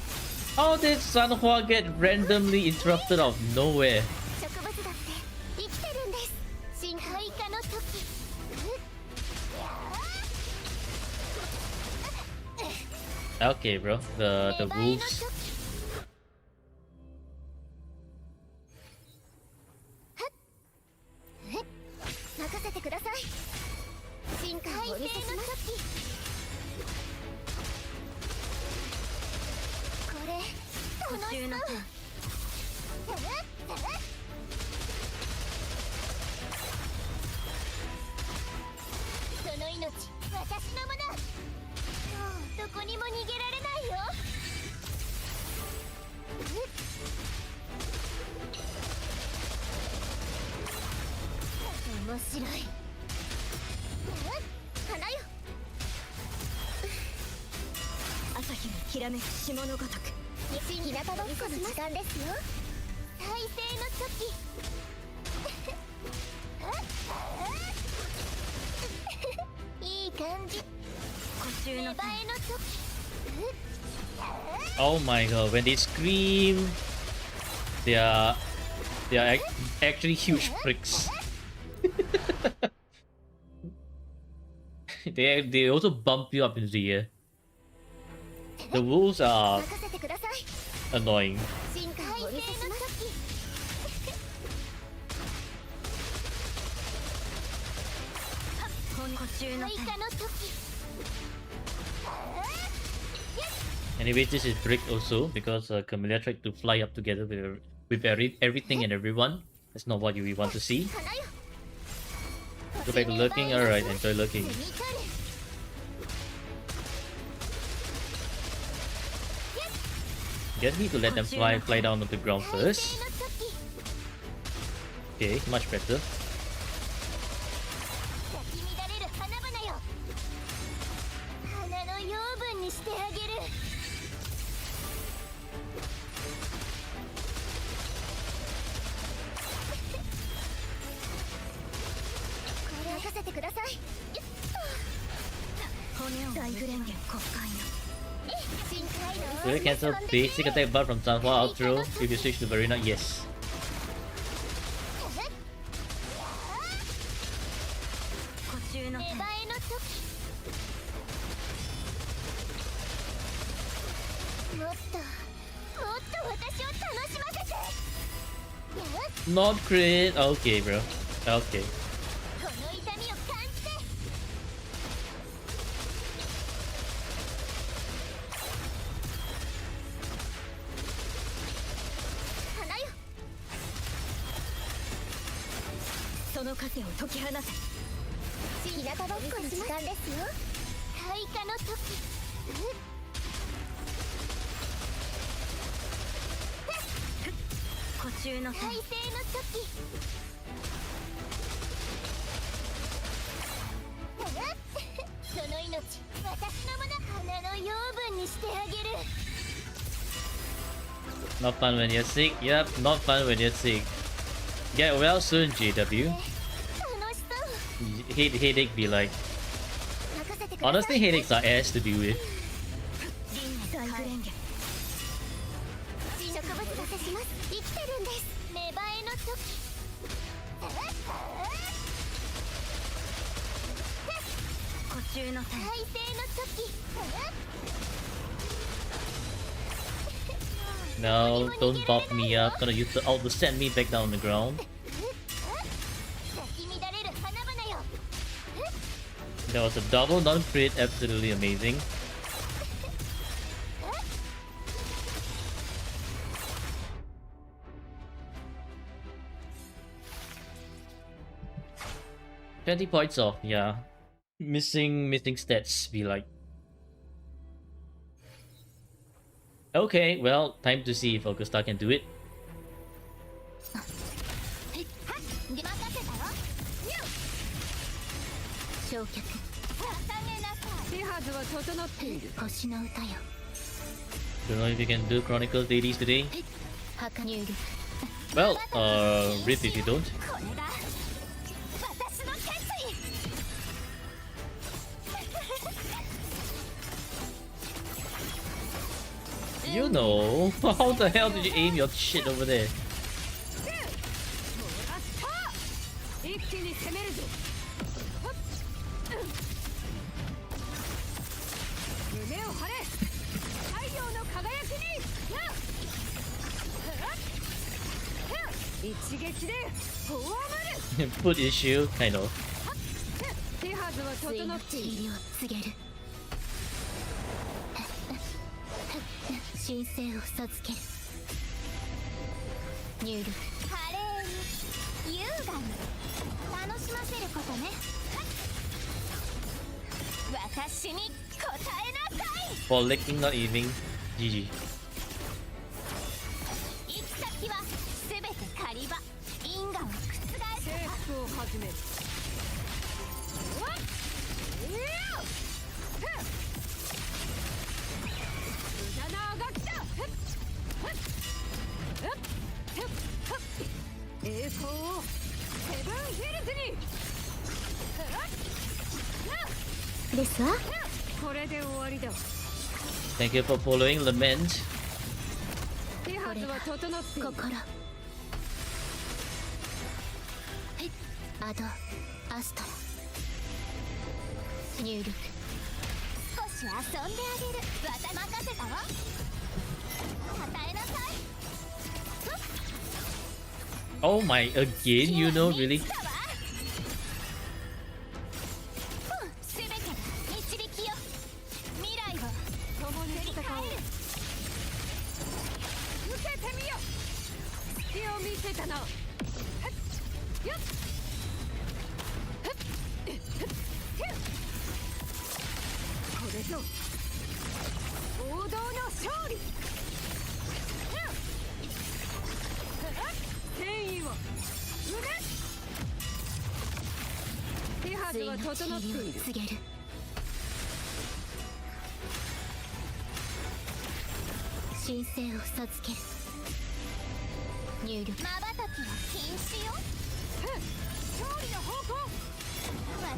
S1: How did Sanhua get randomly interrupted out of nowhere?
S5: 植物だって生きてるんです深海化の時
S1: Okay, bro. The wolves.
S5: 任せてください深海性の時これ楽しそうその命私のものもうどこにも逃げられないよ面白い花よ朝日のきらめく霜のごとく日向ぼっこの時間ですよ再生の時いい感じ呼吸の芽生えの時
S1: Oh my god, when they scream, they are actually huge pricks. they also bump you up into the air. The wolves are
S5: 任せてください
S1: annoying.
S5: 深海性の時呼吸の時
S1: Anyway, this is brick also because Camellia tried to fly up together with everything and everyone. That's not what you want to see.
S5: 花よ
S1: Go back to lurking. Alright, enjoy lurking. Guess we need to let them fly down on the ground first. Okay, much better.
S5: 咲き乱れる花々よ花の養分にしてあげるこれ任せてください骨を大グレンゲン国会の
S1: Will you cancel basic attack bar from Sanhua outro if you switch to Verena? Yes.
S5: 呼吸の芽生えの時もっと私を楽しませて
S1: Not crit. Okay, bro. Okay.
S5: この痛みを感じて花よその枷を解き放せ日向ぼっこの時間ですよ開花の時呼吸の再生の時その命私のもの花の養分にしてあげる
S1: Not fun when you're sick. Yep, not fun when you're sick. Get well soon, GW.
S5: 楽しそう
S1: Headache be like.
S5: 任せてください
S1: Honestly, headaches are ass to deal with.
S5: 大フレンゲ植物が刺します生きてるんです芽生えの時呼吸の再生の時
S1: No, don't buff me up. Gonna use the ult to send me back down on the ground.
S5: 咲き乱れる花々よ
S1: That was a double non-crit. Absolutely amazing. $20 points off, yeah. Missing stats be like. Okay, well, time to see if Augusta can do it.
S5: 任せたよ焼却捧げなさい手はずは整っている星の歌よ
S1: Don't know if you can do Chronicles dailies today.
S5: 墓にいる
S1: Well, RIP if you don't.
S5: これが私の決意
S1: You know. How the hell did you aim your shit over there?
S5: 一気に攻めるぞ。胸を張れ。太陽の輝きに。一撃でフォアマル。
S1: Foot issue, kind of.
S5: 手はずは整っている。
S4: 告げる神聖を授ける入力
S5: 華麗に優雅に楽しませることね。私に答えなさい。
S1: For licking, not aiming. GG.
S5: 行き先はすべて狩り場。因果を覆す征服を始める。無駄なあがきだ。栄光をセブンヒルズに。
S4: ですわ
S5: これで終わりだ。
S1: Thank you for following Lament.
S5: 手はずは整っている。
S4: 心アドアストラ入力
S5: 少し遊んであげる。任せたわ。与えなさい。
S1: Oh my, again? You know, really?
S5: すべてが導きよ。未来は共に戦おう。受けてみよ。隙を見せたな。よっ。これぞ王道の勝利。戦意を手はずは整っている。
S4: 告げる神聖を授ける入力
S5: 瞬きは禁止よ。勝利の方向。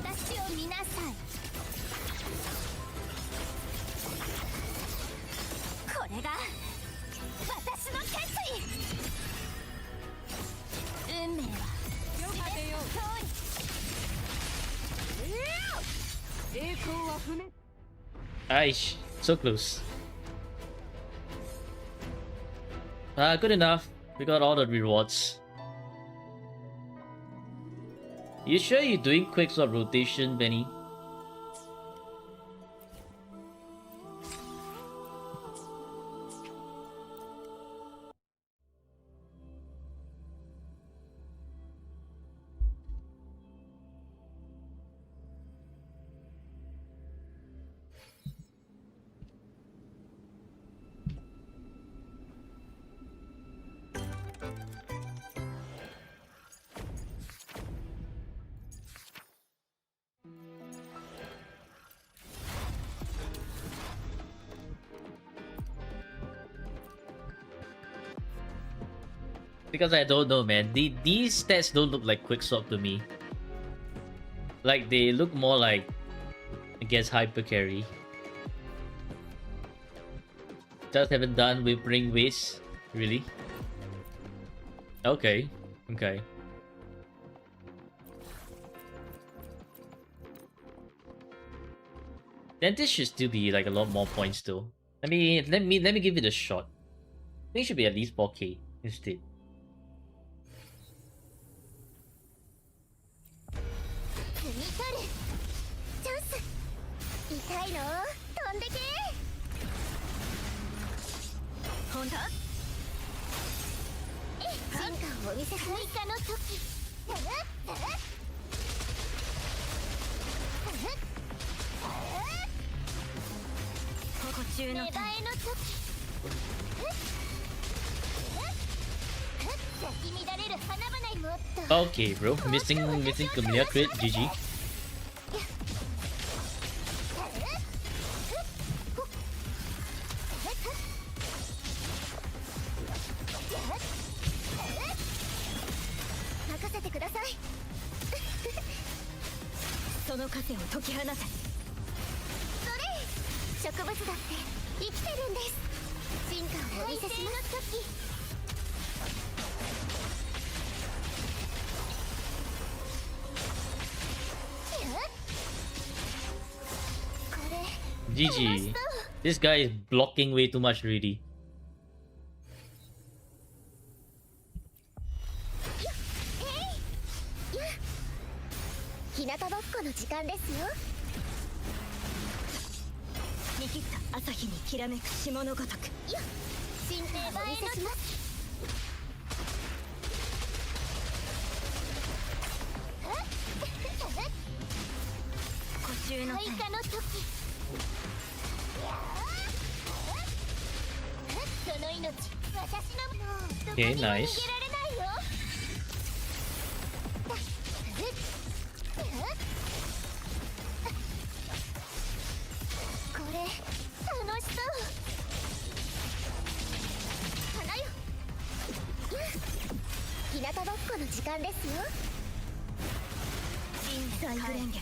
S5: 私を見なさい。これが私の決意。運命は全ての通り。栄光は不滅。
S1: Aish, so close. Good enough. We got all the rewards. You sure you're doing quick swap rotation, Benny? Because I don't know, man. These stats don't look like quick swap to me. Like, they look more like, I guess, hyper carry. Just haven't done with ring waste, really? Okay, okay. Then this should still be like a lot more points though. Let me give it a shot. I think it should be at least 4k instead.
S5: 痛いの飛んでけ。本当？進化をお見せするかの時。中の芽生えの時。咲き乱れる花々にもっと。
S1: Okay, bro. Missing Camellia crit. GG.
S5: 任せてください。その枷を解き放た。それ、植物だって生きてるんです。進化をお見せします。
S1: GG. This guy is blocking way too much really.
S5: 日向ぼっこの時間ですよ。見切った朝日にきらめく霜のごとく。進化をお見せします。呼吸の開花の時。その命、私のもうどこにも逃げられないよ。これ楽しそう。花よ。日向ぼっこの時間ですよ。大不蓮華。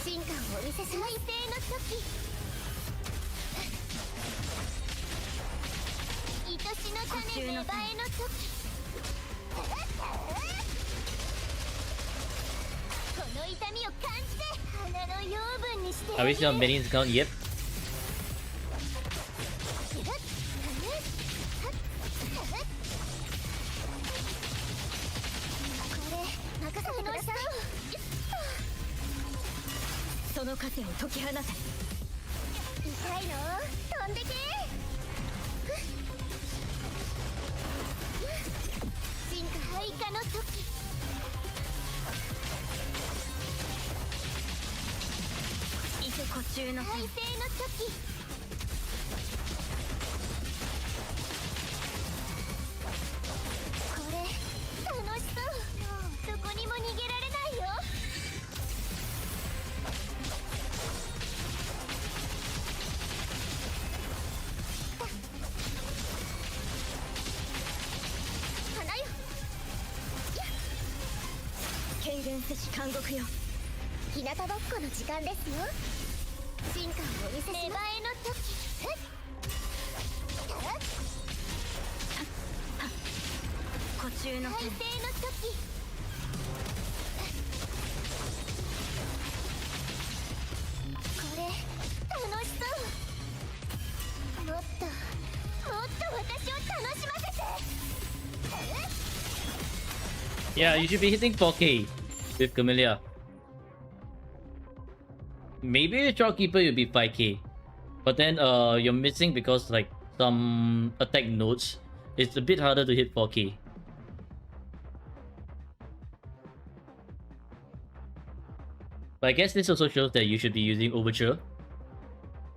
S5: 進化をお見せします。再生の時。愛しの種芽生えの時。この痛みを感じて花の養分にして。
S1: Are we still on Benny's account? Yep.
S5: その枷を解き放て。痛いの飛んでけ。進化開花の時。糸呼吸の再生の時。これ楽しそう。どこにも逃げられないよ。軽減せし監獄よ。日向ぼっこの時間ですよ。進化をお見せします。芽生えの時。呼吸の再生の時。これ楽しそう。もっともっと私を楽しませて。
S1: Yeah, you should be hitting 4K with Camellia. Maybe with Shopkeeper you'll be 5K. But then you're missing because like some attack nodes. It's a bit harder to hit 4K. But I guess this also shows that you should be using Overture.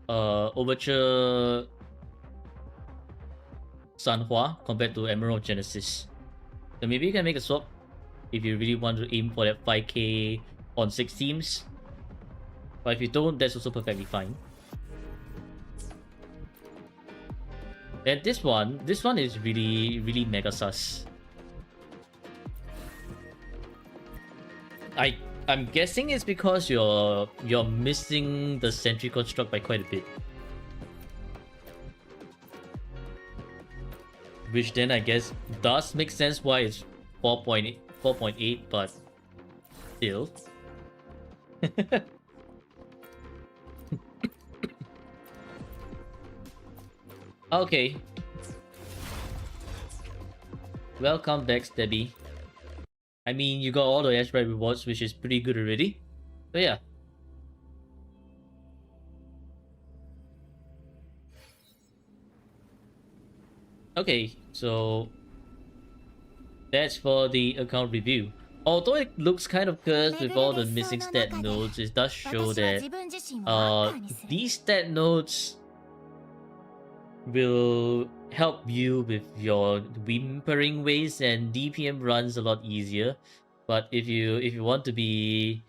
S1: Overture Sanhua compared to Emerald Genesis. So maybe you can make a swap if you really want to aim for that 5K on 6 teams. But if you don't, that's also perfectly fine. And this one is really mega sus. I'm guessing it's because you're missing the Sentry construct by quite a bit. Which then I guess does make sense why it's 4.8, but still. Okay. Welcome back, Stebby. I mean, you got all the Ashbright rewards, which is pretty good already. So yeah. Okay, so that's for the account review. Although it looks kind of cursed with all the missing stat nodes, it does show that these stat nodes will help you with your whimpering ways and DPM runs a lot easier. But if you want to be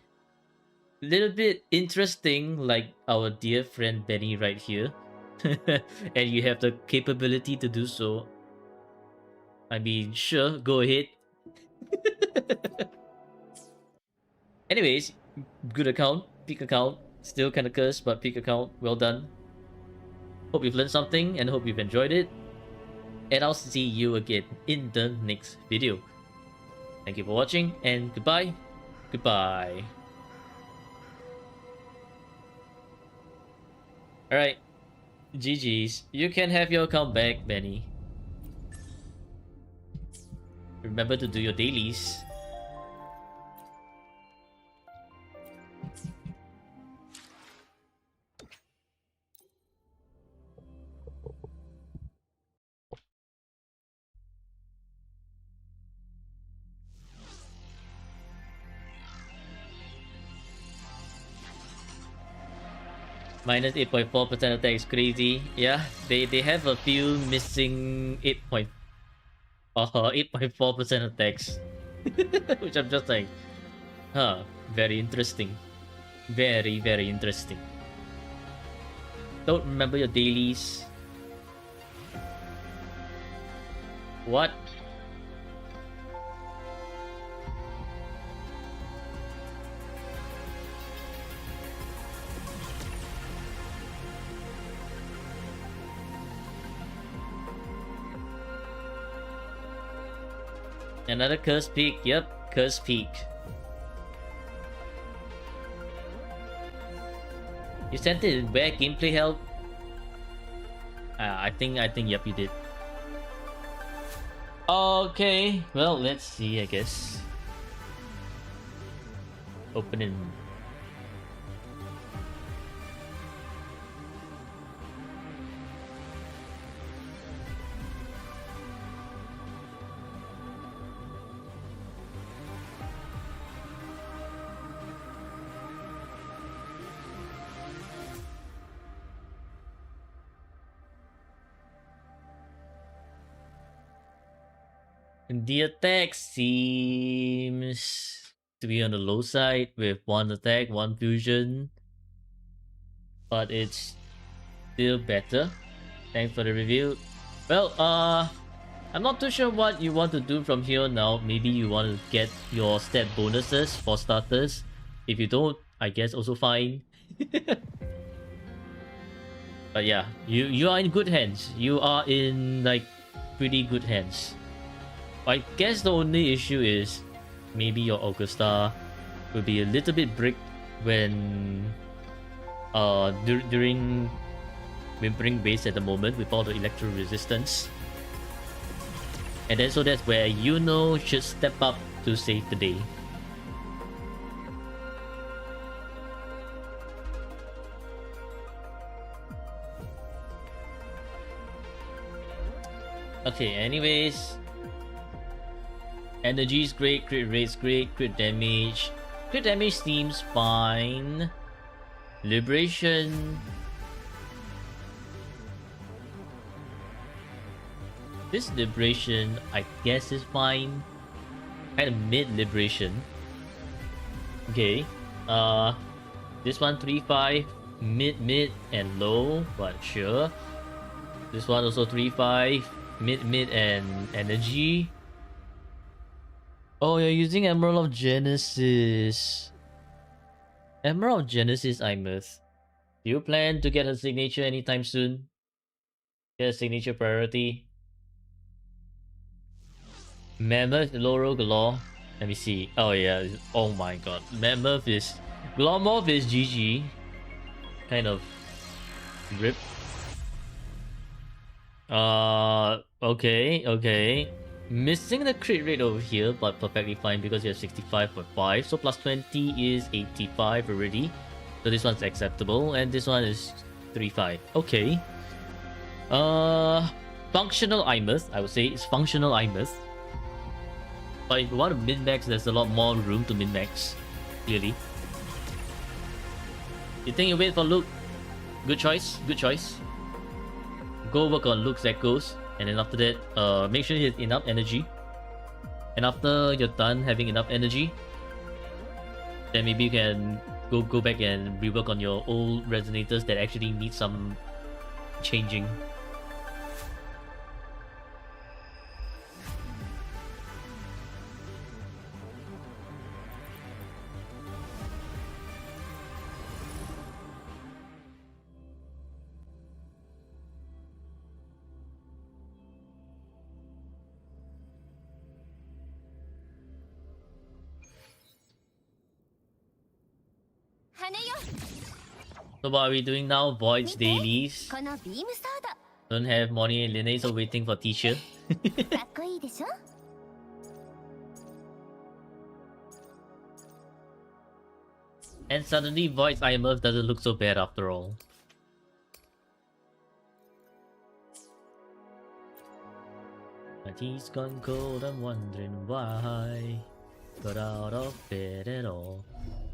S1: a little bit interesting like our dear friend Benny right here, and you have the capability to do so, I mean, sure, go ahead. Anyways, good account, peak account, still kind of cursed, but peak account, well done. Hope you've learned something and hope you've enjoyed it. And I'll see you again in the next video. Thank you for watching and goodbye. Goodbye. Alright. GG's. You can have your account back, Benny. Remember to do your dailies. Minus 8.4% attack is crazy. Yeah, they have a few missing 8.4% attacks. Which I'm just like, huh, very interesting. Very, very interesting. Don't remember your dailies. What? Another curse peak. Yep, curse peak. You sent it where gameplay help? I think yep, you did. Okay, well, let's see, I guess. Open in. The attack seems to be on the low side with 1 attack, 1 fusion. But it's still better. Thanks for the review. Well, I'm not too sure what you want to do from here now. Maybe you want to get your stat bonuses for starters. If you don't, I guess also fine. But yeah, you are in good hands. You are in like pretty good hands. I guess the only issue is maybe your Augusta will be a little bit bricked when during Whimpering base at the moment with all the electro resistance. And then so that's where Yuno should step up to save the day. Okay, anyways. Energy is great, crit rate's great, crit damage. Crit damage seems fine. Liberation. This liberation, I guess, is fine. Kind of mid liberation. Okay. This one 3-5, mid, and low, but sure. This one also 3-5, mid, and energy. Oh, you're using Emerald of Genesis. Emerald of Genesis, Imeth. Do you plan to get a signature anytime soon? Get a signature priority? Mammoth, Loro Galore. Let me see. Oh yeah. Oh my god. Mammoth is... Glomorph is GG. Kind of... rip. Okay. Missing the crit rate over here, but perfectly fine because you have 65.5. So plus 20 is 85 already. So this one's acceptable. And this one is 3-5. Okay. Functional Imeth. I would say it's functional Imeth. But if you want to min-max, there's a lot more room to min-max. Clearly. You think you wait for Luke? Good choice. Go work on Luke's echoes. And then after that, make sure you have enough energy. And after you're done having enough energy, then maybe you can go back and rework on your old resonators that actually need some changing. So what are we doing now? Voids dailies.
S5: このビームソー
S1: Don't have money and Lene, so waiting for teacher.
S5: ドかっこいいでしょ
S1: And suddenly Void's IMF doesn't look so bad after all. My tea's gone cold, I'm wondering why. Got out of bed at all.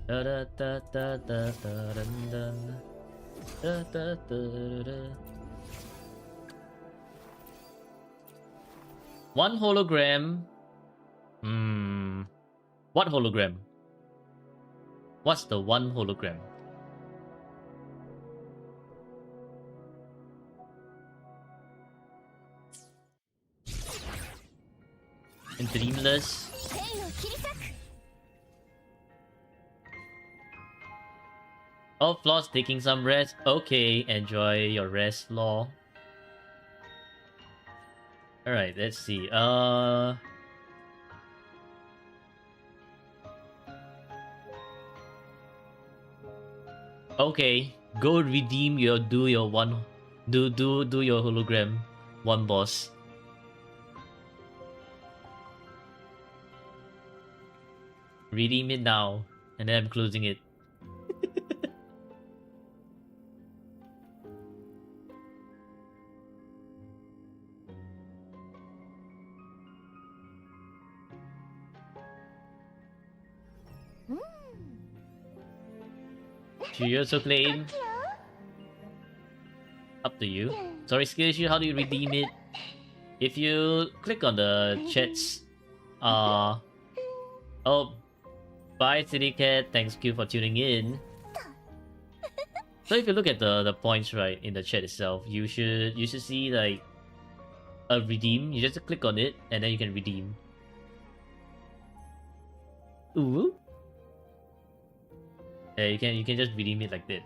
S1: Da da da da da da dun dun. Da da da da da. One hologram. What hologram? What's the one hologram? And Dreamless.
S5: 剣を切り裂く
S1: Oh, Flaw's taking some rest. Okay, enjoy your rest, Flaw. Alright, let's see. Okay, go redeem your do your hologram one boss. Redeem it now, and then I'm closing it. Should you also claim? Up to you. Sorry, Skillshare, how do you redeem it? If you click on the chats, oh, bye City Cat, thanks you for tuning in. So if you look at the points right in the chat itself, you should see like a redeem. You just click on it and then you can redeem. Ooh. Yeah, you can just redeem it like that.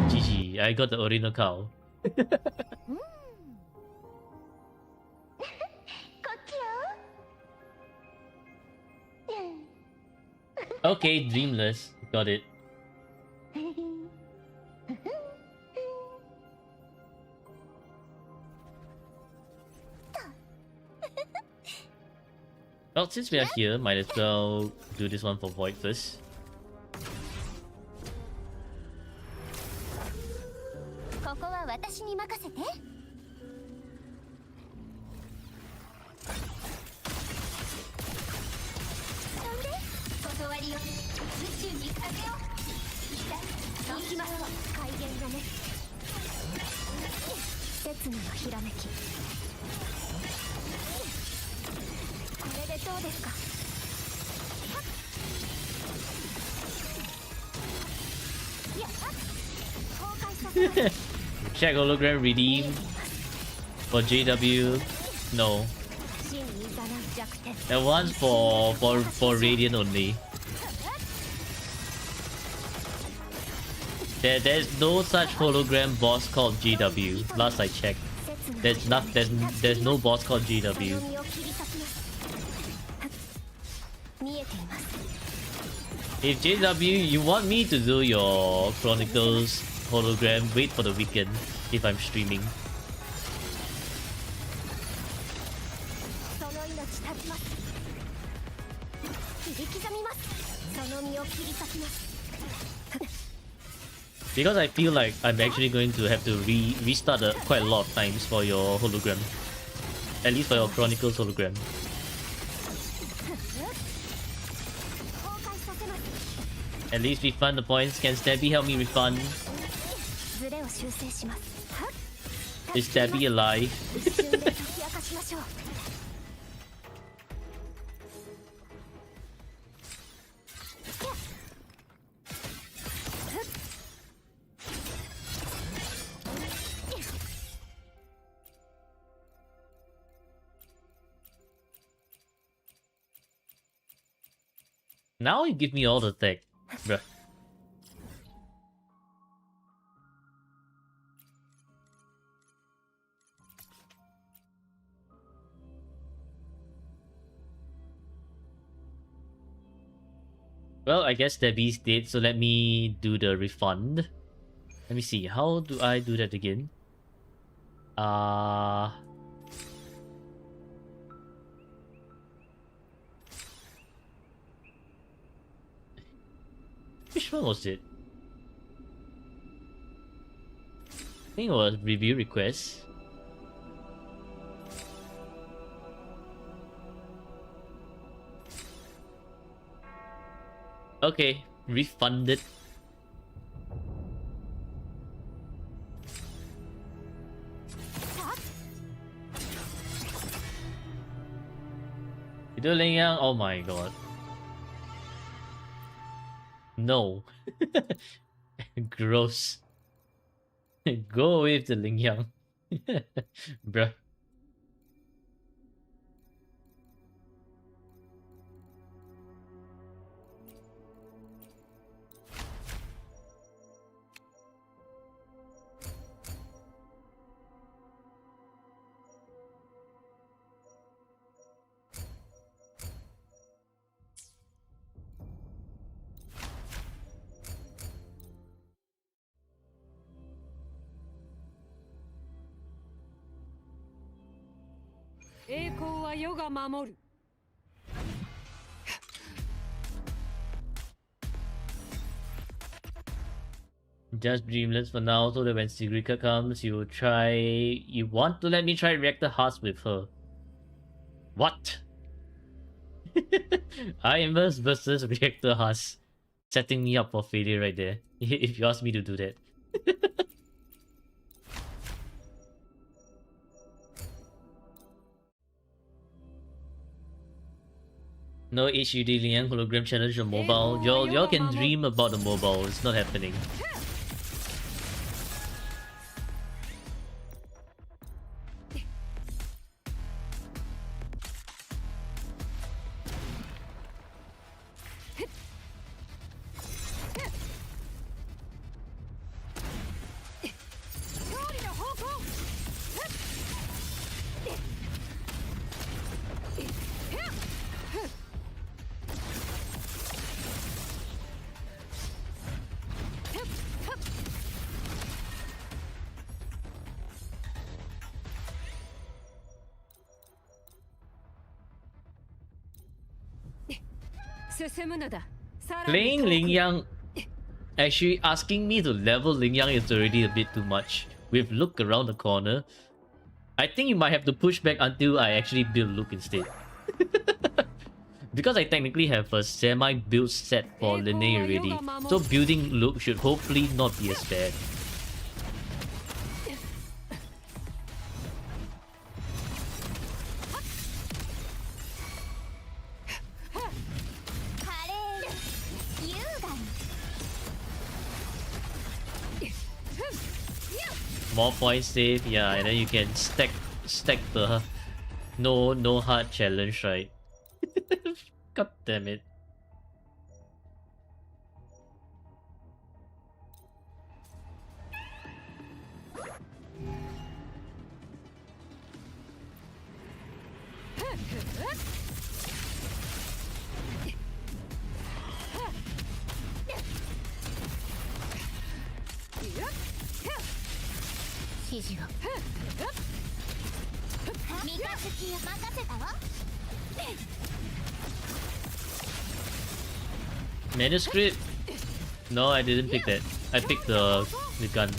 S1: GG, I got the Orino cow. Okay, Dreamless, got it. Well, since we are here, might as well do this one for Void first. Check hologram redeem for JW. No. That one's for Radiant only. There's no such hologram boss called JW. Last I checked. There's no boss called JW. If JW, you want me to do your Chronicles hologram, wait for the weekend if I'm streaming. Because I feel like I'm actually going to have to restart quite a lot of times for your hologram. At least for your Chronicles hologram. At least refund the points. Can Stabby help me refund? Is Stabby alive? Now you give me all the tech, bruh. Well, I guess Debbie's dead, so let me do the refund. Let me see, how do I do that again? Which one was it? I think it was review request. Okay, refunded. You do Ling Yang? Oh my god. No. Gross. Go away with the Ling Yang. Bruh. Just Dreamless for now, so that when Sigrika comes, you want to let me try Reactor Hearts with her. What? IMS versus Reactor Hearts. Setting me up for failure right there. If you ask me to do that. No HUD Liang hologram challenge on mobile. Y'all can dream about the mobile. It's not happening. Playing Ling Yang, actually asking me to level Ling Yang is already a bit too much. With Luke around the corner, I think you might have to push back until I actually build Luke instead. Because I technically have a semi-built set for Linne already, so building Luke should hopefully not be as bad. More points saved, yeah, and then you can stack the no hard challenge, right? God damn it. Manuscript? No, I didn't pick that. I picked the gun.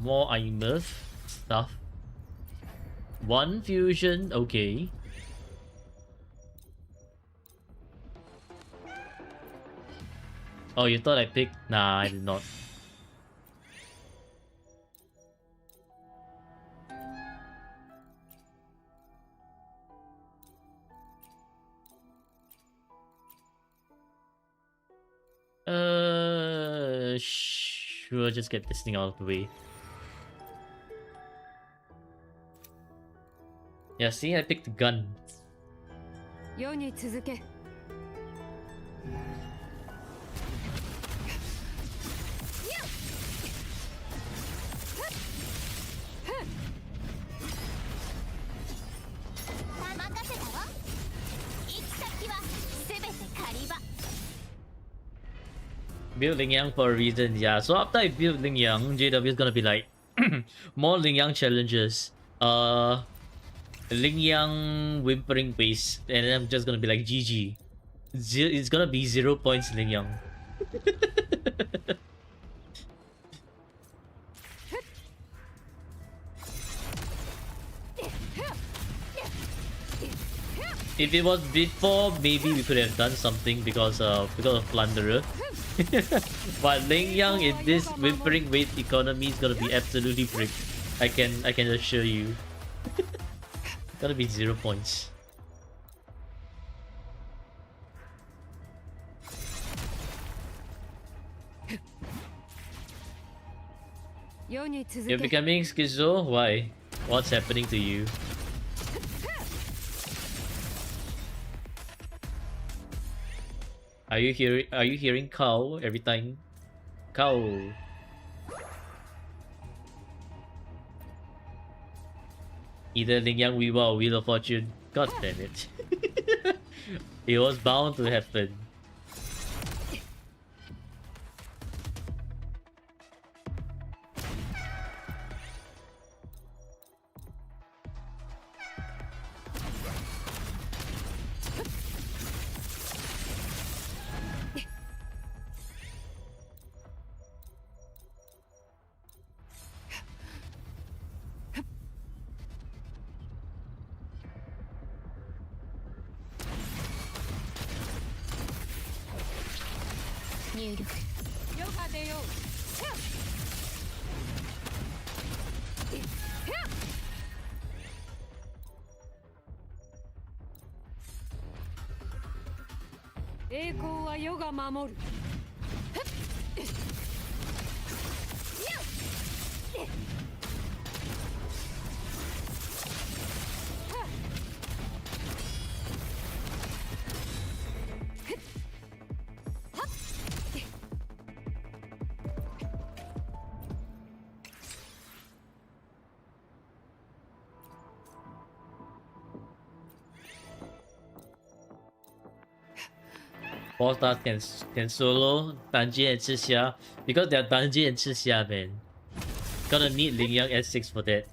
S1: More IMF stuff. One fusion, okay. Oh, you thought I picked? Nah, I did not. sure just get this thing out of the way. Yeah, see, I picked the gun.
S9: 世に続け
S1: Build Lingyang for a reason, yeah. So after I build Lingyang, JW is gonna be like more Lingyang challenges. Lingyang whimpering base, and then I'm just gonna be like GG. It's gonna be 0 points Lingyang. If it was before, maybe we could have done something because of Plunderer. But Lingyang in this whimpering weight economy is gonna be absolutely bricked. I can assure you. Gonna be 0 points. You're becoming schizo? Why? What's happening to you? Are you hearing cow every time? Cow. Either Lingyang Weaver or Wheel of Fortune. God damn it. It was bound to happen. Four stars can solo Danji and Chixia because they're Danji and Chixia, man. Gonna need Lingyang S6 for that.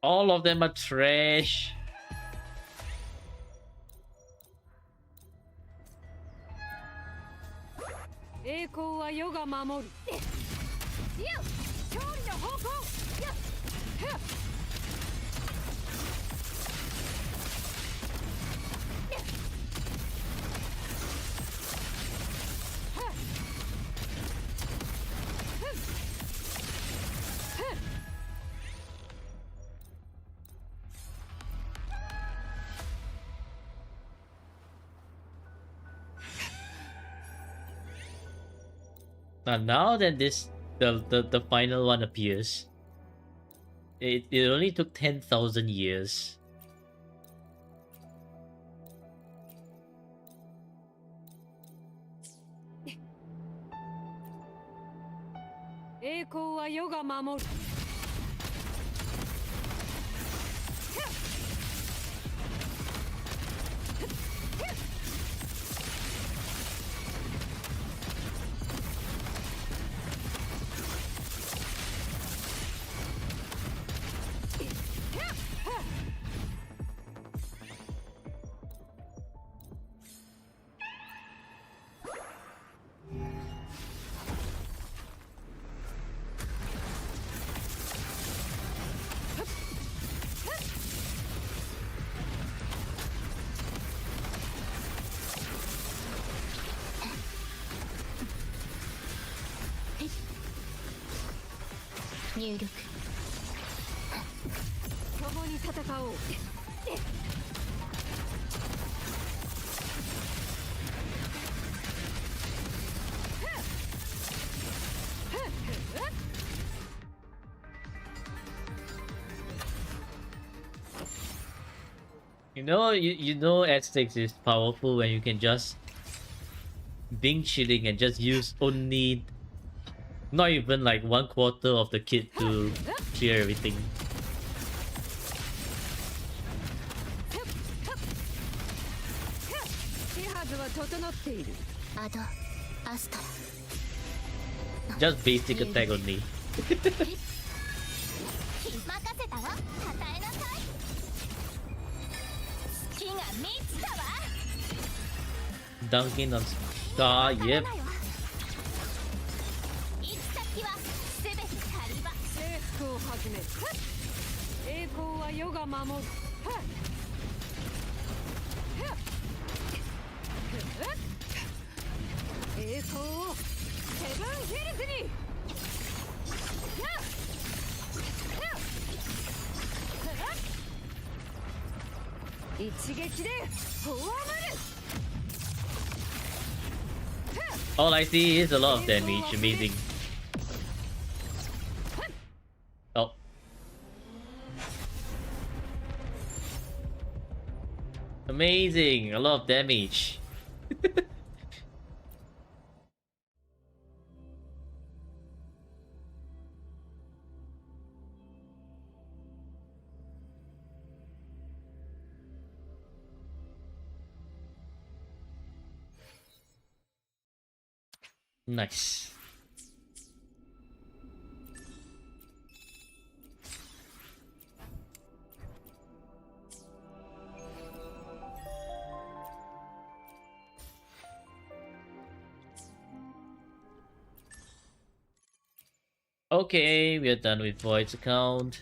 S1: All of them are trash. Now that the final one appears, it only took 10,000 years.
S4: 入力。
S9: 共に戦おう。
S1: You know S6 is powerful when you can just Bing chilling and just use only not even like 1/4 of the kit to clear everything.
S9: 手はずは整っている。
S4: アドアスタラ。
S1: Just basic attack only.
S5: 任せたわ、与えなさい。月が満ちたわ。
S1: Dunking on Star, yep.
S5: 行き先はすべて狩り場。
S9: 征服を始める。栄光は世が守る。栄光をセブンヒルズに。一撃でフォアマル。
S1: All I see is a lot of damage. Amazing. Oh. Amazing. A lot of damage. Nice. Okay, we are done with Void's account.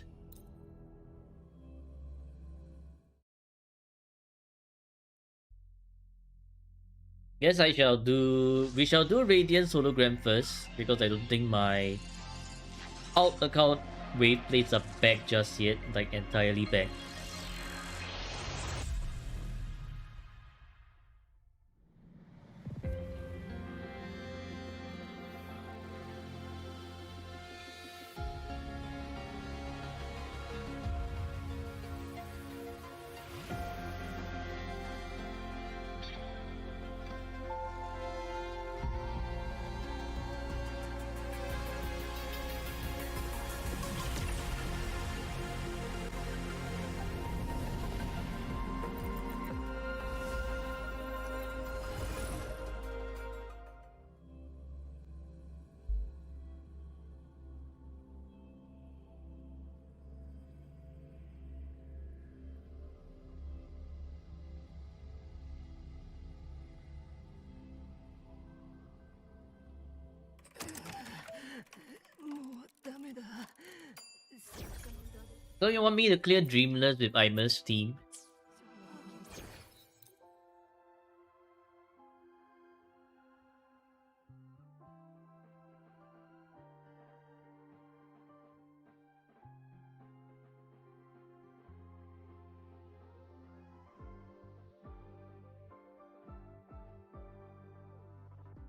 S1: Guess we shall do Radiance hologram first, because I don't think my alt account wave plates are back just yet, like entirely back. So you want me to clear Dreamless with Imer's team?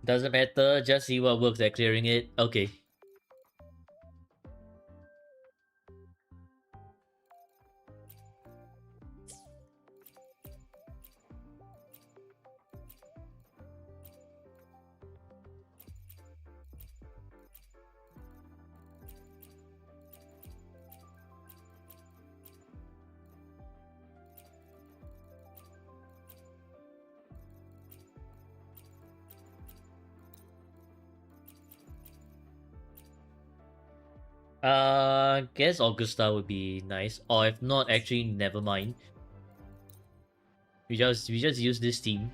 S1: Doesn't matter, just see what works at clearing it. Okay. Guess Augusta would be nice. Or if not, actually, never mind. We just use this team.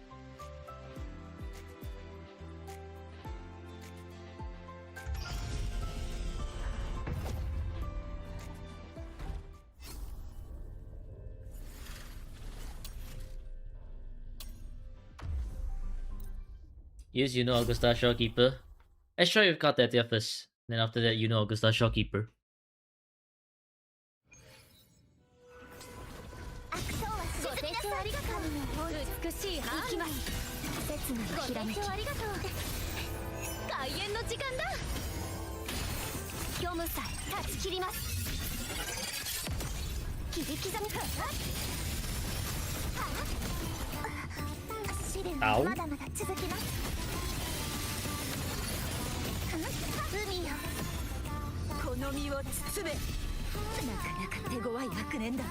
S1: Use Augusta Shopkeeper. Let's try with Cartatia first. Then after that, Augusta Shopkeeper.
S5: 刹那のひらめき。ありがとう。開演の時間だ。虚無さえ断ち切ります。切り刻みか。試練はまだまだ続きます。海よ、この身を包め。なかなか手強い悪念だ。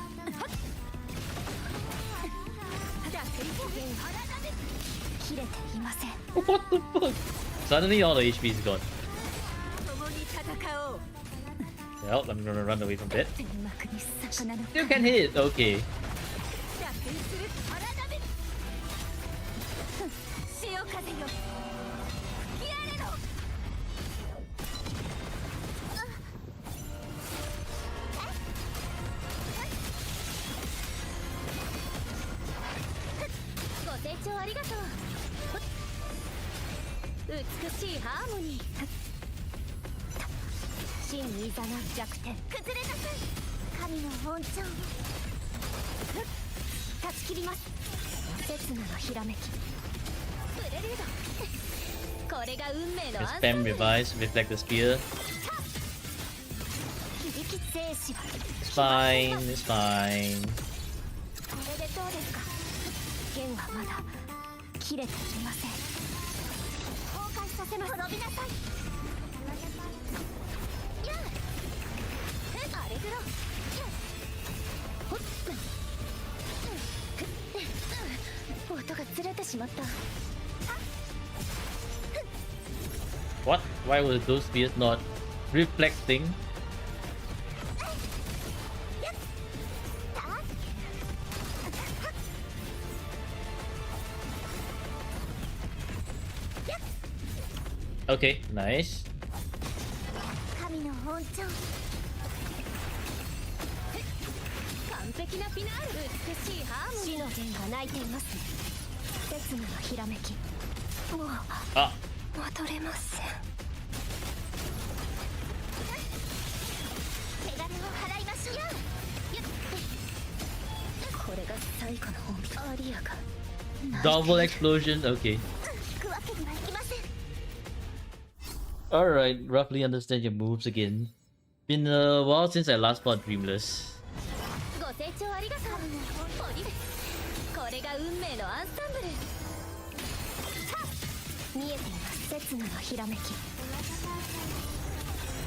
S5: 切れていません。
S1: What the fuck? Suddenly all the HP is gone.
S5: 共に戦おう。
S1: Well, I'm gonna run away from that.
S5: 天幕に魚の
S1: You can hit. Okay.
S5: 逆転する荒波。潮風よ、吹き荒れろ。ご清聴ありがとう。美しいハーモニー。真にいざなう弱点。崩れなさい。神の恩寵。断ち切ります。刹那のひらめき。プレリュード。これが運命の
S1: His
S5: 暗
S1: spam
S5: 算。
S1: revise, reflect the spear.
S5: 響き生死は
S1: It's fine. It's fine.
S5: これでどうですか。剣はまだ切れていません。崩壊させます。滅びなさい。やあ、アレグロ。ほっ。音がずれてしまった。
S1: What? Why were those spears not reflecting? Okay, nice.
S5: 神の恩寵。完璧なフィナール。美しいハーモニー。死の剣が泣いていますね。刹那のひらめき。もう
S1: Ah,
S5: 戻れません。手金を払いましょう。これが最後の本。アリアが
S1: double explosion. Okay.
S5: 引くわけにはいきません。
S1: Alright, roughly understand your moves again. Been a while since I last fought Dreamless.
S5: ご清聴ありがとう。これが運命のアンサンブル。見えています。刹那のひらめき。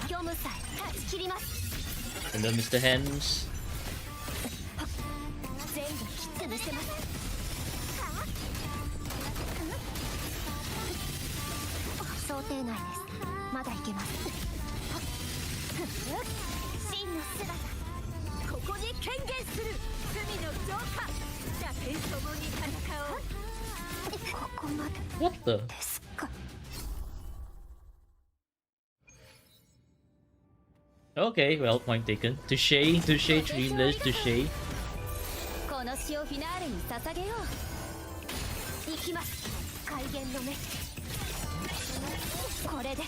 S5: 虚無さえ断ち切ります。
S1: And then Mr. Hands.
S5: 全部ひっ潰せます。想定内です。まだいけます。真の姿。ここに権限する。罪の浄化。邪剣共に戦おう。ここまで
S1: What the?
S5: ですか。
S1: Okay, well, point taken. Touche, touche, Dreamless, touche.
S5: この詩をフィナーレに捧げよう。行きます。開元の目。これで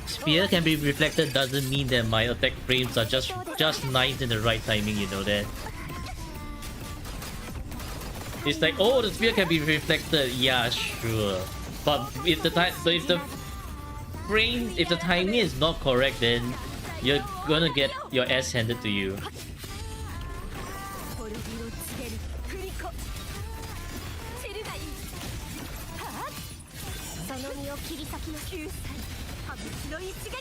S1: Spear can be reflected doesn't mean that my attack frames are just nice in the right timing, you know that. It's like, oh, the spear can be reflected. Yeah, sure. But if the timing is not correct, then you're gonna get your ass handed to you.
S5: トルビを告げるクリコ。チルがいい。はあ、その身を切り裂きの9歳。破滅の一撃。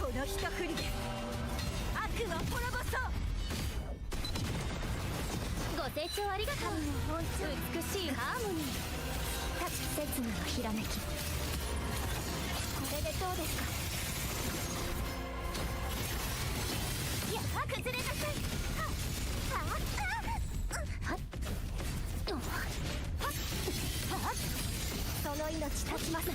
S5: この一振りで悪は滅ぼそう。ご清聴ありがとう。美しいハーモニー。立ち刹那のひらめき。これでどうですか。いや、崩れなさい。その命立ちます。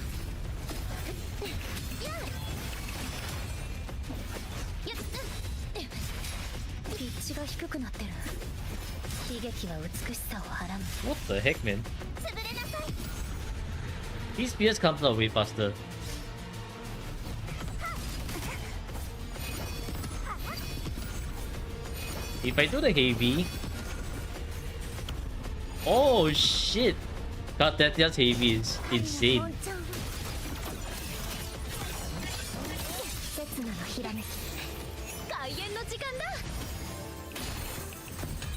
S5: ピッチが低くなってる。悲劇は美しさをはらむ。
S1: What the heck, man?
S5: 潰れなさい。
S1: These spears comes out way faster. If I do the heavy, Oh shit! Kartetia's heavy is insane.
S5: 刹那のひらめき開演の時間だ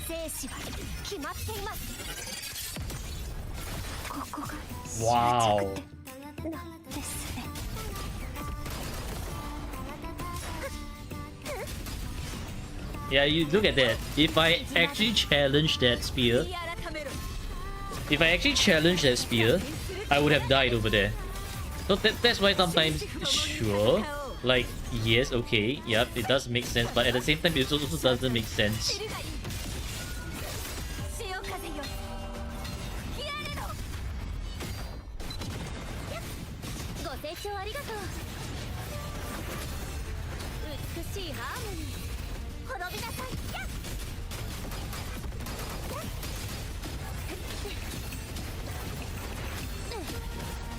S5: 生死は決まっていますここが
S1: Wow.
S5: なんですね
S1: Yeah, you look at that. If I actually challenge that spear, I would have died over there. So that's why sometimes, sure, like, yes, okay, yep, it does make sense, but at the same time, it also doesn't make sense.
S5: 潮風よ吹き荒れろご清聴ありがとう美しいハーモニー滅びなさいやっ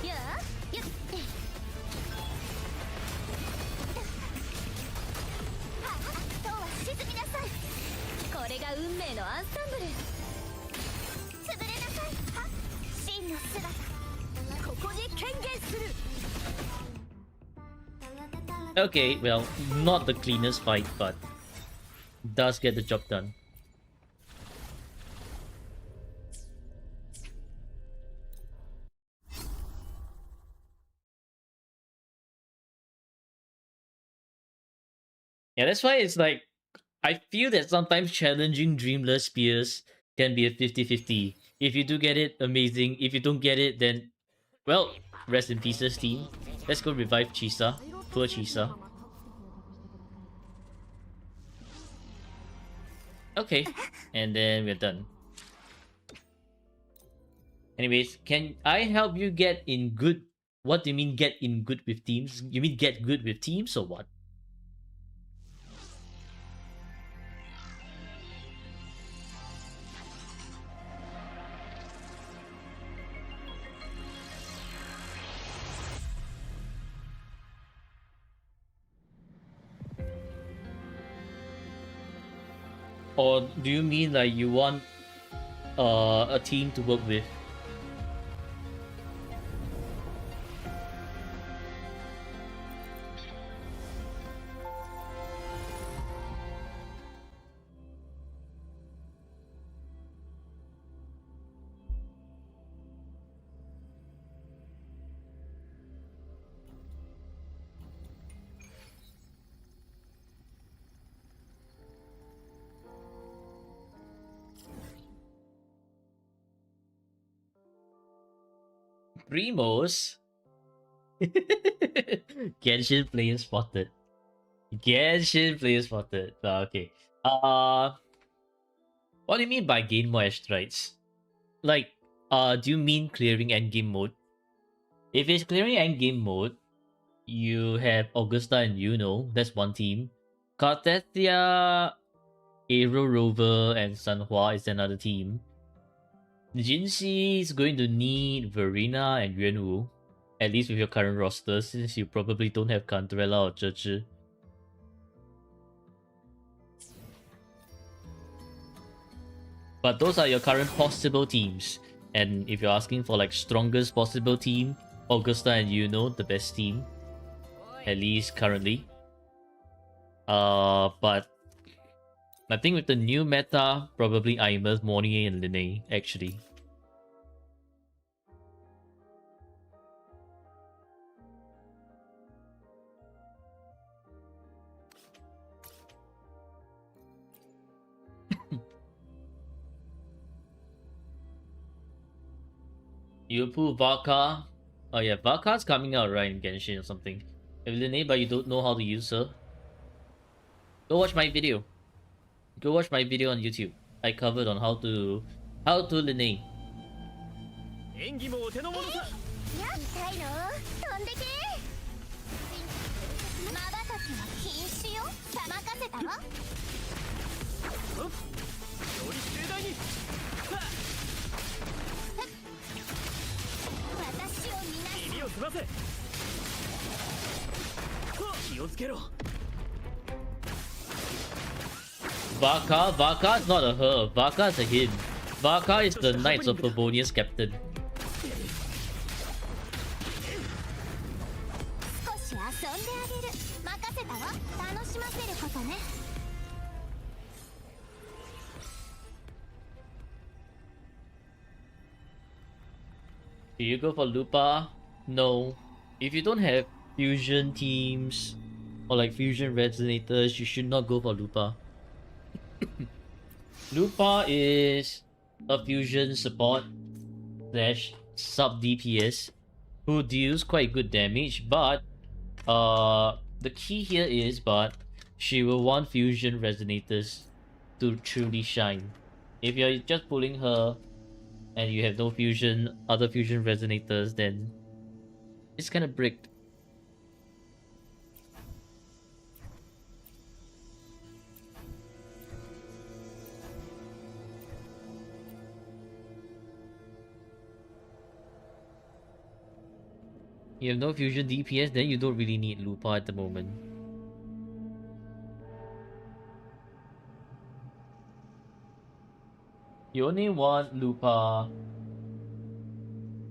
S5: やっやっとは沈みなさいこれが運命のアンサンブル潰れなさいは真の姿ここに権限する
S1: Okay, well, not the cleanest fight, but does get the job done. Yeah, that's why it's like, I feel that sometimes challenging Dreamless Spears can be a 50-50. If you do get it, amazing. If you don't get it, then, well, rest in pieces, team. Let's go revive Chisa. Poor Chisa. Okay, and then we're done. Anyways, can I help you get in good? What do you mean get in good with teams? You mean get good with teams or what? Or do you mean like you want a team to work with? Primos? Genshin player spotted. Genshin player spotted. Okay. What do you mean by gain more asteroids? Like, do you mean clearing endgame mode? If it's clearing endgame mode, you have Augusta and Yuno, that's one team. Cartesia, Aero Rover, and Sanhua is another team. Jinxi is going to need Verena and Yuanwu, at least with your current roster, since you probably don't have Cantarella or Zhezhi. But those are your current possible teams. And if you're asking for like strongest possible team, Augusta and Yuno, the best team. At least currently. But I think with the new meta, probably Aimer, Mornier, and Linne, actually. You pull Vaka. Oh yeah, Vaka's coming out right in Genshin or something. If Linne, but you don't know how to use her, go watch my video. Go watch my video on YouTube. I covered on how to Linne.
S8: 演技もお手の物さ。
S5: やったいの飛んでけまばたきは禁止よさまかせたわ
S8: より盛大に。
S5: 私を見な
S8: 耳を澄ませ。気をつけろ。
S1: Vaka is not a her. Vaka is a him. Vaka is the Knights of Favonius captain.
S5: 少し遊んであげる。任せたわ。楽しませることね。
S1: Do you go for Lupa? No. If you don't have fusion teams or like fusion resonators, you should not go for Lupa. Lupa is a fusion support slash sub DPS who deals quite good damage, but the key here is she will want fusion resonators to truly shine. If you're just pulling her and you have no other fusion resonators, then it's kind of bricked. You have no fusion DPS, then you don't really need Lupa at the moment. You only want Lupa.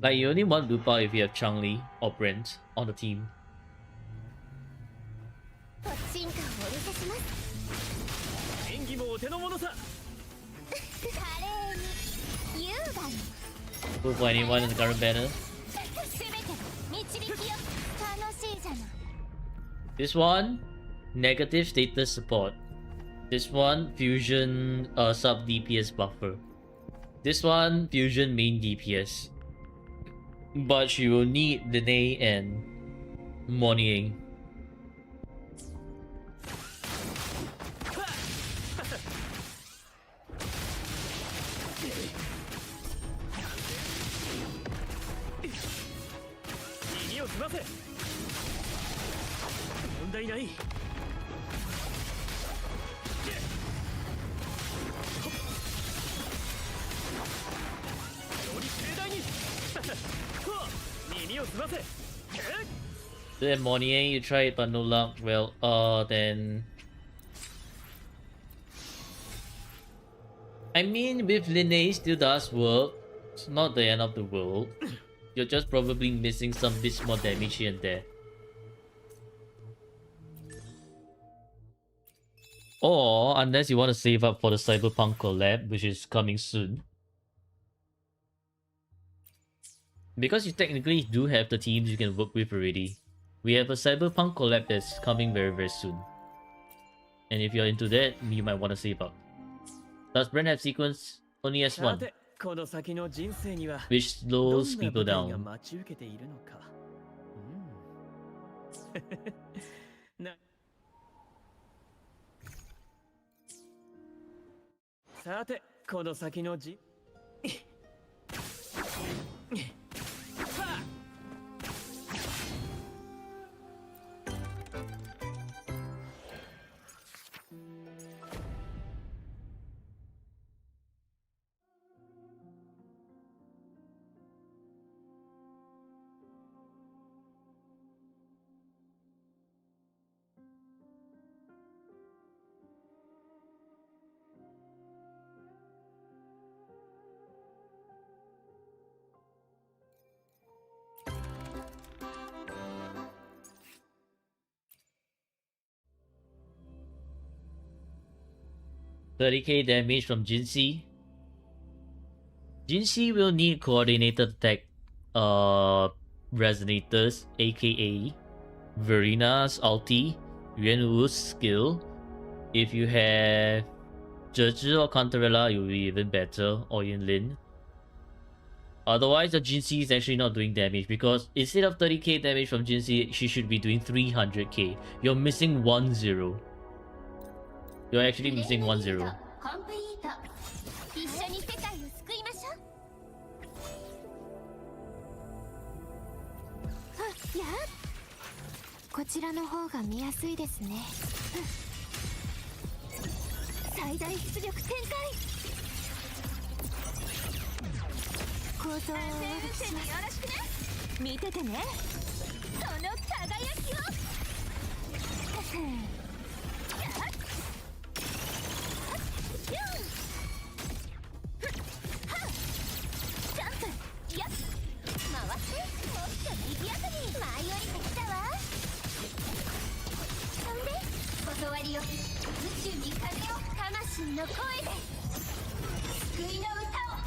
S1: Like, you only want Lupa if you have Changli or Brent on the team.
S5: 進化をお見せします。
S8: 演技もお手の物さ。
S5: 華麗に優雅に
S1: Go for anyone in the current banner.
S5: 全て導きよ。楽しいじゃない。
S1: This one, negative status support. This one, fusion sub DPS buffer. This one, fusion main DPS. But she will need Lene and Monier. Then Monier, you try it but no luck. Well, then... I mean, with Lene still does work. It's not the end of the world. You're just probably missing some bits more damage here and there. Or, unless you want to save up for the Cyberpunk collab, which is coming soon. Because you technically do have the teams you can work with already. We have a Cyberpunk collab that's coming very very soon. And if you're into that, you might want to save up. Does Brent have sequence? Only S1, which slows people down.
S8: さて、この先のじ。
S1: 30k damage from Jinxie. Jinxie will need coordinated attack resonators, aka Verina's ulti, Yuanwu's skill. If you have Zhezhi or Cantarella, it will be even better, or Yinlin. Otherwise, the Jinxie is actually not doing damage because instead of 30k damage from Jinxie, she should be doing 300k. You're missing 1-0. You're actually missing 1-0.
S5: コンプリート。一緒に世界を救いましょう。やっ。こちらの方が見やすいですね。最大出力展開。構造を安全運転によろしくね。見ててね。その輝きを。と賑やかに舞い降りてきたわ。そんで教わりよ、宇宙に風を魂の声で救いの歌を。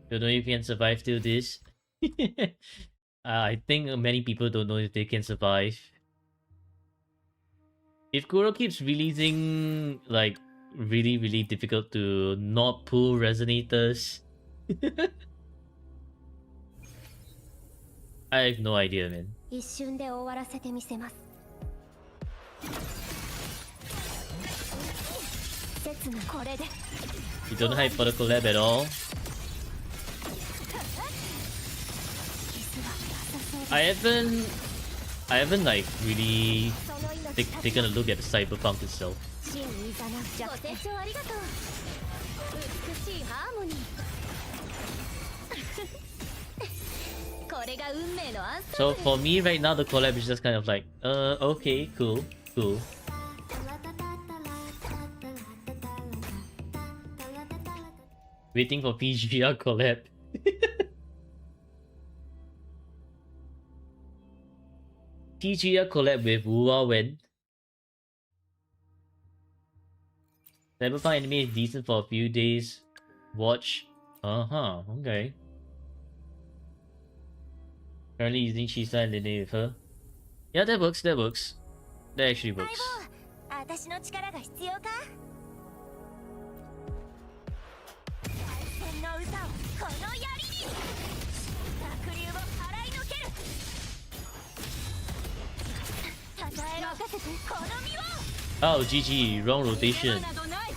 S1: Don't know if you can survive through this. I think many people don't know if they can survive. If Kuro keeps releasing like really difficult to not pull resonators, I have no idea, man.
S5: 一瞬で終わらせてみせます。説のこれで
S1: You don't hype for the collab at all. I haven't like really taken a look at the Cyberpunk itself.
S5: 真にいざなう弱点。ご清聴ありがとう。美しいハーモニー。これが運命のアンサー。
S1: So for me right now, the collab is just kind of like, okay, cool. Waiting for PGR collab. PGR collab with Wuwa when? Cyberpunk anime is decent for a few days. Watch. Okay. Currently using Chisa and Lene with her. Yeah, that works. That actually works.
S5: 私の力が必要か？対戦の歌をこの槍に。濁流を払いのける。支えろ。任せてこの身を。
S1: Oh, GG. Wrong rotation.
S9: などない。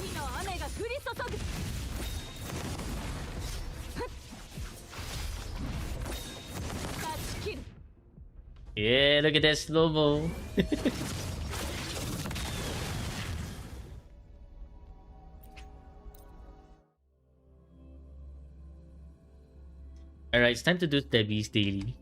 S9: 火の雨が降り注ぐ。勝ち切る。
S1: Yeah, look at that slow-mo. Alright, it's time to do Debbie's daily.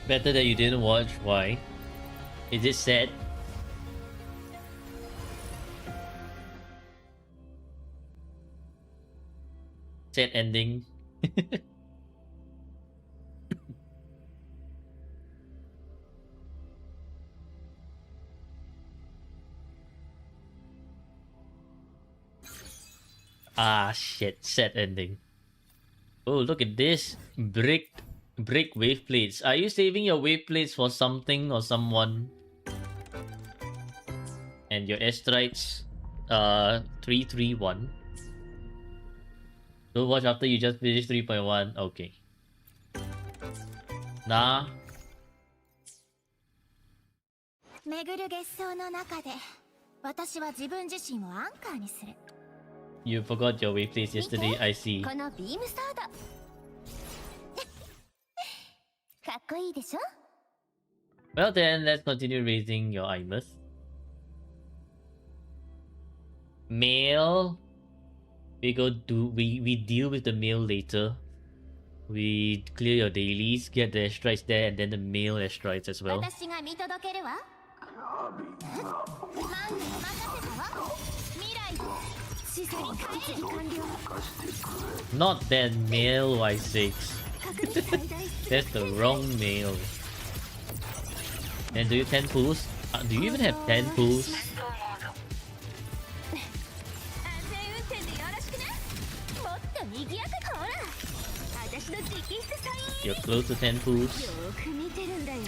S1: Better that you didn't watch. Why? Is it sad? Sad ending. Ah shit, sad ending. Oh, look at this. Brick wave plates. Are you saving your wave plates for something or someone? And your airstrikes 331. Don't watch after you just finished 3.1. Okay. Nah.
S5: 巡る月相の中で私は自分自身をアンカーにする。
S1: You forgot your wave plates yesterday, I see.
S5: このビームソード。かっこいいでしょ？
S1: Well then, let's continue raising your Imus. Mail. We deal with the mail later. We clear your dailies, get the airstrikes there, and then the mail airstrikes as well.
S5: 私が見届けるわ。マンに任せたわ。未来、自然決意完了。
S1: Not that mail, Y6. That's the wrong mail. And do you 10 pulls? Do you even have 10 pulls?
S5: 安全運転でよろしくね。もっと賑やか。ほら、私の直筆サイン。
S1: You're close to 10 pulls.
S5: よく見てるんだよ。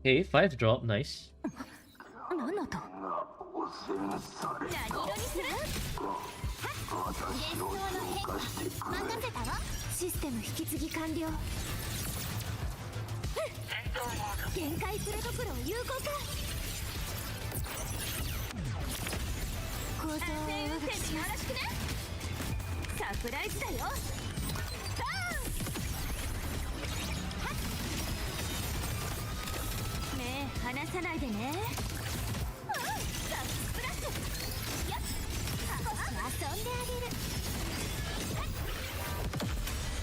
S1: Okay, 5 drop, nice.
S5: 何の音？何色にする？任せたわ。システム引き継ぎ完了。限界するところを有効化。構造を安全運転でよろしくね。サプライズだよ。目離さないでね。サックスプラッシュ。よっ、少し遊んであげる。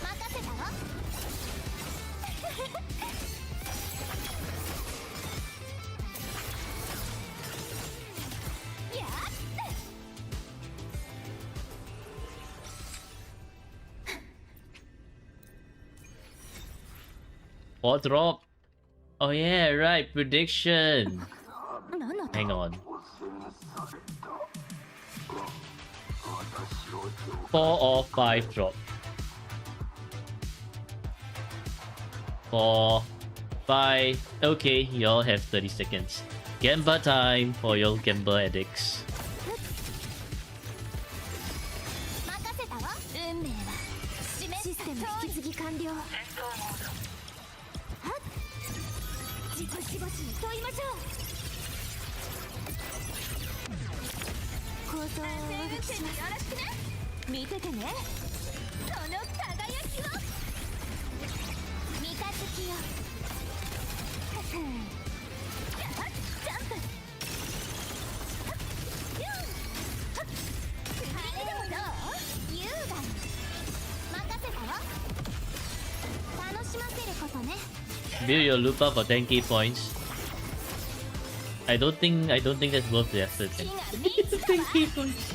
S5: 任せたわ。やっ
S1: 4 drop. Oh yeah, right, prediction.
S5: 何の音？
S1: Hang on. 4 or 5 drop. 4, 5. Okay, y'all have 30 seconds. Gemba time for your Gemba addicts.
S5: 任せたわ。運命はシステム引き継ぎ完了。はっ、じこしばしに問いましょう。構造を安全運転でよろしくね。見ててね。その輝きを。三日月よ。ジャンプ。ユン。あれでもどう？優雅に。任せたわ。楽しませることね。
S1: Build your Lupa for 10k points. I don't think that's worth the effort. 10k points.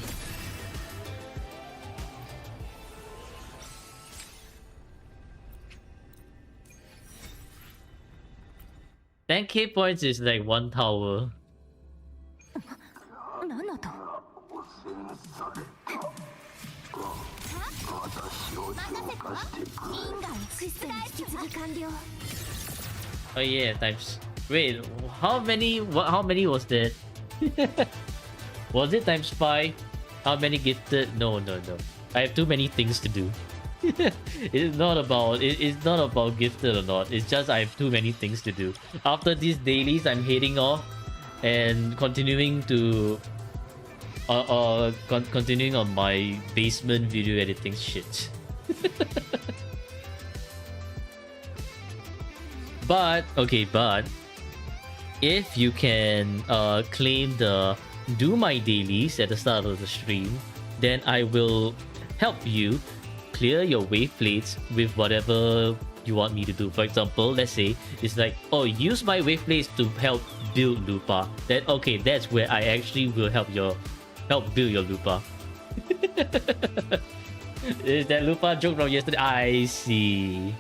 S1: $10k points is like 1 tower.
S5: 何の音？任せたわ。因果システム引き継ぎ完了。
S1: Oh yeah, times. Wait, how many was that? Was it times 5? How many gifted? No. I have too many things to do. It's not about gifted or not. It's just I have too many things to do. After these dailies, I'm heading off and continuing to continuing on my basement video editing shit. But if you can claim the do my dailies at the start of the stream, then I will help you clear your wave plates with whatever you want me to do. For example, let's say it's like, oh, use my wave plates to help build Lupa. Then okay, that's where I actually will help build your Lupa. Is that Lupa joke from yesterday? I see.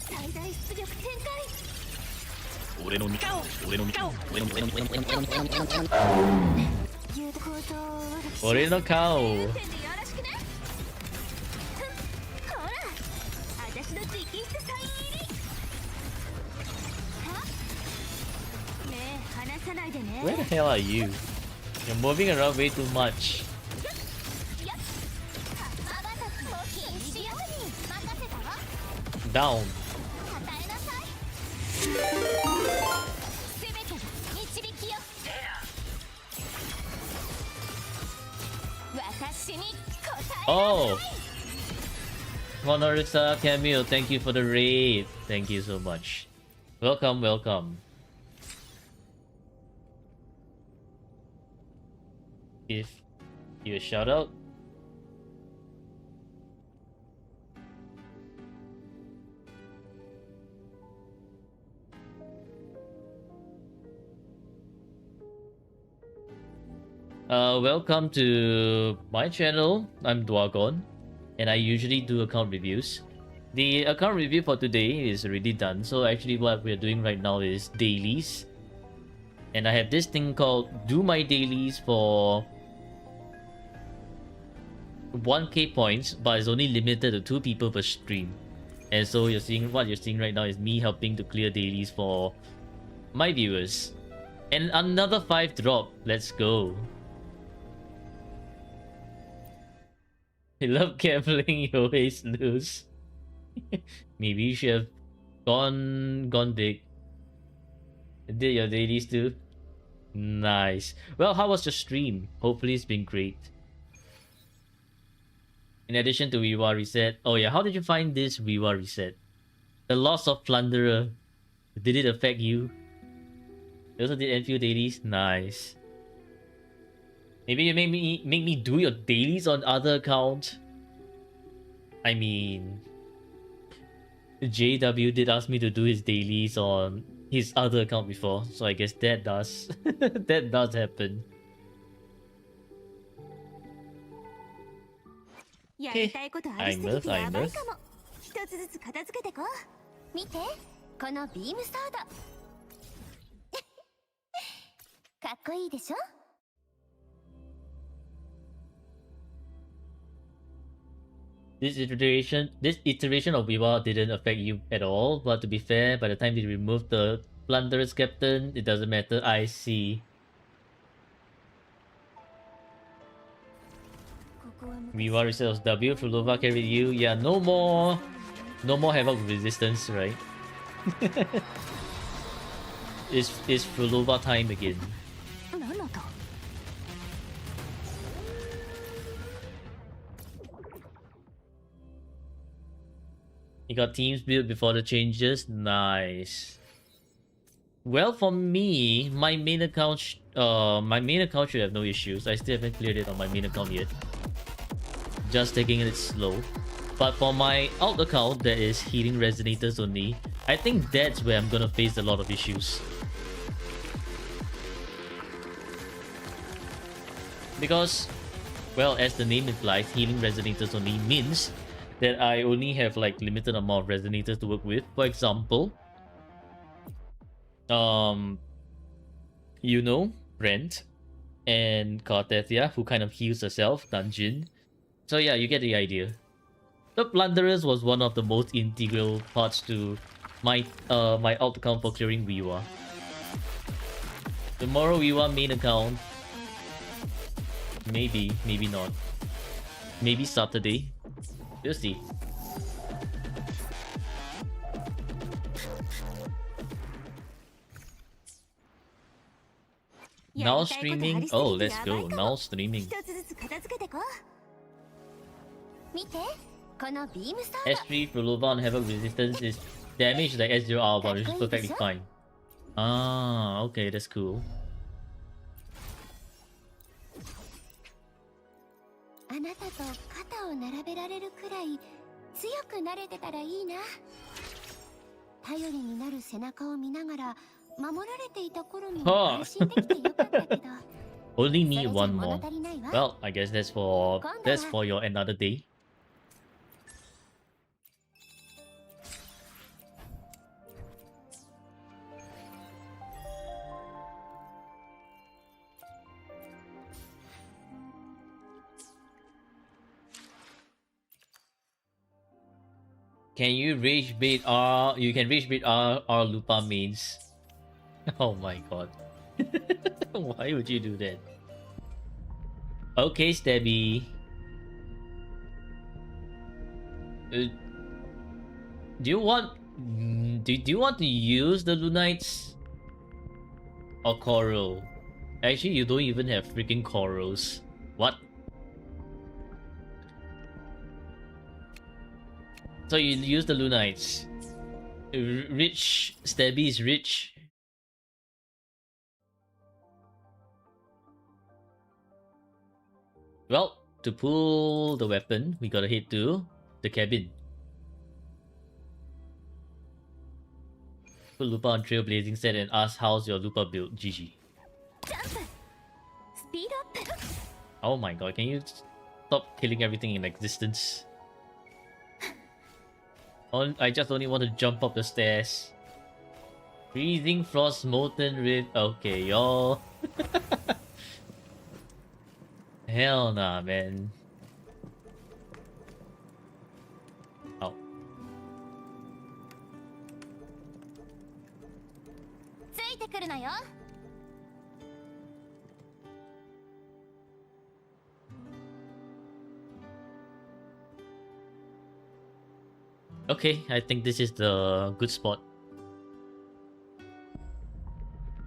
S5: 最大出力展開。
S2: 俺の味方俺の味方俺の味方俺の味方
S5: 誘導構造を悪くし。
S1: 俺の顔。
S5: 運転でよろしくね。ほら、私の直筆サイン入り。は？目離さないでね。
S1: Where the hell are you? You're moving around way too much. Down. Oh! Honorisa Camille, thank you for the raid. Thank you so much. Welcome. Give you a shout out. Welcome to my channel. I'm Dwagon, and I usually do account reviews. The account review for today is already done, so actually what we're doing right now is dailies. And I have this thing called Do My Dailies for 1k points, but it's only limited to 2 people per stream. And so what you're seeing right now is me helping to clear dailies for my viewers. And another 5 drop. Let's go. I love gambling, you always lose. Maybe you should have gone big. Did your dailies too? Nice. Well, how was your stream? Hopefully it's been great. In addition to Wiwa Reset. Oh yeah, how did you find this Wiwa Reset? The loss of Plunderer. Did it affect you? You also did Enfield dailies? Nice. Maybe you make me do your dailies on other account? I mean... JW did ask me to do his dailies on his other account before, so I guess that does that does happen.
S5: やりたいことありすぎてやばいかも。一つずつ片付けてこう。見て、このビームソード。かっこいいでしょ?
S1: This iteration of Viva didn't affect you at all, but to be fair, by the time they removed the Plunderer's Captain, it doesn't matter. I see. Viva resells W, Fulova carried you. Yeah, no more Havoc resistance, right? It's Fulova time again. You got teams built before the changes. Nice. Well, for me, my main account should have no issues. I still haven't cleared it on my main account yet. Just taking it slow. But for my alt account that is healing resonators only, I think that's where I'm gonna face a lot of issues. Because, well, as the name implies, healing resonators only means that I only have like limited amount of resonators to work with. For example, you know, Brent and Cartethia, who kind of heals herself, Dungeon. So yeah, you get the idea. The Plunderers was one of the most integral parts to my my alt account for clearing Wiwa. Tomorrow Wiwa main account. Maybe, maybe not. Maybe Saturday. We'll see. Now streaming? Oh, let's go. Now streaming. S3 Fulova on Havoc resistance is damage like S0R1, which is perfectly fine. Ah, okay, that's cool. Huh. Only need one more. Well, I guess that's for your another day. Can you rage bait R? You can rage bait R Lupa mains. Oh my god. Why would you do that? Okay, Stabby. Do you want to use the Lunites or Coral? Actually, you don't even have freaking corals. What? So you use the Lunites. Rich Stabby is rich. Well, to pull the weapon, we gotta head to the cabin. Put Lupa on Trailblazing set and ask how's your Lupa build. GG.
S5: Speed up.
S1: Oh my god, can you stop killing everything in existence? I just only want to jump up the stairs. Freezing Frost, Molten Rift. Okay, y'all. Hell nah, man.
S5: いてくるのよ。
S1: Okay, I think this is the good spot.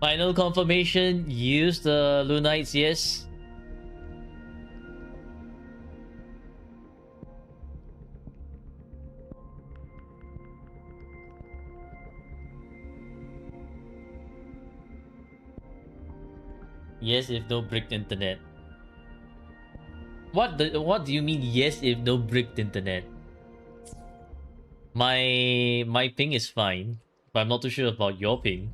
S1: Final confirmation. Use the Lunites, yes. Yes, if no bricked internet. What do you mean yes if no bricked internet? My ping is fine, but I'm not too sure about your ping.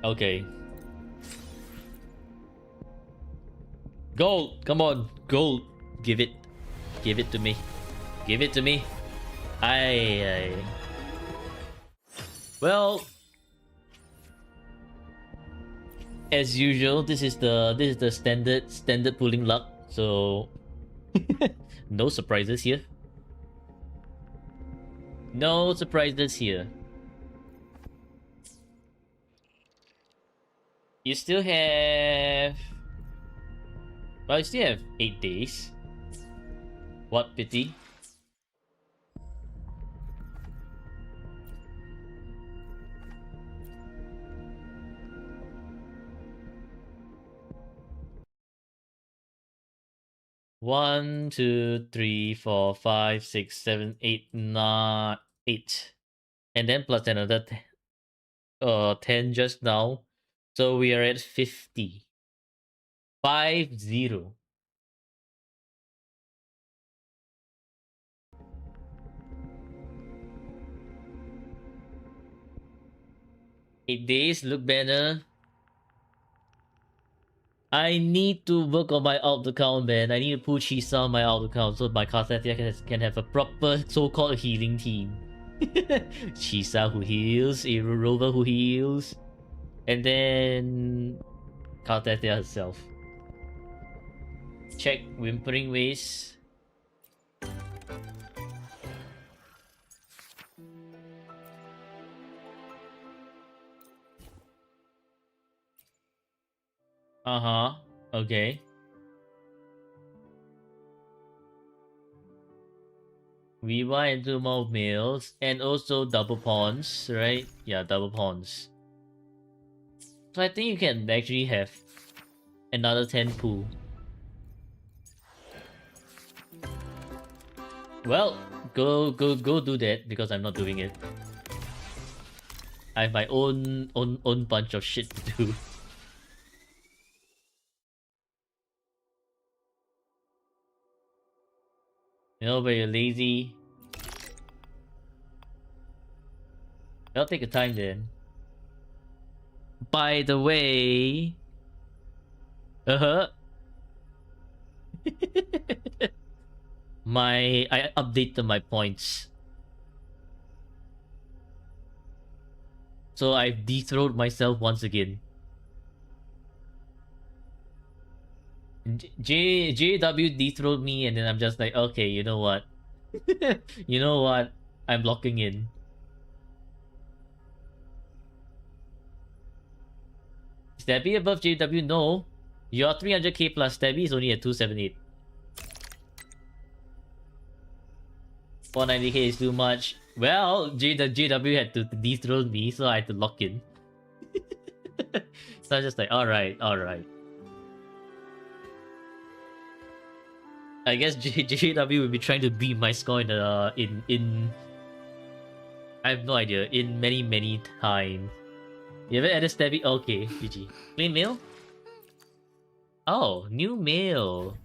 S1: Okay. Gold, come on, gold. Give it to me. Give it to me. Aye. Well, as usual, this is the standard pulling luck. So no surprises here. No surprises here. You still have... Well, you still have 8 days. What pity. One, 2, 3, 4, 5, 6, 7, 8, 9, 8. And then plus another 10 just now. So we are at 50. 50. Eight days, look better. I need to work on my alt account, man. I need to pull Chisa on my alt account so my Karthethia can have a proper so-called healing team. Chisa who heals, Rover who heals, and then Karthethia herself. Check Whimpering Ways. Uh-huh. Okay. We buy and 2 more meals and also double pawns, right? Yeah, double pawns. So I think you can actually have another 10 pool. Well, go do that because I'm not doing it. I have my own bunch of shit to do. You know, but you're lazy. I'll take your time then. By the way... I updated my points. So I've dethroned myself once again. JW dethroned me and then I'm just like, okay, you know what? You know what? I'm locking in. Stabby above JW? No. You're 300k plus Stabby is only at 278. 490k is too much. Well, JW had to dethrone me, so I had to lock in. So I'm just like, alright. I guess JW will be trying to beat my score in I have no idea, in many times. You ever added Stabby? Okay, GG. Clean mail? Oh, new mail.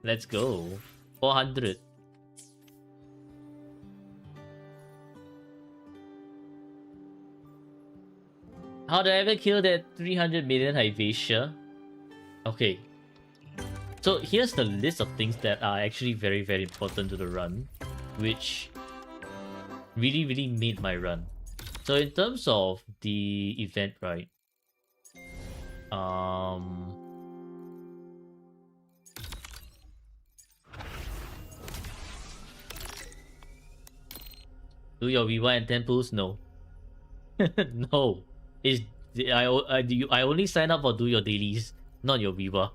S1: Let's go. 400. How did I ever kill that 300 million Hyvatia? Okay. So here's the list of things that are actually very important to the run, which really made my run. So in terms of the event, right? Do your Viva and 10 pulls? No. No. It's I only sign up for do your dailies, not your Viva.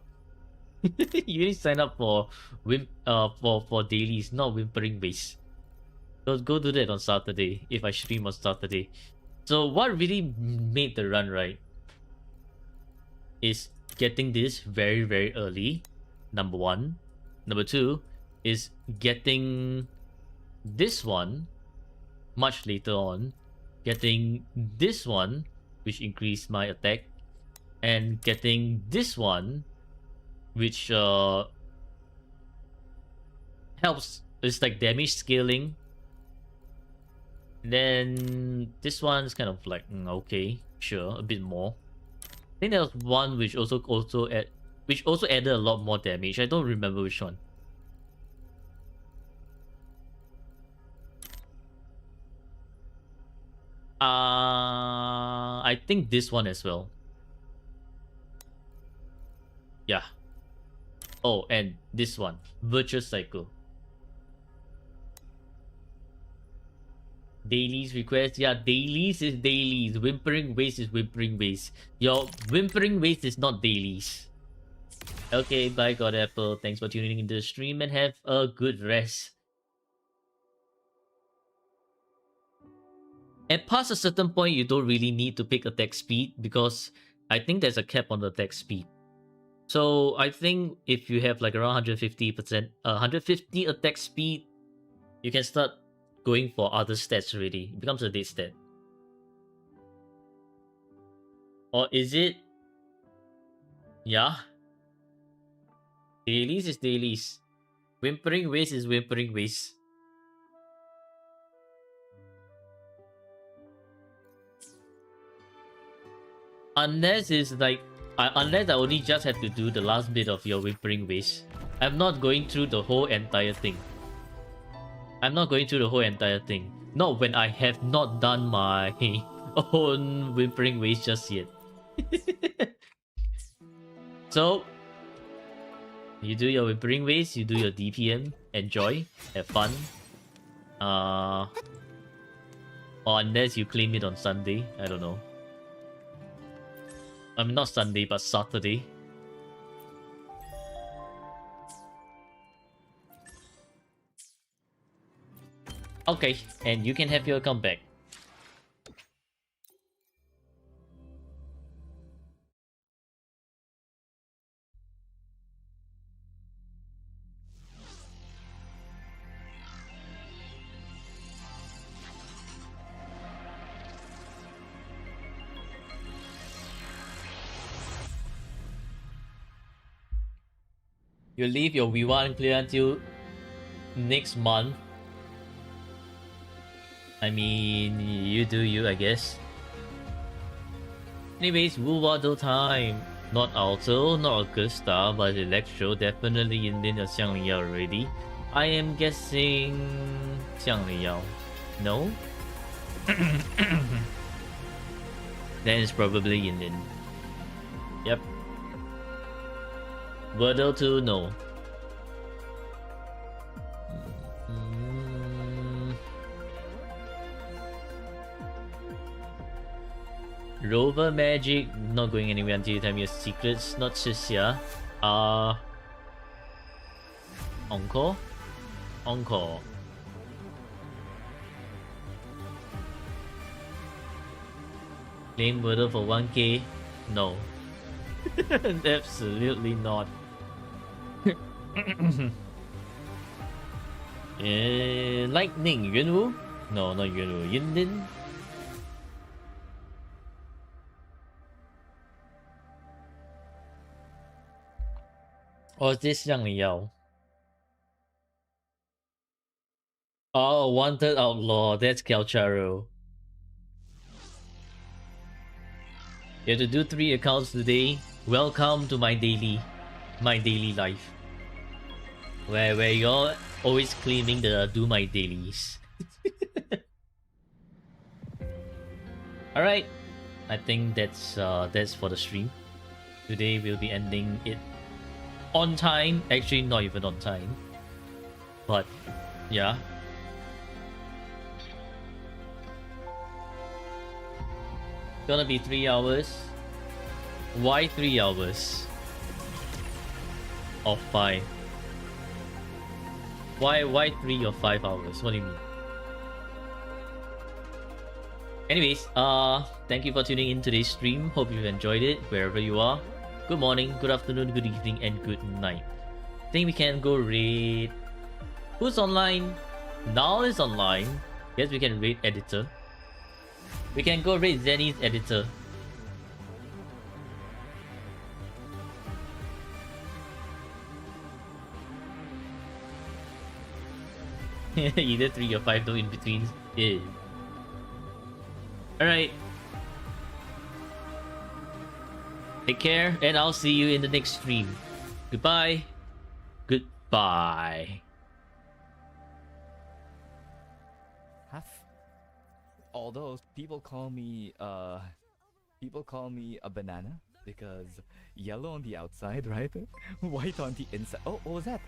S1: You only sign up for for dailies, not Whimpering Waste. Go do that on Saturday if I stream on Saturday. So what really made the run right is getting this very, very early, number one. Number two is getting this one much later on, getting this one, which increased my attack, and getting this one, which helps. It's like damage scaling. Then this one's kind of like okay, sure, a bit more. I think there was one which also added a lot more damage. I don't remember which one. I think this one as well. Yeah. Oh, and this one, Virtuous Cycle. Dailies request, yeah, dailies is dailies. Whimpering Waste is Whimpering Waste. Your Whimpering Waste is not dailies. Okay, bye God Apple. Thanks for tuning into the stream and have a good rest. And past a certain point, you don't really need to pick attack speed because I think there's a cap on the attack speed. So I think if you have like around 150%, 150 attack speed, you can start going for other stats already. It becomes a dead stat. Or is it? Yeah. Dailies is dailies. Whimpering Waste is Whimpering Waste. Unless it's like, unless I only just have to do the last bit of your Whimpering Waste. I'm not going through the whole entire thing. I'm not going through the whole entire thing. Not when I have not done my own Whimpering Waste just yet. So, you do your Whimpering Waste, you do your DPM, enjoy, have fun. Or unless you claim it on Sunday, I don't know. I mean, not Sunday, but Saturday. Okay, and you can have your account back. You leave your V1 clear until next month. I mean, you do you, I guess. Anyways, Wuwado time. Not Alto, not Augusta, but Electro, definitely Yinlin or Xiangliyao already. I am guessing Xiangliyao. No? Then it's probably Yinlin. Yep. Wordle 2, no. Rover Magic, not going anywhere until you tell me your secrets. Not Shishia. Encore? Encore. Claim Wordle for 1k? No. Absolutely not. Lightning, Yunwu? No, not Yunwu. Yinlin? Or is this Xiangliyao? Oh, Wanted Outlaw. That's Calcharo. You have to do 3 accounts today. Welcome to my daily life. Where you're always claiming the do my dailies. Alright. I think that's for the stream. Today we'll be ending it on time. Actually, not even on time. But yeah. Gonna be 3 hours. Why 3 hours? Or 5? Why 3 or 5 hours? What do you mean? Anyways, thank you for tuning in today's stream. Hope you've enjoyed it wherever you are. Good morning, good afternoon, good evening, and good night. Think we can go raid. Who's online? Nal is online. Yes, we can raid editor. We can go raid Zenny's editor. Either 3 or 5, no in between. Yeah. Alright. Take care, and I'll see you in the next stream. Goodbye. Goodbye.
S10: Although people call me a banana because yellow on the outside, right? White on the inside. Oh, what was that?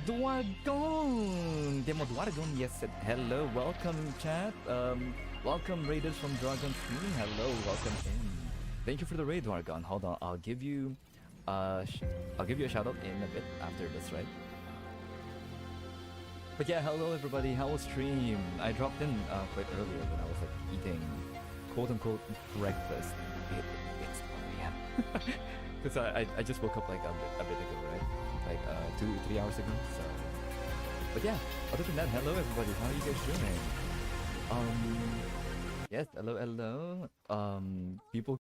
S10: Dwargon! Demo Dwargon, yes, said hello, welcome chat. Welcome raiders from Dragon Stream. Hello, welcome in. Thank you for the raid, Dwargon. Hold on, I'll give you a shout out in a bit after this, right? But yeah, hello everybody, how was stream? I dropped in quite earlier when I was like eating quote-unquote breakfast. It's 4 a.m. Because I just woke up like a bit ago, right? Like 2-3 hours ago, so... But yeah, other than that, hello everybody, how are you guys doing? Yes, hello. People